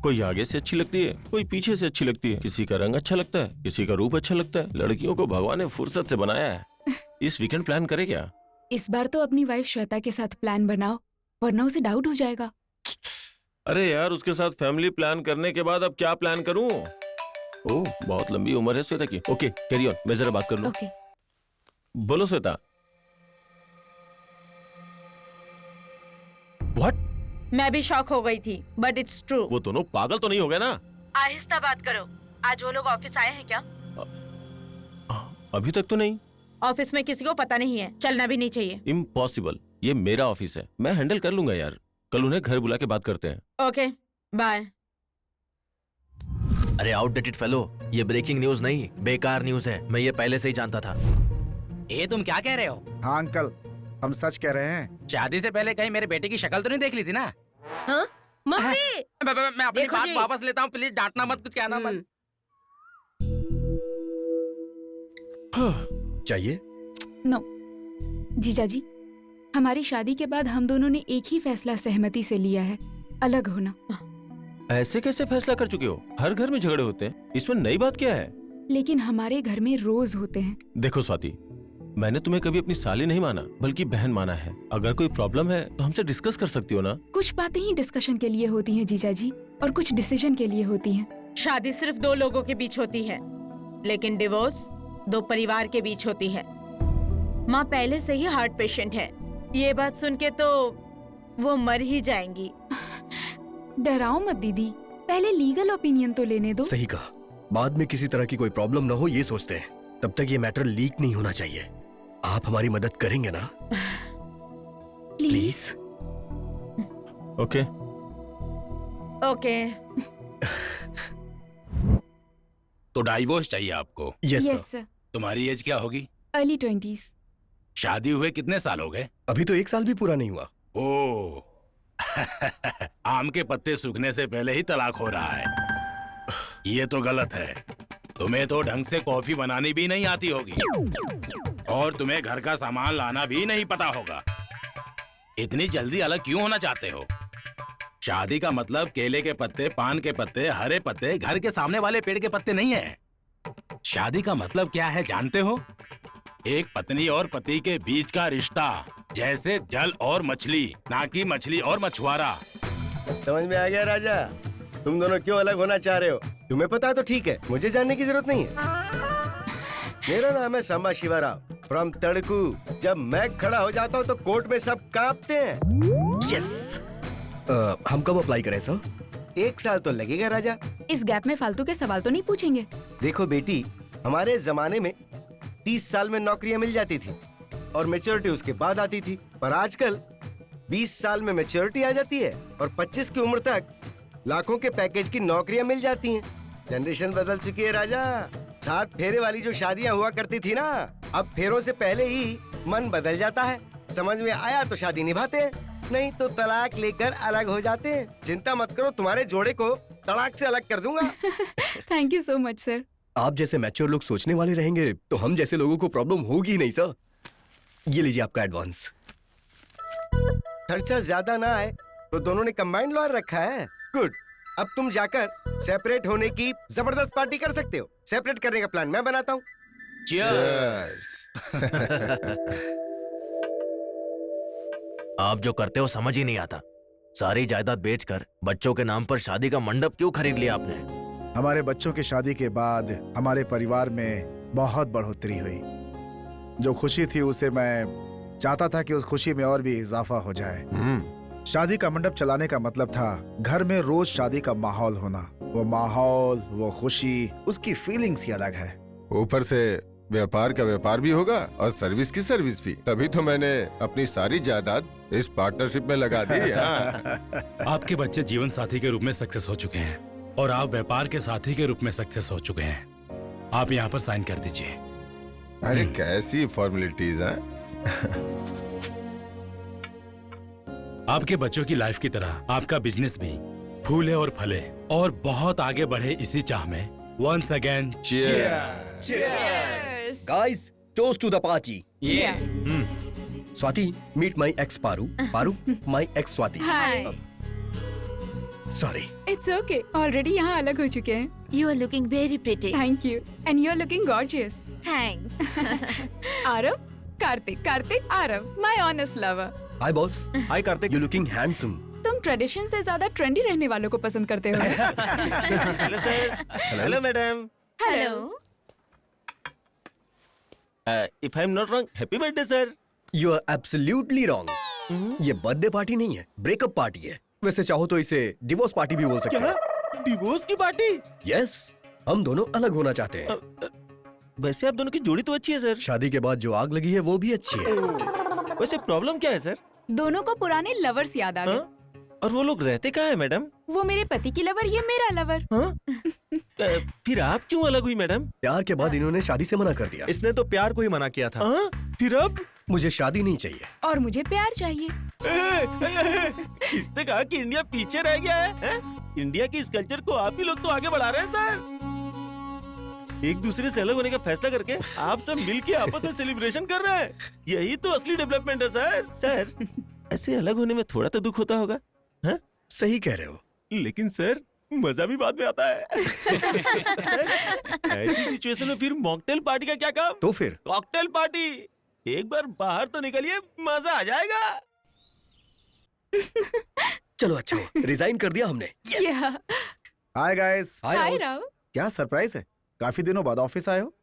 कोई आगे से अच्छी लगती है, कोई पीछे से अच्छी लगती है, किसी का रंग अच्छा लगता है, किसी का रूप अच्छा लगता है। लड़कियों को भगवान ने फुर्सत से बनाया है। इस वीकेंड प्लान करे क्या? इस बार तो अपनी वाइफ श्वेता के साथ प्लान बनाओ, वरना उसे डाउट हो जाएगा। अरे यार, उसके साथ फैमिली प्लान करने के बाद अब क्या प्लान करूं? ओह, बहुत लंबी उम्र है श्वेता की। ओके, कैरी ऑन, मैं जरा बात कर लूं। ओके। बोलो श्वेता। व्हाट? मैं भी शॉक हो गई थी, बट इट्स ट्रू। वो दोनों पागल तो नहीं हो गए ना? आहिस्ता बात करो। आज वो लोग ऑफिस आए हैं क्या? अभी तक तो नहीं। ऑफिस में किसी को पता नहीं है, चलना भी नहीं चाहिए। इम्पॉसिबल, ये मेरा ऑफिस है, मैं हैंडल कर लूंगा यार। कल उन्हें घर बुला के बात करते हैं। Okay, bye. अरे आउटडेटेड फेलो, ये ब्रेकिंग न्यूज नहीं, बेकार न्यूज है। मैं ये पहले से ही जानता था। ये तुम क्या कह रहे हो? हाँ अंकल, हम सच कह रहे हैं। शादी से पहले कहीं मेरे बेटे की शक्ल तो नहीं देख ली थी ना? हाँ? मम्मी! मैं अपनी देखो बात जी। वापस लेता हूँ, प्लीज डांटना मत, कुछ कहना मत। चाहिए? नो जीजा जी, हमारी शादी के बाद हम दोनों ने एक ही फैसला सहमति से लिया है, अलग होना। ऐसे कैसे फैसला कर चुके हो? हर घर में झगड़े होते हैं, इसमें नई बात क्या है? लेकिन हमारे घर में रोज होते हैं। देखो स्वाति, मैंने तुम्हें कभी अपनी साली नहीं माना, बल्कि बहन माना है। अगर कोई प्रॉब्लम है तो हमसे डिस्कस कर सकती हो ना? कुछ बातें ही डिस्कशन के लिए होती हैं जीजा जी, और कुछ डिसीजन के लिए होती हैं। शादी सिर्फ दो लोगों के बीच होती है, लेकिन डिवोर्स दो परिवार के बीच होती है। माँ पहले से ही हार्ट पेशेंट है, ये बात सुन के तो वो मर ही जाएंगी। डराओ मत दीदी, पहले लीगल ओपिनियन तो लेने दो। सही कहा, बाद में किसी तरह की कोई प्रॉब्लम ना हो ये सोचते हैं। तब तक ये मैटर लीक नहीं होना चाहिए। आप हमारी मदद करेंगे ना? प्लीज। ओके। ओके। तो डाइवोर्स चाहिए आपको? Yes yes sir. तुम्हारी एज क्या होगी? Early 20s। शादी हुए कितने साल हो गए? अभी तो 1 साल भी पूरा नहीं हुआ। ओह आम के पत्ते सूखने से पहले ही तलाक हो रहा है। ये तो गलत है। तुम्हें तो ढंग से कॉफी बनानी भी नहीं आती होगी, और तुम्हें घर का सामान लाना भी नहीं पता होगा। इतनी जल्दी अलग क्यों होना चाहते हो? शादी का मतलब केले के पत्ते, पान के पत्ते, हरे पत्ते, घर के सामने वाले पेड़ के पत्ते नहीं है। शादी का मतलब क्या है जानते हो? एक पत्नी और पति के बीच का रिश्ता, जैसे जल और मछली, ना कि मछली और मछुआरा। समझ में आ गया राजा? तुम दोनों क्यों अलग होना चाह रहे हो? तुम्हें पता है तो ठीक है, मुझे जानने की जरूरत नहीं है। मेरा नाम है सांबा शिवा राव फ्रॉम तड़कू। जब मैं खड़ा हो जाता हूँ तो कोर्ट में सब कांपते हैं। यस। हम कब अप्लाई करें सर? 1 साल तो लगेगा राजा। इस गैप में फालतू के सवाल तो नहीं पूछेंगे? देखो बेटी, हमारे जमाने में 30 साल में नौकरियां मिल जाती थी और मैच्योरिटी उसके बाद आती थी, पर आजकल 20 साल में मैच्योरिटी आ जाती है और 25 की उम्र तक लाखों के पैकेज की नौकरियां मिल जाती हैं। जनरेशन बदल चुकी है राजा। 7 फेरे वाली जो शादियां हुआ करती थी ना, अब फेरों से पहले ही मन बदल जाता है। समझ में आया तो शादी निभाते हैं, नहीं तो तलाक लेकर अलग हो जाते हैं। चिंता मत करो, तुम्हारे जोड़े को तलाक से अलग कर दूंगा। Thank you so much sir. आप जैसे मैच्योर लोग सोचने वाले रहेंगे तो हम जैसे लोगों को प्रॉब्लम होगी नहीं सर। ये लीजिए आपका एडवांस। खर्चा ज्यादा ना आए तो दोनों ने कंबाइंड लॉयर रखा है। गुड। अब तुम जाकर सेपरेट होने की जबरदस्त पार्टी कर सकते हो। सेपरेट करने का प्लान मैं बनाता हूँ। आप जो करते हो समझ ही नहीं आता। सारी जायदाद बेचकर बच्चों के नाम पर शादी का मंडप क्यों खरीद लिया आपने? हमारे बच्चों की शादी के बाद हमारे परिवार में बहुत बढ़ोतरी हुई। जो खुशी थी उसे मैं चाहता था कि उस खुशी में और भी इजाफा हो जाए। शादी का मंडप चलाने का मतलब था घर में रोज शादी का माहौल होना। वो माहौल, वो खुशी, उसकी फीलिंग्स ही अलग है। ऊपर से व्यापार का व्यापार भी होगा और सर्विस की सर्विस भी। तभी तो मैंने अपनी सारी जायदाद इस पार्टनरशिप में लगा दी। आपके बच्चे जीवन साथी के रूप में सक्सेस हो चुके हैं और आप व्यापार के साथी के रूप में सक्सेस हो चुके हैं। आप यहाँ पर साइन कर दीजिए। अरे कैसी फॉर्मेलिटीज हैं? आपके बच्चों की लाइफ की तरह आपका बिजनेस भी फूले और फले और बहुत आगे बढ़े, इसी चाह में once again guys, toast to the party. Swati, meet my ex Paru, Paru my ex Swati. Hi. Sorry. It's okay, already यहाँ अलग हो चुके हैं। You are looking very pretty. Thank you, and you are looking gorgeous. Thanks. Aarav, Kartik, Aarav, my honest lover. Hi boss. Hi Kartik, you looking handsome. तुम tradition से ज्यादा trendy रहने वालों को पसंद करते हो। Hello sir. Hello madam. Hello. If I am not wrong, happy birthday sir. You are absolutely wrong. ये बर्थडे पार्टी नहीं है, ब्रेकअप पार्टी है। वैसे चाहो तो इसे डिवोर्स पार्टी भी बोल सकते हैं। डिवोर्स की पार्टी? यस, हम दोनों अलग होना चाहते हैं। वैसे आप दोनों की जोड़ी तो अच्छी है सर। शादी के बाद जो आग लगी है वो भी अच्छी है। वैसे प्रॉब्लम क्या है सर? दोनों को पुराने लवर्स याद आ गए। और वो लोग रहते कहाँ है मैडम? वो मेरे पति की लवर, ये मेरा लवर। फिर आप क्यों अलग हुई मैडम? प्यार के बाद इन्होंने शादी से मना कर दिया। इसने तो प्यार को ही मना किया था। फिर अब? मुझे शादी नहीं चाहिए। और मुझे प्यार चाहिए। इसने कहा कि इंडिया पीछे रह गया है? इंडिया के इस कल्चर को आप ही लोग तो आगे बढ़ा रहे हैं सर। एक दूसरे से अलग होने का फैसला करके आप सब मिलके आपस में सेलिब्रेशन कर रहे हैं। यही तो असली डेवलपमेंट है सर। सर, ऐसे अलग होने में थोड़ा तो दुख होता होगा। हाँ? सही कह रहे हो। लेकिन सर, मजा भी बाद में आता है। सर, ऐसी सिचुएशन में फिर मॉकटेल पार्टी का क्या काम? तो फिर कॉकटेल पार्टी। एक बार बाहर तो निकलिए, मजा आ जाएगा। चलो अच्छा हुआ, रिजाइन कर दिया हमने। Hi guys. हाय राव। क्या सरप्राइज है, काफी दिनों बाद ऑफिस आए हो?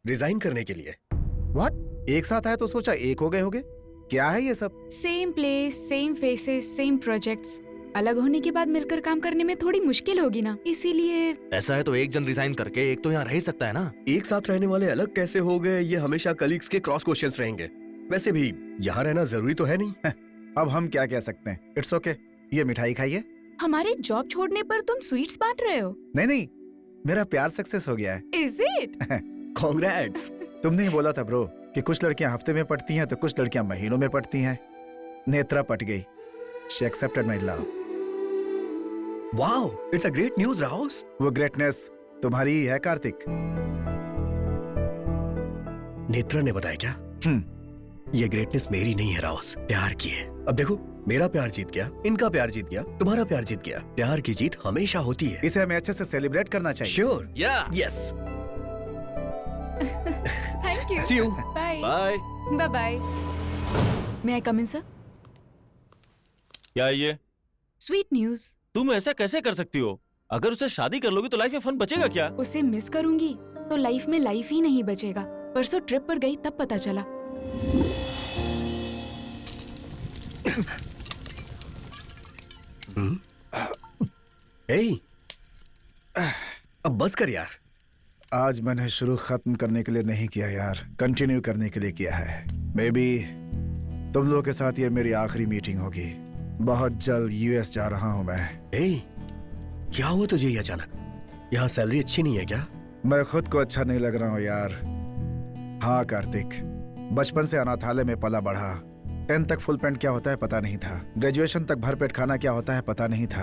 रिजाइन करने के लिए। व्हाट? एक साथ आए तो सोचा एक हो गए होगे। क्या है ये सब? Same place, same faces, same projects. अलग होने के बाद मिलकर काम करने में थोड़ी मुश्किल होगी ना, इसीलिए। ऐसा है तो एक जन रिजाइन करके एक तो यहाँ रह ही सकता है ना। एक साथ रहने वाले अलग कैसे हो गए, ये हमेशा कलीग्स के क्रॉस क्वेश्चंस रहेंगे। वैसे भी यहाँ रहना जरूरी तो है नहीं। अब हम क्या कह सकते हैं। इट्स ओके, ये मिठाई खाइए। हमारे जॉब छोड़ने पर तुम स्वीट्स बांट रहे हो? नहीं, मेरा प्यार सक्सेस हो गया है। Is it? कांग्रेट्स। तुमने ही बोला था ब्रो कि कुछ लड़कियां हफ्ते में पटती हैं तो कुछ लड़कियां महीनों में पटती हैं। नेत्रा पट गई। She accepted my love. Wow, it's a great news Rahus. वो ग्रेटनेस तुम्हारी ही है कार्तिक। नेत्रा ने बताया क्या? ये ग्रेटनेस मेरी नहीं है राहुस, प्यार की है। अब देखो, मेरा प्यार जीत गया, इनका प्यार जीत गया, तुम्हारा प्यार जीत गया। प्यार की जीत हमेशा होती है। इसे हमें अच्छे से सेलिब्रेट करना चाहिए। Sure. Yes. Thank you. See you. Bye. Bye. Bye bye. May I come in sir? क्या ये? Sweet news. तुम ऐसा कैसे कर सकती हो? अगर उसे शादी कर लोगी तो लाइफ में फन बचेगा क्या? उसे मिस करूंगी तो लाइफ में लाइफ ही नहीं बचेगा। परसों ट्रिप पर गई तब पता चला। अब बस कर यार। आज मैंने शुरू खत्म करने के लिए नहीं किया यार, कंटिन्यू करने के लिए किया है। मे बी तुम लोगों के साथ ये मेरी आखिरी मीटिंग होगी। बहुत जल्द यूएस जा रहा हूँ मैं। क्या हुआ तुझे ये अचानक? यहाँ सैलरी अच्छी नहीं है क्या? मैं खुद को अच्छा नहीं लग रहा हूँ यार। हाँ कार्तिक, बचपन से अनाथालय में पला बढ़ा। 10th तक फुल पैंट क्या होता है पता नहीं था। ग्रेजुएशन तक भरपेट खाना क्या होता है पता नहीं था।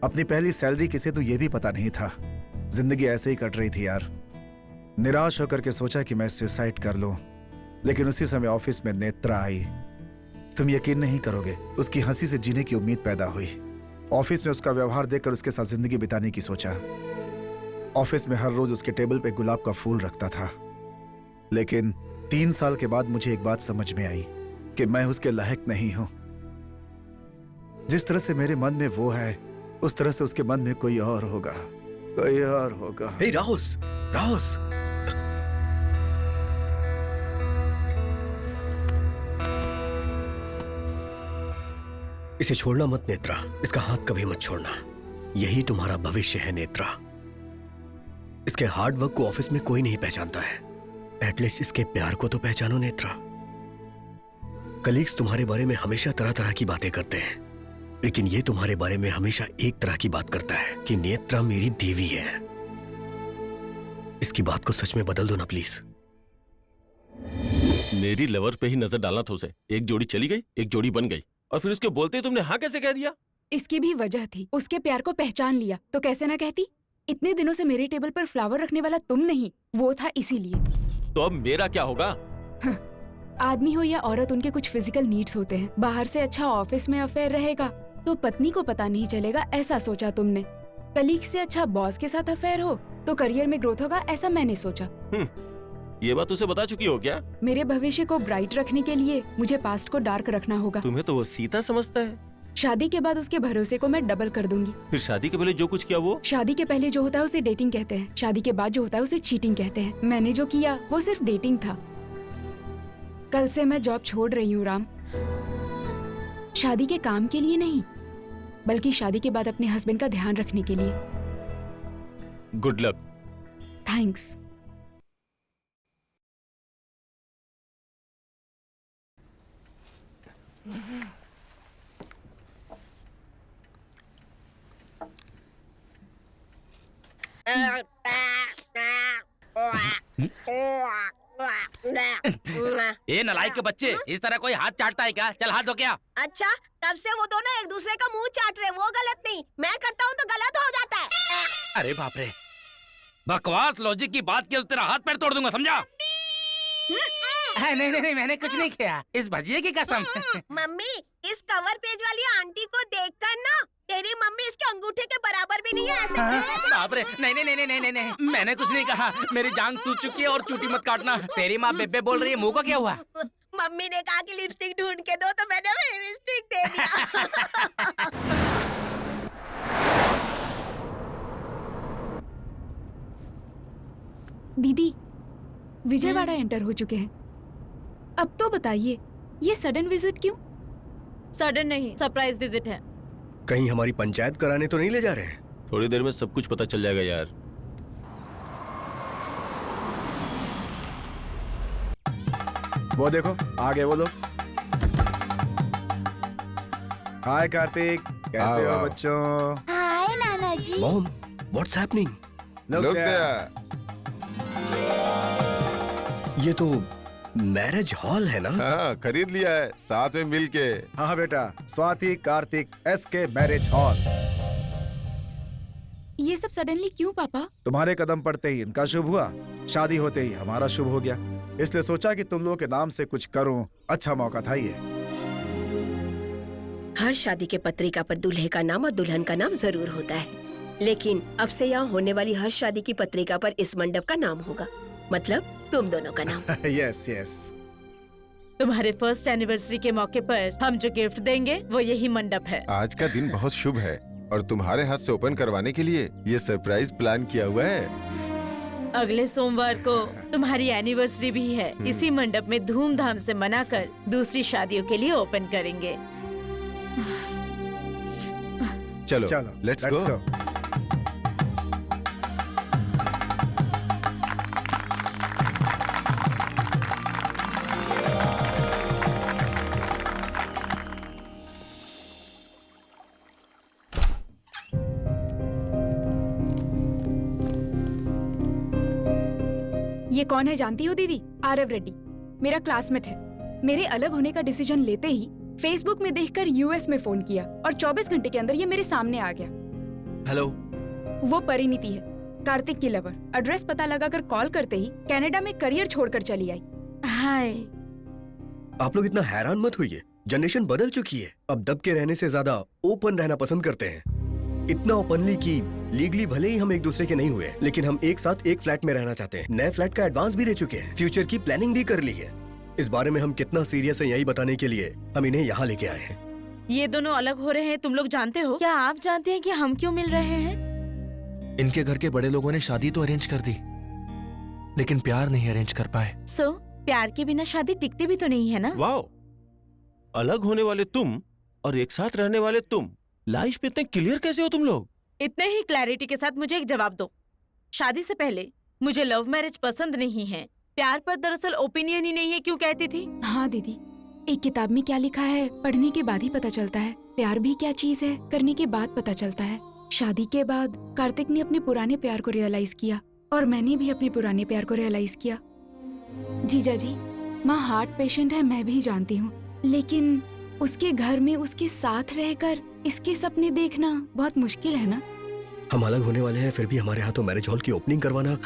अपनी पहली सैलरी किसे तो ये भी पता नहीं था। जिंदगी ऐसे ही कट रही थी यार। निराश होकर के सोचा कि मैं सुसाइड कर लूं, लेकिन उसी समय ऑफिस में नेत्रा आई। तुम यकीन नहीं करोगे, उसकी हंसी से जीने की उम्मीद पैदा हुई। ऑफिस में उसका व्यवहार देखकर उसके साथ जिंदगी बिताने की सोचा। ऑफिस में हर रोज उसके टेबल पे गुलाब का फूल रखता था। लेकिन 3 साल के बाद मुझे एक बात समझ में आई कि मैं उसके लायक नहीं हूं। जिस तरह से मेरे मन में वो है, उस तरह से उसके मन में कोई और होगा, कोई और होगा। हे राहुस, राहुस। इसे छोड़ना मत नेत्रा, इसका हाथ कभी मत छोड़ना। यही तुम्हारा भविष्य है नेत्रा। इसके हार्ड वर्क को ऑफिस में कोई नहीं पहचानता है। एटलीस्ट इसके प्यार को तो पहचानो नेत्रा। कलीग्स तुम्हारे बारे में हमेशा तरह तरह की बातें करते हैं, लेकिन ये तुम्हारे बारे में हमेशा एक तरह की बात करता है कि नेत्रा मेरी देवी है। इसकी बात को सच में बदल दो ना प्लीज। मेरी लवर पे ही नजर डालना था उसे। एक जोड़ी चली गई, एक जोड़ी बन गई, और फिर उसके बोलते ही तुमने हाँ कैसे कह दिया? इसकी भी वजह थी, उसके प्यार को पहचान लिया तो कैसे ना कहती। इतने दिनों से मेरे टेबल पर फ्लावर रखने वाला तुम नहीं, वो था इसीलिए। तो अब मेरा क्या होगा? आदमी हो या औरत, उनके कुछ फिजिकल नीड्स होते हैं। बाहर से अच्छा ऑफिस में अफेयर रहेगा तो पत्नी को पता नहीं चलेगा, ऐसा सोचा तुमने। कलीग से अच्छा बॉस के साथ अफेयर हो तो करियर में ग्रोथ होगा, ऐसा मैंने सोचा। ये बात उसे बता चुकी हो क्या? मेरे भविष्य को ब्राइट रखने के लिए मुझे पास्ट को डार्क रखना होगा। तुम्हें तो वो सीता समझता है। शादी के बाद उसके भरोसे को मैं डबल कर दूंगी। फिर शादी के पहले जो कुछ किया वो? शादी के पहले जो होता है उसे डेटिंग कहते हैं, शादी के बाद जो होता है उसे चीटिंग कहते हैं। मैंने जो किया वो सिर्फ डेटिंग था। कल से मैं जॉब छोड़ रही हूँ राम, शादी के काम के लिए नहीं, बल्कि शादी के बाद अपने हस्बैंड का ध्यान रखने के लिए। Good luck. थैंक्स। ये नलायक के बच्चे, इस तरह कोई हाथ चाटता है क्या? चल हाथ धो क्या? अच्छा, तब से वो दोनों एक दूसरे का मुंह चाट रहे, वो गलत नहीं, मैं करता हूँ तो गलत हो जाता है। अरे बाप रे, बकवास लॉजिक की बात की तो तेरा हाथ पैर तोड़ दूंगा, समझा? नहीं नहीं नहीं, मैंने कुछ नहीं किया, इस भजिए की कसम। मम्मी, इस कवर पेज वाली आंटी को देखकर ना तेरी मम्मी इसके अंगूठे के बराबर भी नहीं है, ऐसे कह रहे थे। बाप रे, नहीं नहीं नहीं नहीं नहीं नहीं, मैंने कुछ नहीं कहा। मेरी जान सूझ चुकी है और चूटी मत काटना। तेरी माँ बेबे बोल रही है, मुंह का क्या हुआ? मम्मी ने कहा कि लिपस्टिक ढूंढ के दो तो मैंने लिपस्टिक दे दिया। दीदी, विजयवाड़ा एंटर हो चुके हैं। अब तो बताइए, ये सडन विजिट क्यों? सडन नहीं, सरप्राइज विजिट है। कहीं हमारी पंचायत कराने तो नहीं ले जा रहे हैं? थोड़ी देर में सब कुछ पता चल जाएगा यार। वो देखो आगे वो लोग। हाय कार्तिक, कैसे हो बच्चों? हाय नाना जी। Mom, what's happening? Look there. ये तो मैरिज हॉल है ना? हाँ, खरीद लिया है साथ में मिलके। हाँ बेटा, Swati Kartik SK marriage hall. ये सब सडनली क्यों पापा? तुम्हारे कदम पड़ते ही इनका शुभ हुआ, शादी होते ही हमारा शुभ हो गया, इसलिए सोचा कि तुम लोगों के नाम से कुछ करूं। अच्छा मौका था ये। हर शादी के पत्रिका पर दूल्हे का नाम और दुल्हन का नाम जरूर होता है, लेकिन अब से यहाँ होने वाली हर शादी की पत्रिका पर इस मंडप का नाम होगा, मतलब तुम दोनों का नाम। Yes yes. तुम्हारे फर्स्ट एनिवर्सरी के मौके पर हम जो गिफ्ट देंगे वो यही मंडप है। आज का दिन बहुत शुभ है और तुम्हारे हाथ से ओपन करवाने के लिए ये सरप्राइज प्लान किया हुआ है। अगले सोमवार को तुम्हारी एनिवर्सरी भी है, इसी मंडप में धूमधाम से मनाकर दूसरी शादियों के लिए ओपन करेंगे। चलो लेट्स गो। ये कौन है जानती हो दीदी? आरव रेड्डी, मेरा क्लासमेट है। मेरे अलग होने का डिसीजन लेते ही फेसबुक में देखकर यूएस में फोन किया और 24 घंटे के अंदर ये मेरे सामने आ गया। हेलो। वो परिणीति है, कार्तिक की लवर। एड्रेस पता लगाकर कॉल करते ही कनाडा में करियर छोड़कर चली आई। हाय। आप लोग इतना हैरान मत होइए, जनरेशन बदल चुकी है। अब दब के रहने से ज्यादा ओपन रहना पसंद करते हैं। इतना ओपनली कि लीगली भले ही हम एक दूसरे के नहीं हुए, लेकिन हम एक साथ एक फ्लैट में रहना चाहते हैं। नए फ्लैट का एडवांस भी दे चुके हैं, फ्यूचर की प्लानिंग भी कर ली है। इस बारे में हम कितना सीरियस है यही बताने के लिए हम इन्हें यहाँ लेके आए हैं। ये दोनों अलग हो रहे हैं, तुम लोग जानते हो? क्या आप जानते हैं कि हम क्यों मिल रहे हैं? इनके घर के बड़े लोगों ने शादी तो अरेंज कर दी, लेकिन प्यार नहीं अरेंज कर पाए। सो प्यार के बिना शादी टिकती भी तो नहीं है ना? वाओ, अलग होने वाले तुम और एक साथ रहने वाले तुम, लाइफ में इतने क्लियर कैसे हो तुम लोग? इतने ही क्लैरिटी के साथ मुझे एक जवाब दो। शादी से पहले मुझे लव मैरिज पसंद नहीं है, प्यार पर दरअसल ओपिनियन ही नहीं है, क्यों कहती थी? हाँ दीदी, एक किताब में क्या लिखा है पढ़ने के बाद ही पता चलता है। प्यार भी क्या चीज है करने के बाद पता चलता है। शादी के बाद कार्तिक ने अपने पुराने प्यार को रियलाइज किया और मैंने भी अपने पुराने प्यार को रियलाइज किया। जीजा जी, माँ हार्ट पेशेंट है, मैं भी जानती हूँ, लेकिन उसके घर में उसके साथ रहकर इसके सपने देखना बहुत मुश्किल है ना। हम अलग होने वाले हैं, फिर भी हमारे हाथों मैरिज हॉल की ओपनिंग करवाना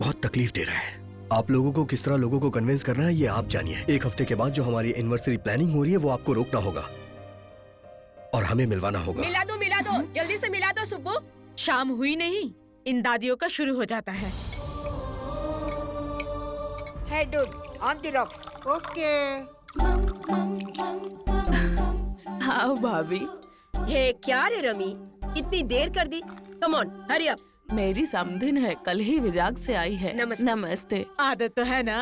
बहुत तकलीफ दे रहा है। आप लोगों को किस तरह लोगों को कन्विंस करना है ये आप जानिए। 1 हफ्ते के बाद जो हमारी एनिवर्सरी प्लानिंग हो रही है वो आपको रोकना होगा और हमें मिलवाना होगा। मिला दो, जल्दी से मिला दो सुब्बू। शाम हुई नहीं, इन दादियों का शुरू हो जाता है। Hey dude, on the rocks. Okay. हाँ भाभी। हे क्या रे रमी, इतनी देर कर दी। Come on, hurry up. मेरी समधिन है, कल ही विजाग से आई है। नमस्ते। नमस्ते। आदत तो है ना।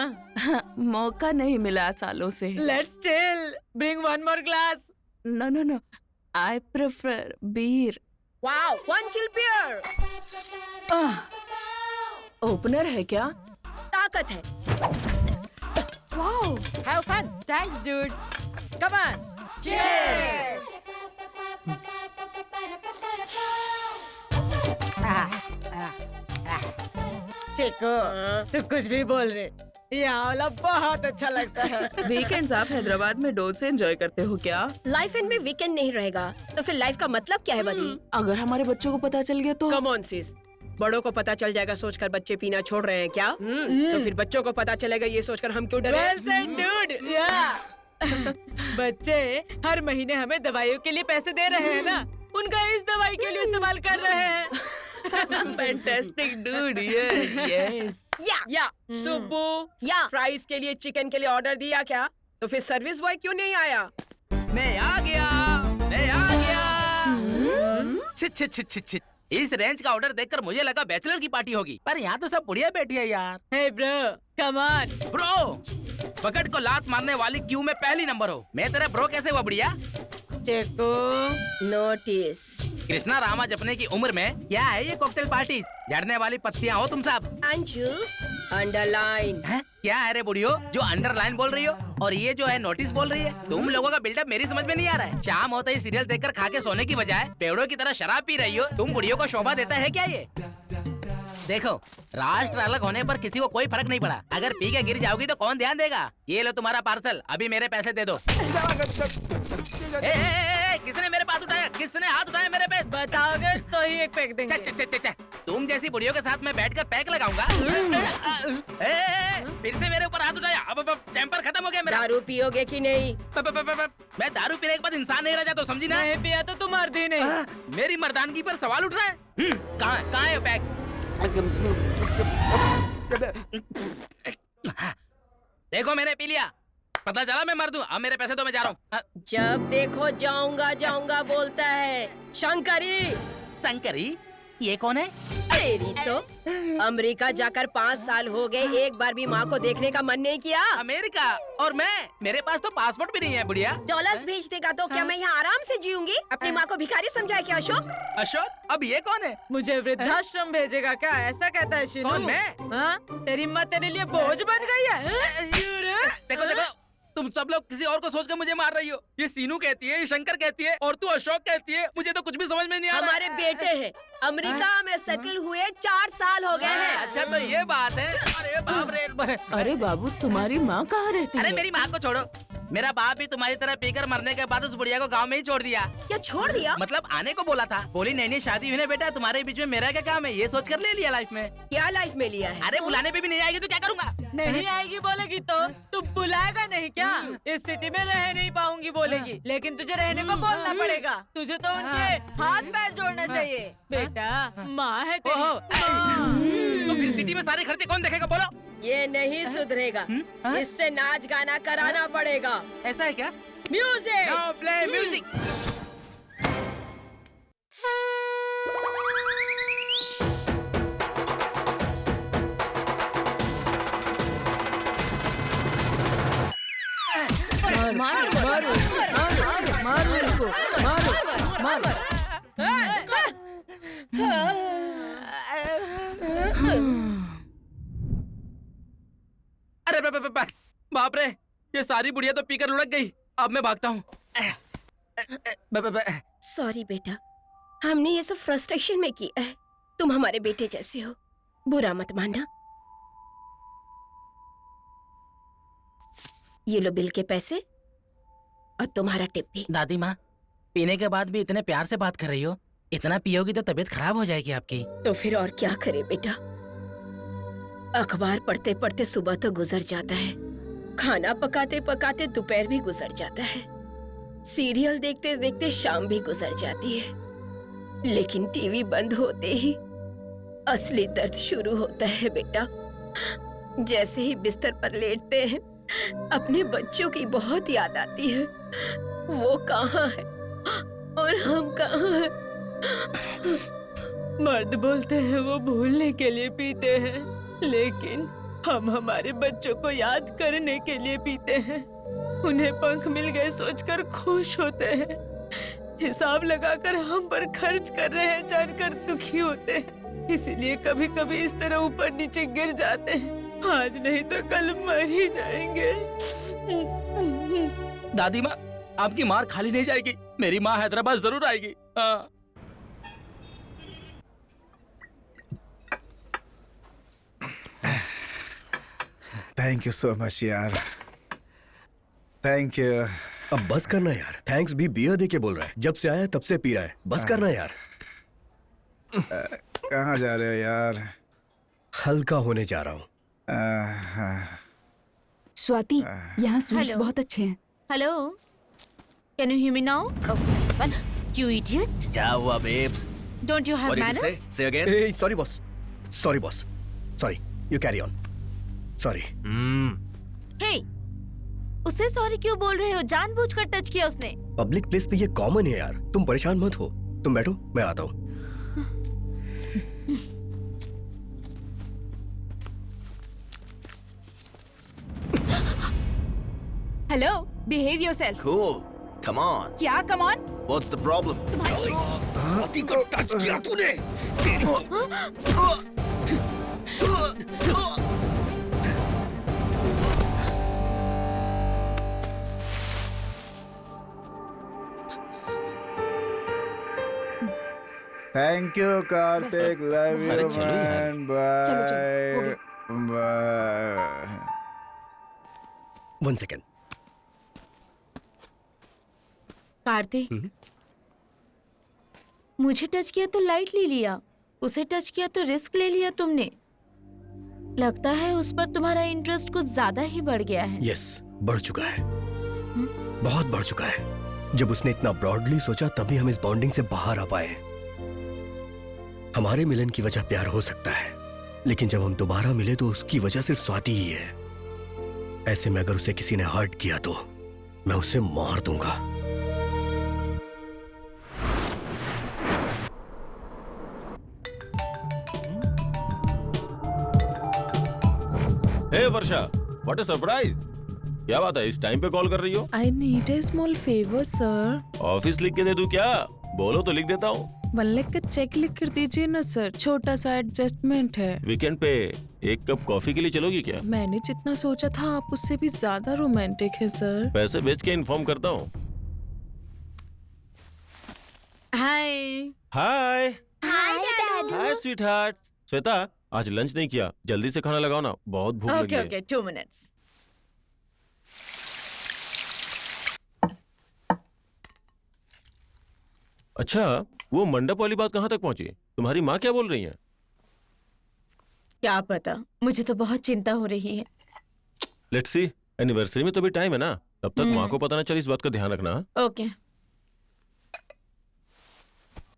मौका नहीं मिला सालों से। Let's chill. Bring one more glass. No. I prefer beer. Wow, one chill beer. Opener है क्या? ताकत है। Wow, have fun. Thanks, dude. Come on. Cheers. Chiko, तू कुछ भी बोल रहे, यहाँ वाला बहुत अच्छा लगता है। वीकेंड्स आप हैदराबाद में डोल से एंजॉय करते हो क्या? लाइफ एंड में वीकेंड नहीं रहेगा, तो फिर लाइफ का मतलब क्या है बदी? अगर हमारे बच्चों को पता चल गया तो? Come on, sis. बड़ों को पता चल जाएगा सोचकर बच्चे पीना छोड़ रहे हैं क्या? तो फिर बच्चों को पता चलेगा ये सोचकर हम क्यों डरे? Well said, dude. Yeah. बच्चे हर महीने हमें दवाइयों के लिए पैसे दे रहे हैं ना, उनका इस दवाई के लिए इस्तेमाल कर रहे हैं। Fantastic, dude. Yes. या सुब्बू, या फ्राइज के लिए चिकन के लिए ऑर्डर दिया क्या? तो फिर सर्विस बॉय क्यों नहीं आया? मैं आ गया। छिट। इस रेंज का ऑर्डर देखकर मुझे लगा बैचलर की पार्टी होगी, पर यहाँ तो सब बुढ़िया बैठी है यार। Hey bro, come on. Bro, पकड़ को लात मारने वाली क्यू में पहली नंबर हो। मैं तेरा ब्रो कैसे हुआ बुढ़िया? Chico, notice. कृष्णा रामा जपने की उम्र में क्या है ये कॉकटेल पार्टी? झड़ने वाली पत्तियां हो तुम सब। अंशु, अंडरलाइन। क्या है रे बुढ़ियो जो अंडरलाइन बोल रही हो और ये जो है नोटिस बोल रही है? तुम लोगों का बिल्डअप मेरी समझ में नहीं आ रहा है। शाम होते ही सीरियल देखकर खा के सोने की बजाय पेड़ों की तरह शराब पी रही हो। तुम बुढ़ियों को शोभा देता है क्या ये? देखो, राष्ट्र अलग होने पर किसी को कोई फर्क नहीं पड़ा। अगर पी के गिर जाओगी तो कौन ध्यान देगा? ये लो तुम्हारा पार्सल, अभी मेरे पैसे दे दो। किसने मेरे पास उठाया? किसने हाथ उठाया मेरे पे? बताओगे तो ही एक पैक देंगे। तुम जैसी बुढ़ियों के साथ मैं बैठकर पैक लगाऊंगा। फिर से मेरे ऊपर हाथ उठाया। अब टेम्पर खत्म हो गया मेरा। दारू पियोगे कि नहीं? मैं दारू पीने के बाद इंसान नहीं रह जाता, समझी ना? नहीं पिया तो तुम मर्द ही नहीं। मेरी मर्दानगी पर सवाल उठ रहा है। कहाँ है पैक? देखो मैंने पी लिया, पता चला मैं मर्द हूँ। अब मेरे पैसे तो मैं जा रहा हूँ। जब देखो जाऊंगा बोलता है। शंकरी, ये कौन है? तेरी तो अमेरिका जाकर 5 साल हो गए, एक बार भी माँ को देखने का मन नहीं किया। अमेरिका? और मैं? मेरे पास तो पासपोर्ट भी नहीं है बुढ़िया। डॉलर्स भेज देगा तो क्या मैं यहाँ आराम से जीऊंगी? अपनी माँ को भिखारी समझा क्या अशोक? अशोक, अब ये कौन है? मुझे वृद्धाश्रम भेजेगा क्या? ऐसा कहता है शीनू। कौन, मैं? हाँ, तेरी माँ तेरे लिए बोझ बन गई है। देखो, तुम सब लोग किसी और को सोचकर मुझे मार रही हो। ये सीनू कहती है, ये शंकर कहती है और तू अशोक कहती है। मुझे तो कुछ भी समझ में नहीं आ रहा। हमारे बेटे हैं, अमेरिका में सेटल हुए 4 साल हो गए हैं। अच्छा तो ये बात है। अरे बाप रे। अरे बाबू, तुम्हारी माँ कहाँ रहती है? अरे मेरी माँ को छोड़ो, मेरा बाप भी तुम्हारी तरह पीकर मरने के बाद उस बुढ़िया को गांव में ही छोड़ दिया। क्या छोड़ दिया? मतलब आने को बोला था। बोली नई शादी हुई ना बेटा, तुम्हारे बीच में मेरा क्या काम है? ये सोचकर ले लिया लाइफ में। क्या लाइफ में लिया है? अरे बुलाने पे भी नहीं आएगी तो क्या करूँगा? नहीं आएगी बोलेगी तो तू बुलाएगा नहीं क्या? इस सिटी में रह नहीं पाऊंगी बोलेगी, लेकिन तुझे रहने को बोलना पड़ेगा। तुझे तो उनके हाथ पैर जोड़ना चाहिए। बेटा, माँ है तेरी। तो फिर सिटी में सारे खर्चे कौन देखेगा बोलो? ये नहीं सुधरेगा, इससे नाच गाना कराना पड़ेगा। ऐसा है क्या? म्यूजिक! Now play music! मारो इसको, मारो। अरे बाप रे, ये सारी बुढ़िया तो पीकर लुढ़क गई। अब मैं भागता हूँ। सॉरी बेटा, हमने ये सब फ्रस्ट्रेशन में किया है। तुम हमारे बेटे जैसे हो, बुरा मत मानना। ये लो बिल के पैसे और तुम्हारा टिप भी। दादी माँ, पीने के बाद भी इतने प्यार से बात कर रही हो। इतना पियोगी तो तबीयत खराब हो जाएगी आपकी। तो फिर और क्या करे बेटा, अखबार पढ़ते पढ़ते सुबह तो गुजर जाता है, खाना पकाते पकाते दोपहर भी गुजर जाता है, सीरियल देखते देखते शाम भी गुजर जाती है, लेकिन टीवी बंद होते ही असली दर्द शुरू होता है बेटा। जैसे ही बिस्तर पर लेटते हैं अपने बच्चों की बहुत याद आती है। वो कहाँ है और हम कहाँ हैं? मर्द बोलते हैं वो भूलने के लिए पीते हैं, लेकिन हम हमारे बच्चों को याद करने के लिए पीते हैं। उन्हें पंख मिल गए सोचकर खुश होते हैं, हिसाब लगाकर हम पर खर्च कर रहे हैं जानकर दुखी होते हैं। इसीलिए कभी कभी इस तरह ऊपर नीचे गिर जाते हैं। आज नहीं तो कल मर ही जाएंगे। दादी माँ, आपकी मार खाली नहीं जाएगी। मेरी माँ हैदराबाद जरूर आएगी। हाँ। थैंक यू सो मच यार, थैंक यू। अब बस करना यार, थैंक्स भी बियर दे के बोल रहा है। जब से आया तब से पी रहा है, बस करना यार। कहाँ जा रहे हो यार? हल्का होने जा रहा हूँ। स्वाति, यहाँ स्वीट्स Hello. बहुत अच्छे हैं। Hello, can you hear me now? You idiot! क्या हुआ babes? Don't you have What did you manners? say? Say again. Hey, sorry boss. Sorry boss. Sorry. You carry on. Sorry. Hey, उसे sorry क्यों बोल रहे हो? जानबूझकर touch किया उसने। पब्लिक प्लेस पे ये कॉमन है यार, तुम परेशान मत हो। तुम बैठो, मैं आता हूँ। Hello, behave yourself. Cool. Come on. क्या come on? What's the problem? हाथी को टच किया तूने। थैंक यू कार्तिक, लव अरे यू चलो यार। मैन, चलो, हो बाय। 1 second. कार्तिक, मुझे टच किया तो लाइटली लिया, उसे टच किया तो रिस्क ले लिया तुमने। लगता है उस पर तुम्हारा इंटरेस्ट कुछ ज्यादा ही बढ़ गया है। यस, बढ़ चुका है, बहुत बढ़ चुका है। जब उसने इतना ब्रॉडली सोचा तभी हम इस बॉन्डिंग से बाहर आ पाए। हमारे मिलन की वजह प्यार हो सकता है, लेकिन जब हम दोबारा मिले तो उसकी वजह सिर्फ स्वाति ही है। ऐसे में अगर उसे किसी ने हर्ट किया तो मैं उसे मार दूंगा। हे वर्षा, व्हाट अ सरप्राइज! क्या बात है, इस टाइम पे कॉल कर रही हो? I need a small favor, sir. Office लिख के दे दूं क्या? बोलो तो लिख देता हूँ। 1 लाख का चेक लिख कर दीजिए ना सर, छोटा सा एडजस्टमेंट है। वीकेंड पे 1 कप कॉफी के लिए चलोगी क्या? मैंने जितना सोचा था आप उससे भी ज्यादा रोमांटिक है सर। पैसे भेज के इन्फॉर्म करता हूँ। हाय। हाय हाय हाय स्वीट हार्ट। श्वेता, आज लंच नहीं किया, जल्दी से खाना लगाओ ना, बहुत भूख लगी ओके है। Okay, 2 minutes। अच्छा, वो मंडप वाली बात कहाँ तक पहुँची? तुम्हारी माँ क्या बोल रही है? क्या पता, मुझे तो बहुत चिंता हो रही है। लेट्स सी, एनिवर्सरी में तो भी टाइम है ना, तब तक माँ को पता ना चले, इस बात का ध्यान रखना। ओके।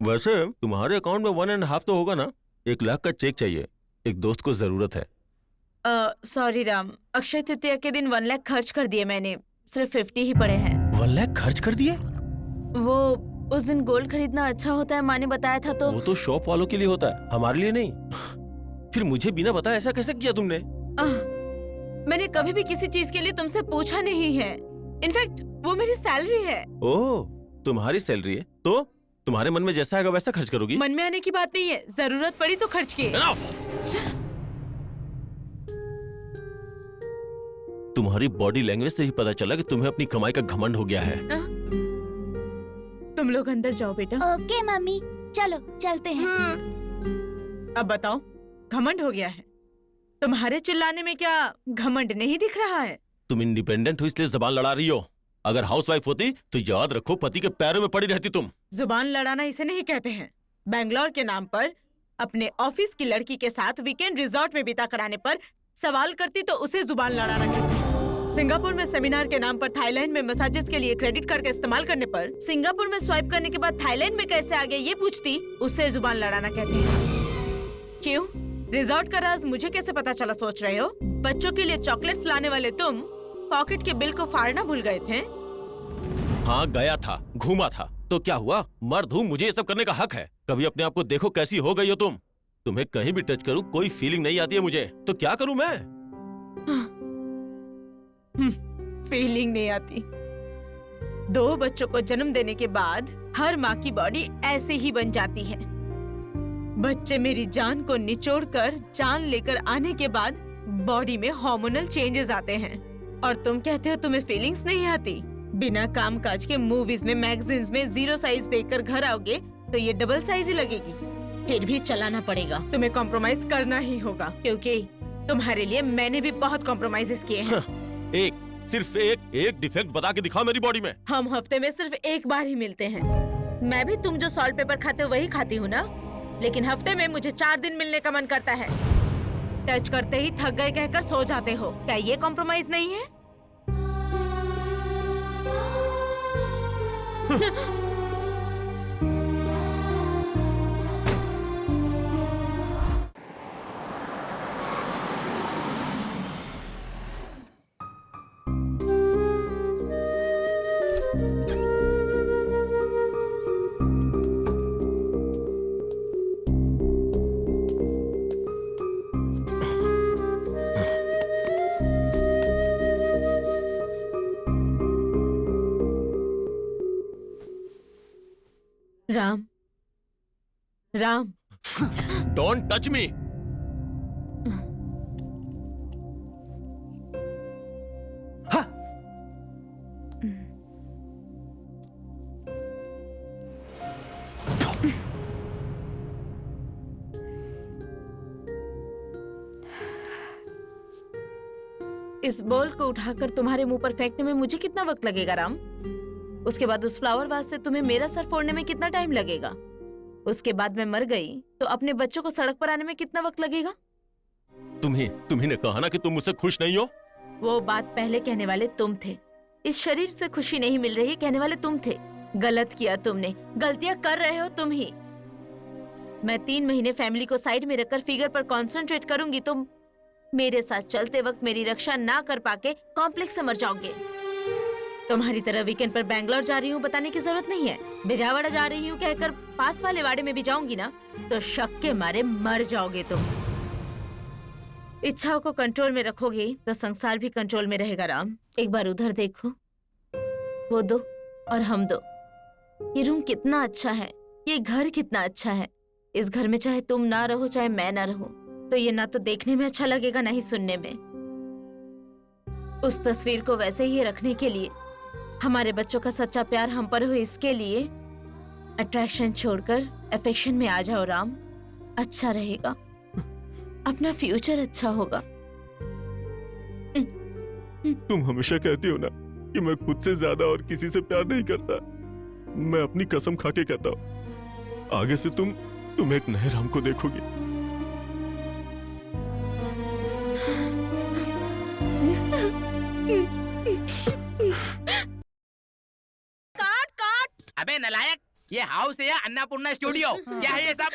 वैसे तुम्हारे अकाउंट में 1.5 तो होगा ना? 1 लाख का चेक चाहिए, एक दोस्त को जरूरत है। सॉरी राम, अक्षय तृतीया के दिन 1 लाख खर्च कर दिए मैंने, सिर्फ 50 ही पड़े हैं। 1 लाख खर्च कर दिए? वो उस दिन गोल्ड खरीदना अच्छा होता है, माँ ने बताया था तो। वो तो शॉप वालों के लिए होता है, हमारे लिए नहीं। फिर मुझे बिना बताए ऐसा कैसे किया तुमने? मैंने कभी भी किसी चीज के लिए तुमसे पूछा नहीं है। इनफैक्ट वो मेरी सैलरी है। ओह, तुम्हारी सैलरी है तो तुम्हारे मन में जैसा आएगा वैसा खर्च करोगी? मन में आने की बात नहीं है, जरूरत पड़ी तो खर्च किए। तुम्हारी बॉडी लैंग्वेज से ही पता चला कि तुम्हें अपनी कमाई का घमंड हो गया है। तुम लोग अंदर जाओ बेटा। ओके मम्मी, चलो चलते हैं। अब बताओ, घमंड हो गया है। तुम्हारे चिल्लाने में क्या घमंड नहीं दिख रहा है? तुम इंडिपेंडेंट हो इसलिए जबान लड़ा रही हो। अगर हाउसवाइफ होती तो याद रखो पति के पैरों में पड़ी रहती तुम। जुबान लड़ाना इसे नहीं कहते हैं। बैंगलोर के नाम पर अपने ऑफिस की लड़की के साथ वीकेंड रिजॉर्ट में बिता कराने पर सवाल करती तो उसे जुबान लड़ाना कहते हैं। सिंगापुर में सेमिनार के नाम पर थाईलैंड में मसाजेस के लिए क्रेडिट कार्ड का इस्तेमाल करने पर सिंगापुर में स्वाइप करने के बाद थाईलैंड में कैसे आ गए ये पूछती, उसे जुबान लड़ाना कहते हैं। क्यों? रिजॉर्ट का राज मुझे कैसे पता चला सोच रहे हो? बच्चों के लिए चॉकलेट्स लाने वाले तुम पॉकेट के बिल को फाड़ना भूल गए थे। हाँ गया था, घूमा था, तो क्या हुआ? मर्द हूँ, मुझे ये सब करने का हक है। कभी अपने आप को देखो कैसी हो गई हो तुम। तुम्हें कहीं भी टच करूँ कोई फीलिंग नहीं आती है मुझे, तो क्या करूँ मैं? फीलिंग नहीं आती। 2 बच्चों को जन्म देने के बाद हर माँ की बॉडी ऐसे ही बन जाती है। बच्चे मेरी जान को निचोड़कर जान लेकर आने के बाद बॉडी में हार्मोनल चेंजेस आते हैं, और तुम कहते हो तुम्हें फीलिंग्स नहीं आती। बिना काम काज के मूवीज में मैगजीन्स में 0 साइज देखकर घर आओगे तो ये डबल साइज ही लगेगी। फिर भी चलाना पड़ेगा, तुम्हें कॉम्प्रोमाइज करना ही होगा, क्योंकि तुम्हारे लिए मैंने भी बहुत कॉम्प्रोमाइजेस किए हैं। सिर्फ एक डिफेक्ट बता के दिखाओ मेरी बॉडी में। हम हफ्ते में सिर्फ एक बार ही मिलते हैं। मैं भी तुम जो सॉल्ट पेपर खाते हो वही खाती हूँ ना, लेकिन हफ्ते में मुझे 4 दिन मिलने का मन करता है। टच करते ही थक गए कहकर सो जाते हो, क्या ये कॉम्प्रोमाइज नहीं है? Ram, Ram, don't touch me. इस बॉल को उठाकर तुम्हारे मुंह पर फेंकने में मुझे कितना वक्त लगेगा राम? उसके बाद उस फ्लावर वास से तुम्हें मेरा सर फोड़ने में कितना टाइम लगेगा? उसके बाद मैं मर गई तो अपने बच्चों को सड़क पर आने में कितना वक्त लगेगा? तुम्ही ने कहा ना कि तुम मुझसे खुश नहीं हो। वो बात पहले कहने वाले तुम थे। इस शरीर से खुशी नहीं मिल रही कहने वाले तुम थे। गलत किया तुमने, गलतियां कर रहे हो तुम ही। मैं 3 महीने फैमिली को साइड में रखकर फिगर पर कंसंट्रेट करूंगी तो मेरे साथ चलते वक्त मेरी रक्षा ना कर पाके कॉम्प्लेक्स से मर जाओगे। तुम्हारी तरह वीकेंड पर बैंगलोर जा रही हूँ बताने की जरूरत नहीं है। बिजावाड़ा जा रही हूँ कहकर पास वाले वाड़े में भी जाऊंगी ना तो शक के मारे मर जाओगे तुम। इच्छाओं को कंट्रोल में रखोगे तो संसार भी कंट्रोल में रहेगा राम। एक बार उधर देखो, वो दो और हम दो। ये रूम कितना अच्छा है, ये घर कितना अच्छा है। इस घर में चाहे तुम ना रहो चाहे मैं ना रहूं तो ये ना तो देखने में अच्छा लगेगा ना ही सुनने में। उस तस्वीर को वैसे ही रखने के लिए, हमारे बच्चों का सच्चा प्यार हम पर हो इसके लिए अट्रैक्शन छोड़कर अफेक्शन में आ जाओ राम। अच्छा रहेगा, अपना फ्यूचर अच्छा होगा। तुम हमेशा कहती हो ना कि मैं खुद से ज्यादा और किसी से प्यार नहीं करता। मैं अपनी कसम खा के कहता हूँ, आगे से तुम एक नए राम को देखोगी। काट। अबे नलायक, ये हाउस है या अन्नपूर्णा स्टूडियो? क्या है ये सब?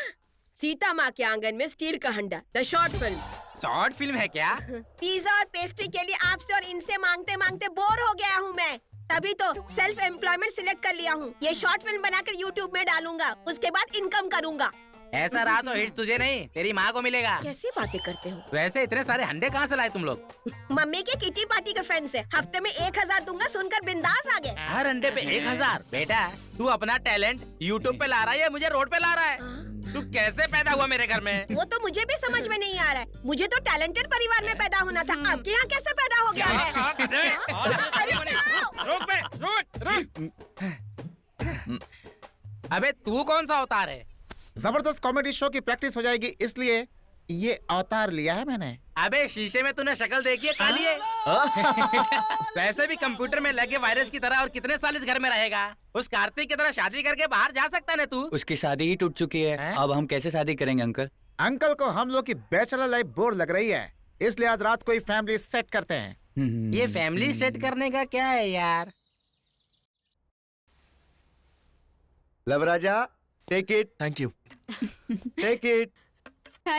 सीता माँ के आंगन में स्टील का हंडा, the short film. Short film है क्या? पिज्जा और पेस्ट्री के लिए आपसे और इनसे मांगते मांगते बोर हो गया हूँ मैं। तभी तो सेल्फ एम्प्लॉयमेंट सिलेक्ट कर लिया हूँ। ये शॉर्ट फिल्म बनाकर यूट्यूब में डालूंगा, उसके बाद इनकम करूंगा। ऐसा रहा तो हिट तुझे नहीं तेरी माँ को मिलेगा। कैसी बातें करते हो? वैसे इतने सारे हंडे कहाँ से लाए तुम लोग? मम्मी के किटी पार्टी के फ्रेंड से। हफ्ते में 1000 दूंगा सुनकर बिंदास आ गए। हर अंडे पे 1000? बेटा तू अपना टैलेंट यूट्यूब पे ला रहा है या मुझे रोड पे ला रहा है? तू कैसे पैदा हुआ मेरे घर में? वो तो मुझे भी समझ में नहीं आ रहा है। मुझे तो टैलेंटेड परिवार में पैदा होना था, आपके यहाँ कैसे पैदा हो गया है? अबे तू कौन सा अवतार है? जबरदस्त कॉमेडी शो की प्रैक्टिस हो जाएगी, इसलिए ये अवतार लिया है मैंने। अबे शीशे में तूने शक्ल देखी है काली है। वैसे भी कंप्यूटर में लगे वायरस की तरह और कितने साल इस घर में रहेगा। उस कार्तिक की तरह शादी करके बाहर जा सकता है तू। उसकी शादी ही टूट चुकी है, अब हम कैसे शादी करेंगे अंकल? अंकल को हम लोग की बैचलर लाइफ बोर लग रही है, इसलिए आज रात को ही फैमिली सेट करते हैं। ये फैमिली सेट करने का क्या है यार? लवराजा, take it. Thank you. Take it.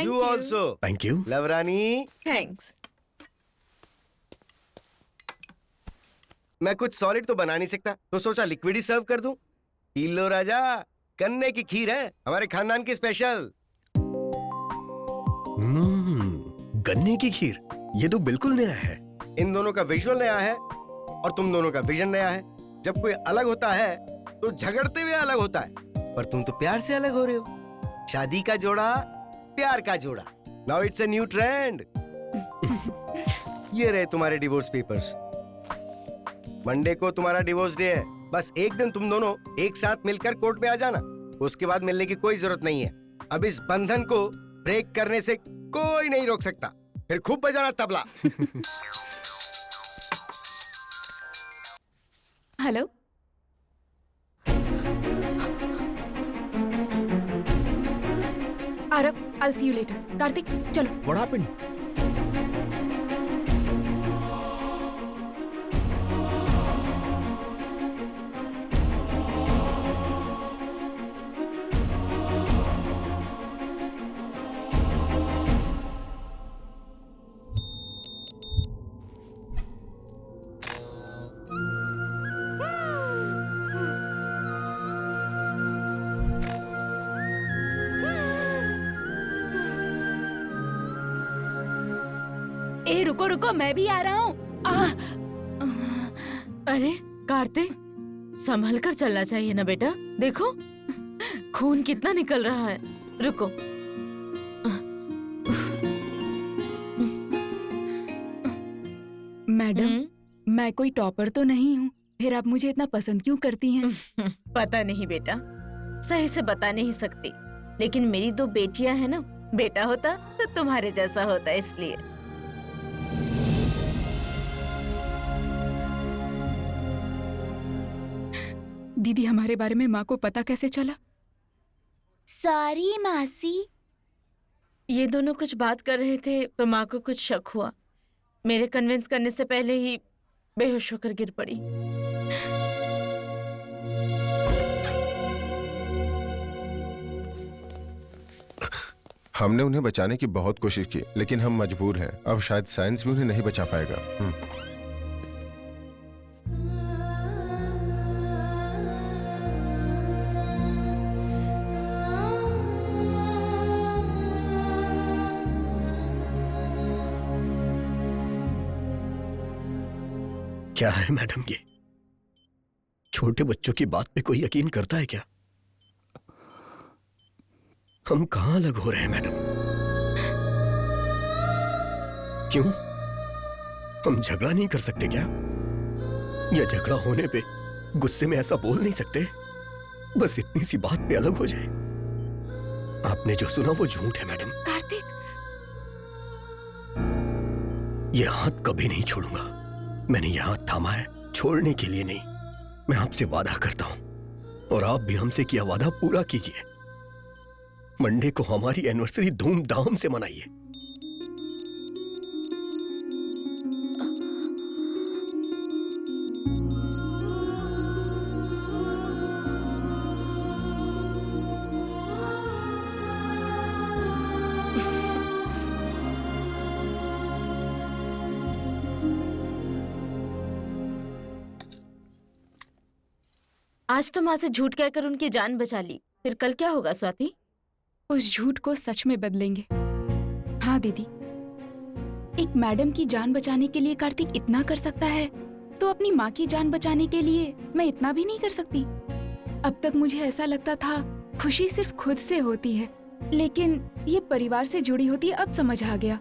You also. Thank you. लवरानी, थैंक्स। मैं कुछ सॉलिड तो बना नहीं सकता, तो सोचा लिक्विड ही सर्व कर दूं। पी लो राजा, गन्ने की खीर है, हमारे खानदान की स्पेशल। गन्ने की खीर, ये तो बिल्कुल नया है। इन दोनों का विजुअल नया है और तुम दोनों का विजन नया है। जब कोई अलग होता है तो झगड़ते हुए अलग होता है, पर तुम तो प्यार से अलग हो रहे हो। शादी का जोड़ा, प्यार का जोड़ा। Now it's a new trend. ये रहे तुम्हारे डिवोर्स पेपर्स। मंडे को तुम्हारा डिवोर्स डे है। बस एक दिन तुम दोनों एक साथ मिलकर कोर्ट में आ जाना, उसके बाद मिलने की कोई जरूरत नहीं है। अब इस बंधन को ब्रेक करने से कोई नहीं रोक सकता। फिर खूब बजाना tabla. Hello, Aarav, I'll see you later. Kartik, चलो। What happened? ए रुको रुको, मैं भी आ रहा हूँ। अरे कार्तिक, संभल कर चलना चाहिए ना बेटा। देखो खून कितना निकल रहा है। रुको। मैडम, मैं कोई टॉपर तो नहीं हूँ, फिर आप मुझे इतना पसंद क्यों करती हैं? पता नहीं बेटा, सही से बता नहीं सकती, लेकिन मेरी दो बेटियां हैं ना। बेटा होता तो तुम्हारे जैसा होता, इसलिए। दीदी, हमारे बारे में माँ को पता कैसे चला? सॉरी मासी। ये दोनों कुछ बात कर रहे थे तो माँ को कुछ शक हुआ। मेरे कन्विंस करने से पहले ही बेहोश होकर गिर पड़ी। हमने उन्हें बचाने की बहुत कोशिश की, लेकिन हम मजबूर हैं। अब शायद साइंस भी उन्हें नहीं बचा पाएगा। क्या है मैडम, ये छोटे बच्चों की बात पे कोई यकीन करता है क्या? हम कहां अलग हो रहे हैं मैडम? क्यों? हम झगड़ा नहीं कर सकते क्या? या झगड़ा होने पे गुस्से में ऐसा बोल नहीं सकते? बस इतनी सी बात पे अलग हो जाए। आपने जो सुना वो झूठ है मैडम। कार्तिक, ये हाथ कभी नहीं छोड़ूंगा। मैंने ये हाथ थामा है छोड़ने के लिए नहीं। मैं आपसे वादा करता हूं और आप भी हमसे किया वादा पूरा कीजिए। मंडे को हमारी एनिवर्सरी धूमधाम से मनाइए। आज तो माँ से झूठ कहकर उनकी जान बचा ली, फिर कल क्या होगा स्वाति? उस झूठ को सच में बदलेंगे। हाँ दीदी, एक मैडम की जान बचाने के लिए कार्तिक इतना कर सकता है, तो अपनी माँ की जान बचाने के लिए मैं इतना भी नहीं कर सकती। अब तक मुझे ऐसा लगता था खुशी सिर्फ खुद से होती है, लेकिन ये परिवार से जुड़ी होती है। अब समझ आ गया।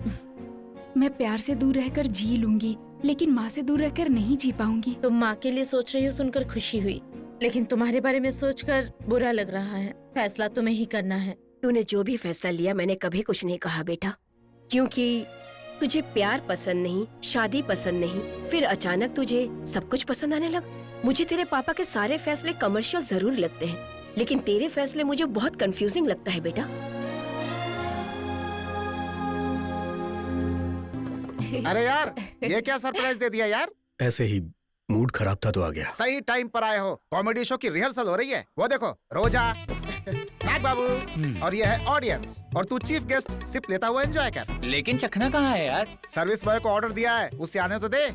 मैं प्यार से दूर रहकर जी लूंगी, लेकिन माँ से दूर रहकर नहीं जी पाऊंगी। तुम माँ के लिए सोच रही हो सुनकर खुशी हुई, लेकिन तुम्हारे बारे में सोचकर बुरा लग रहा है। फैसला तुम्हें ही करना है। तूने जो भी फैसला लिया मैंने कभी कुछ नहीं कहा बेटा, क्योंकि तुझे प्यार पसंद नहीं, शादी पसंद नहीं, फिर अचानक तुझे सब कुछ पसंद आने लगा। मुझे तेरे पापा के सारे फैसले कमर्शियल जरूर लगते हैं, लेकिन तेरे फैसले मुझे बहुत कंफ्यूजिंग लगता है बेटा। अरे यार, ये क्या सरप्राइज दे दिया यार? ऐसे ही मूड खराब था तो आ गया। सही टाइम पर आए हो। कॉमेडी शो की रिहर्सल हो रही है। वो देखो, रोजा, नाग बाबू और ये है ऑडियंस, और तू चीफ गेस्ट सिप लेता हुआ एंजॉय कर। लेकिन चखना कहाँ है यार? सर्विस बॉय को ऑर्डर दिया है, उससे आने तो दे।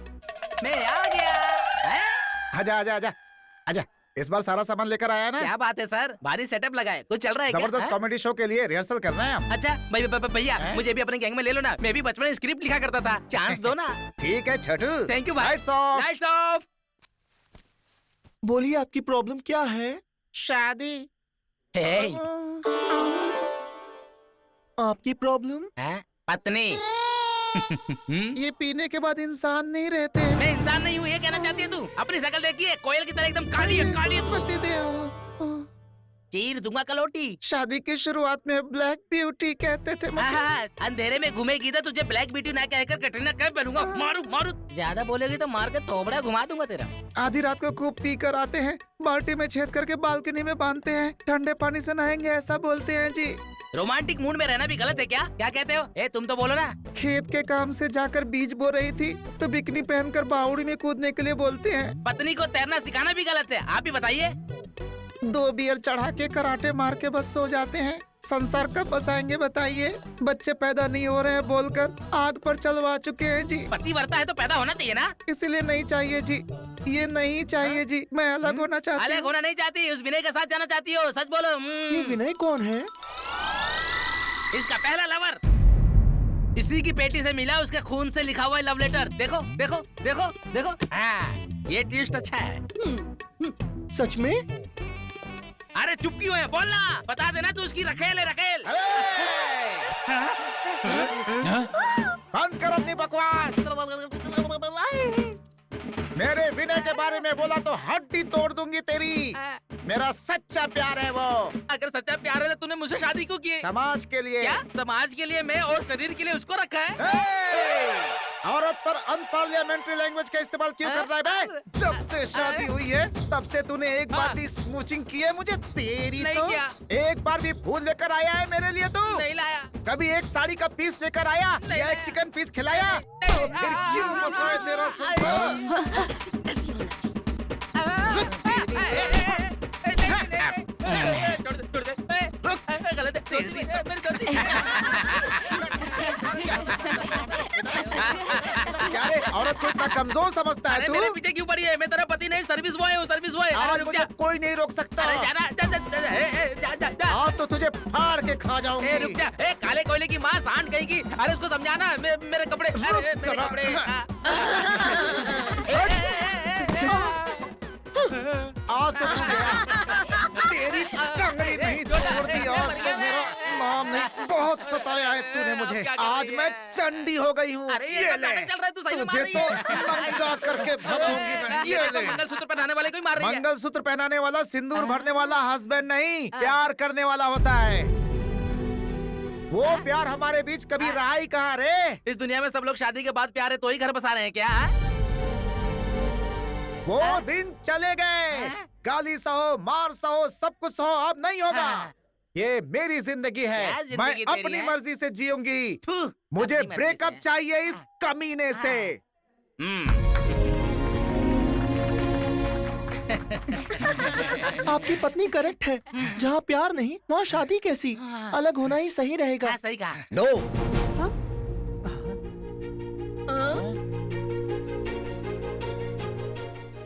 मैं आ गया। आजा आजा आजा आजा। इस बार सारा सामान लेकर आया ना? क्या बात है सर, भारी सेटअप लगा है, कुछ चल रहा है क्या? जबरदस्त कॉमेडी शो के लिए रिहर्सल करना है हम। अच्छा भैया, मुझे भी अपने गैंग में ले लो ना, मैं भी बचपन में स्क्रिप्ट लिखा करता था, चांस दो ना। ठीक है छोटू। थैंक यू भाई। Lights off. Lights off. बोलिए आपकी प्रॉब्लम क्या है? शादी। आपकी प्रॉब्लम? पत्नी। ये पीने के बाद इंसान नहीं रहते। मैं इंसान नहीं हूँ, ये कहना चाहती है तू? अपनी शक्ल देखिए, कोयल की तरह एकदम काली है, काली है तू। चीर दूंगा कलोटी। शादी की शुरुआत में ब्लैक ब्यूटी कहते थे मुझे। अंधेरे में घूमेगी तो तुझे ब्लैक ब्यूटी ना कहकर कटरीना कैफ पहनूंगा। मारू मारू, ज्यादा बोलेगी तो मार के थोबड़ा घुमा दूंगा तेरा। आधी रात को खूब पी कर आते हैं, बाल्टी में छेद करके बालकनी में बांधते हैं, ठंडे पानी से नहाएंगे ऐसा बोलते हैं जी। रोमांटिक मूड में रहना भी गलत है क्या? क्या कहते हो? तुम तो बोलो ना। खेत के काम से जाकर बीज बो रही थी तो बिकनी पहनकर बावड़ी में कूदने के लिए बोलते हैं। पत्नी को तैरना सिखाना भी गलत है, आप ही बताइए। 2 बियर चढ़ा के कराटे मार के बस सो जाते हैं। संसार कब बसाएंगे बताइए? बच्चे पैदा नहीं हो रहे हैं बोलकर आग पर चलवा चुके हैं जी। पति मरता है तो पैदा होना चाहिए ना। इसलिए नहीं चाहिए जी, ये नहीं चाहिए जी। मैं अलग होना चाहती हूँ। अलग होना नहीं चाहती, उस विनय के साथ जाना चाहती हो? सच बोलो। ये विनय कौन है? इसका पहला लवर। इसी की पेटी से मिला, उसके खून से लिखा हुआ है लव लेटर। देखो देखो देखो देखो। ये ट्विस्ट अच्छा है। सच में? अरे चुप क्यों है? बोलना, बता देना तू उसकी रखेल है, रखेल। बंद कर अपनी बकवास। मेरे विनय के बारे में बोला तो हड्डी तोड़ दूंगी तेरी। मेरा सच्चा प्यार है वो। अगर सच्चा प्यार है तो तूने मुझसे शादी क्यों की? समाज के लिए। क्या समाज के लिए? मैं और शरीर के लिए उसको रखा है। औरत पर अनपार्लियामेंट्री लैंग्वेज का इस्तेमाल क्यों कर रहा है बे? जब से शादी हुई है तब से तूने एक बार भी स्मूचिंग की है मुझे तेरी? नहीं तो किया। एक बार भी फूल लेकर आया है मेरे लिए तू? नहीं लाया। कभी एक साड़ी का पीस लेकर आया या एक चिकन पीस खिलाया? तो फिर क्यों बसा है तेरा क्या रे, औरत को इतना कमजोर समझता है तू? मेरे पीछे क्यों पड़ी है? मैं तेरा पति नहीं, सर्विस बॉय हूँ, सर्विस बॉय। आज मुझे कोई नहीं रोक सकता। अरे जाना, जा। आज तो तुझे फाड़ के खा जाऊंगी। रुक जा। काले कोयले की माँ सांड कहेगी। अरे उसको समझाना, मेरे कपड़े। अरे मेरे कपड़े। आज तो तू गया। तेरी टंगरी नहीं तोड़ दी। आज तो मेरा नाम नहीं, बहुत सताया है तूने मुझे। आज मैं चंडी हो गई हूँ। ये ले, तुझे तो नंगा करके भगाऊंगी मैं। ये ले। मंगलसूत्र पहनाने वाले को ही मार रही है। मंगलसूत्र पहनाने वाला सिंदूर भरने वाला हस्बैंड नहीं, प्यार करने वाला होता है। वो प्यार हमारे बीच कभी रहा ही कहाँ रे? इस दुनिया में सब लोग शादी के बाद प्यार है तो ही घर बसा रहे हैं क्या? वो दिन चले गए। गाली सहो, मार सहो, सब कुछ सहो, अब नहीं होगा। ये मेरी जिंदगी है, मैं अपनी मर्जी से जीऊंगी। मुझे ब्रेकअप चाहिए इस कमीने से। आपकी पत्नी करेक्ट है। जहाँ प्यार नहीं वहाँ शादी कैसी? अलग होना ही सही रहेगा। सही कहा। नो।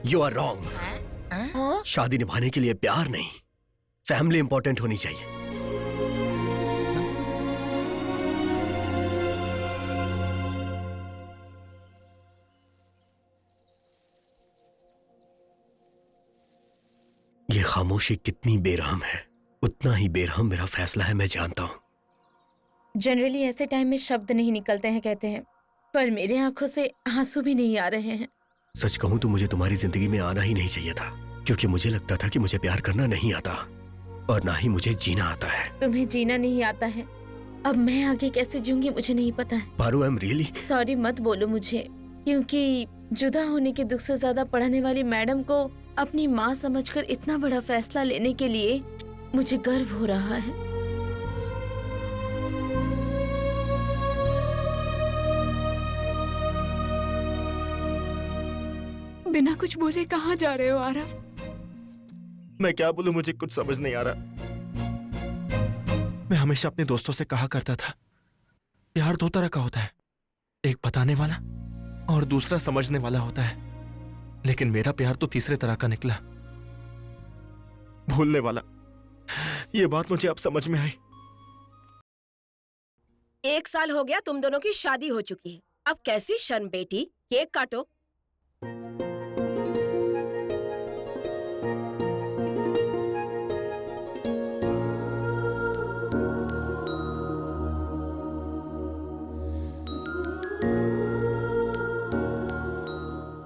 You are wrong. शादी निभाने के लिए प्यार नहीं, फैमिली इंपॉर्टेंट होनी चाहिए। ये खामोशी कितनी बेरहम है, उतना ही बेरहम मेरा फैसला है, मैं जानता हूं। जनरली ऐसे टाइम में शब्द नहीं निकलते हैं कहते हैं, पर मेरे आंखों से आंसू भी नहीं आ रहे हैं। सच कहूं तो मुझे तुम्हारी जिंदगी में आना ही नहीं चाहिए था, क्योंकि मुझे लगता था कि मुझे प्यार करना नहीं आता और ना ही मुझे जीना आता है। तुम्हें जीना नहीं आता है, अब मैं आगे कैसे जीऊंगी मुझे नहीं पता है। Paru, I am really sorry मत बोलो मुझे, क्योंकि जुदा होने के दुख से ज्यादा पढ़ाने वाली मैडम को अपनी माँ समझकर इतना बड़ा फैसला लेने के लिए मुझे गर्व हो रहा है। बिना कुछ बोले कहाँ जा रहे हो आरव? मैं क्या बोलूं, मुझे कुछ समझ नहीं आ रहा। मैं हमेशा अपने दोस्तों से कहा करता था, प्यार दो तरह का होता है, एक बताने वाला और दूसरा समझने वाला होता है। लेकिन मेरा प्यार तो तीसरे तरह का निकला, भूलने वाला। ये बात मुझे अब समझ में आई। 1 साल हो गया तुम दोनों की शादी हो चुकी है, अब कैसी शर्म बेटी। केक काटो।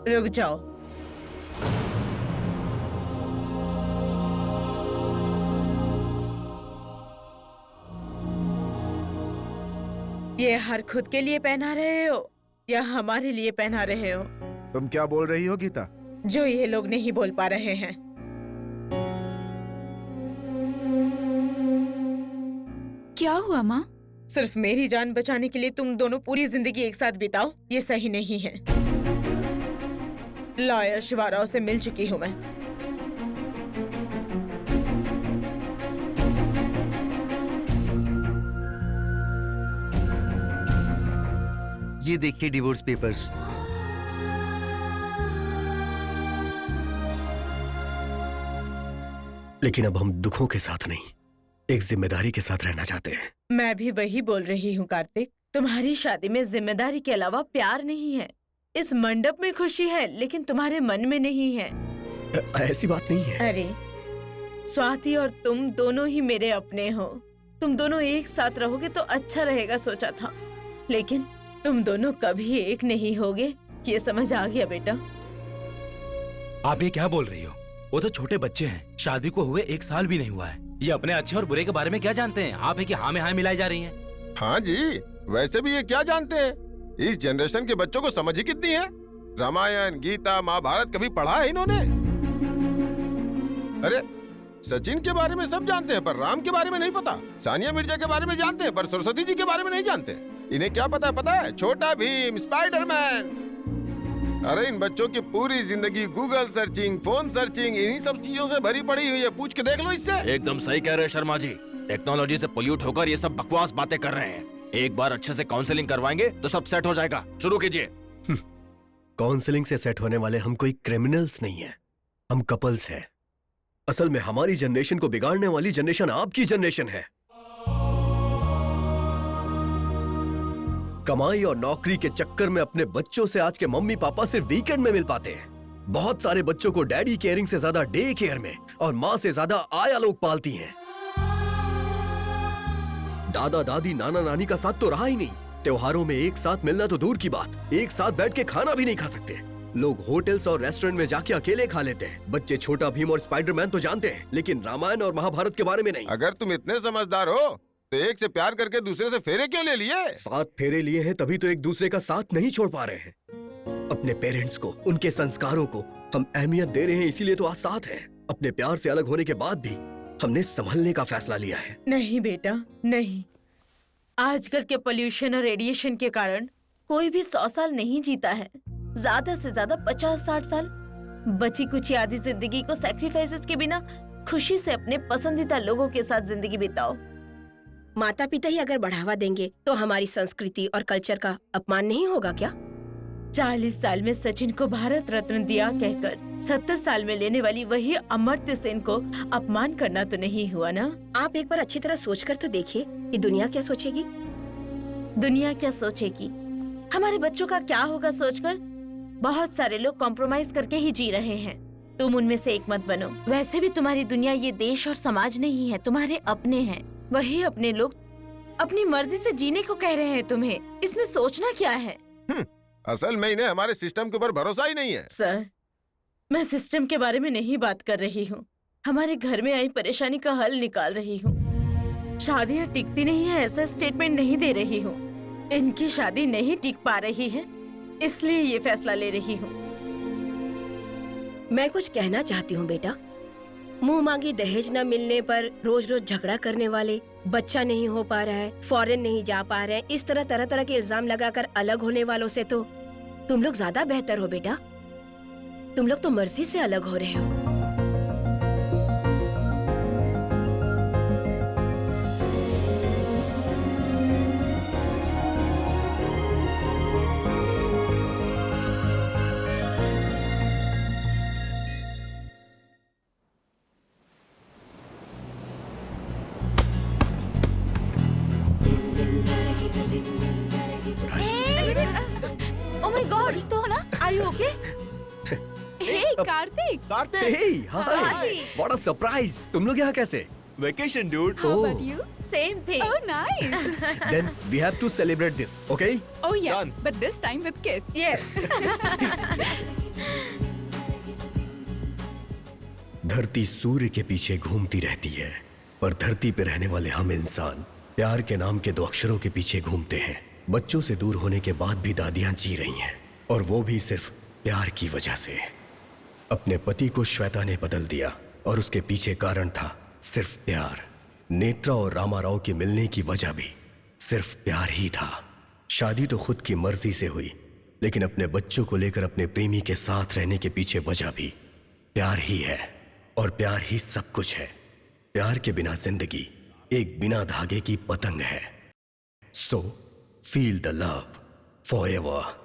रुक जाओ। ये हर खुद के लिए पहना रहे हो या हमारे लिए पहना रहे हो? तुम क्या बोल रही हो गीता? जो ये लोग नहीं बोल पा रहे हैं। क्या हुआ माँ? सिर्फ मेरी जान बचाने के लिए तुम दोनों पूरी जिंदगी एक साथ बिताओ, ये सही नहीं है। लॉयर शिवाराव से मिल चुकी हूँ मैं। ये देखिए डिवोर्स पेपर्स। लेकिन अब हम दुखों के साथ नहीं, एक जिम्मेदारी के साथ रहना चाहते हैं। मैं भी वही बोल रही हूँ कार्तिक, तुम्हारी शादी में जिम्मेदारी के अलावा प्यार नहीं है। इस मंडप में खुशी है लेकिन तुम्हारे मन में नहीं है। ऐसी बात नहीं है। अरे स्वाति और तुम दोनों ही मेरे अपने हो, तुम दोनों एक साथ रहोगे तो अच्छा रहेगा सोचा था, लेकिन तुम दोनों कभी एक नहीं होगे, ये समझ आ गया बेटा। आप ये क्या बोल रही हो? वो तो छोटे बच्चे हैं, शादी को हुए 1 साल भी नहीं हुआ है। ये अपने अच्छे और बुरे के बारे में क्या जानते हैं? आप है कि हाँ में हाँ मिलाई जा रही हैं। हाँ जी, वैसे भी ये क्या जानते हैं? इस जनरेशन के बच्चों को समझ ही कितनी है। रामायण, गीता, महाभारत कभी पढ़ा है इन्होंने? अरे सचिन के बारे में सब जानते हैं पर राम के बारे में नहीं पता। सानिया मिर्जा के बारे में जानते हैं पर सरस्वती जी के बारे में नहीं जानते। इन्हें क्या पता है? छोटा भीम, स्पाइडरमैन। अरे इन बच्चों की पूरी जिंदगी गूगल सर्चिंग, फोन सर्चिंग, इन्हीं सब चीजों से भरी पड़ी हुई है। पूछ के देख लो इससे। एकदम सही कह रहे हैं शर्मा जी। टेक्नोलॉजी से पोल्यूट होकर ये सब बकवास बातें कर रहे हैं। एक बार अच्छे से काउंसलिंग करवाएंगे तो सब सेट हो जाएगा। शुरू कीजिए। काउंसलिंग से सेट होने वाले हम कोई क्रिमिनल्स नहीं है, हम कपल्स हैं। असल में हमारी जनरेशन को बिगाड़ने वाली जनरेशन आपकी जनरेशन है। कमाई और नौकरी के चक्कर में अपने बच्चों से आज के मम्मी पापा सिर्फ वीकेंड में मिल पाते हैं। बहुत सारे बच्चों को डैडी केयरिंग से ज्यादा डे केयर में और माँ से ज्यादा आया लोग पालती हैं। दादा दादी नाना नानी का साथ तो रहा ही नहीं। त्योहारों में एक साथ मिलना तो दूर की बात, एक साथ बैठ के खाना भी नहीं खा सकते। लोग होटल्स और रेस्टोरेंट में जाके अकेले खा लेते हैं। बच्चे छोटा भीम और स्पाइडरमैन तो जानते हैं लेकिन रामायण और महाभारत के बारे में नहीं। अगर तुम इतने समझदार हो तो एक से प्यार करके दूसरे से फेरे क्यों ले लिए? 7 फेरे लिए हैं तभी तो एक दूसरे का साथ नहीं छोड़ पा रहे हैं। अपने पेरेंट्स को, उनके संस्कारों को हम अहमियत दे रहे हैं, इसीलिए तो आज साथ हैं। अपने प्यार से अलग होने के बाद भी हमने संभलने का फैसला लिया है। नहीं बेटा नहीं, आजकल के पोल्यूशन और रेडिएशन के कारण कोई भी 100 साल नहीं जीता है, ज्यादा से ज्यादा 50-60 साल। बची कुची आधी जिंदगी को सैक्रिफाइसेस के बिना खुशी से अपने पसंदीदा लोगों के साथ जिंदगी बिताओ। माता पिता ही अगर बढ़ावा देंगे तो हमारी संस्कृति और कल्चर का अपमान नहीं होगा क्या? 40 साल में सचिन को भारत रत्न दिया कहकर 70 साल में लेने वाली वही अमर्त्य सेन को अपमान करना तो नहीं हुआ ना? आप एक बार अच्छी तरह सोचकर तो देखिए कि दुनिया क्या सोचेगी। दुनिया क्या सोचेगी, हमारे बच्चों का क्या होगा सोचकर बहुत सारे लोग कॉम्प्रोमाइज करके ही जी रहे हैं। तुम उनमें से एक मत बनो। वैसे भी तुम्हारी दुनिया ये देश और समाज नहीं है, तुम्हारे अपने हैं। वही अपने लोग अपनी मर्जी से जीने को कह रहे हैं तुम्हें, इसमें सोचना क्या है? असल में इन्हें हमारे सिस्टम के ऊपर भरोसा ही नहीं है। सर, मैं सिस्टम के बारे में नहीं बात कर रही हूँ, हमारे घर में आई परेशानी का हल निकाल रही हूँ। शादियाँ टिकती नहीं है ऐसा स्टेटमेंट नहीं दे रही हूँ। इनकी शादी नहीं टिक पा रही है, इसलिए ये फैसला ले रही हूँ। मैं कुछ कहना चाहती हूँ बेटा। मुंह मांगी दहेज न मिलने पर रोज रोज झगड़ा करने वाले, बच्चा नहीं हो पा रहा है, फॉरेन नहीं जा पा रहे हैं, इस तरह तरह तरह के इल्जाम लगाकर अलग होने वालों से तो तुम लोग ज्यादा बेहतर हो बेटा। तुम लोग तो मर्जी से अलग हो रहे हो। Oh my God, ठीक तो हो ना? Are you okay? Hey, Kartik! Hey, hi! Sorry. What a surprise! तुम लोग यहाँ कैसे? Vacation, dude. How about you? Same thing. Oh, nice. Then we have to celebrate this, okay? Oh yeah, Done. but this time with kids. Yes. धरती सूर्य के पीछे घूमती रहती है, पर धरती पे रहने वाले हम इंसान प्यार के नाम के 2 अक्षरों के पीछे घूमते हैं। बच्चों से दूर होने के बाद भी दादियां जी रही हैं, और वो भी सिर्फ प्यार की वजह से। अपने पति को श्वेता ने बदल दिया, और उसके पीछे कारण था सिर्फ प्यार। नेत्रा और रामाराव के मिलने की वजह भी सिर्फ प्यार ही था। शादी तो खुद की मर्जी से हुई, लेकिन अपने बच्चों को लेकर अपने प्रेमी के साथ रहने के पीछे वजह भी प्यार ही है, और प्यार ही सब कुछ है। प्यार के बिना जिंदगी एक बिना धागे की पतंग है। So feel the love forever.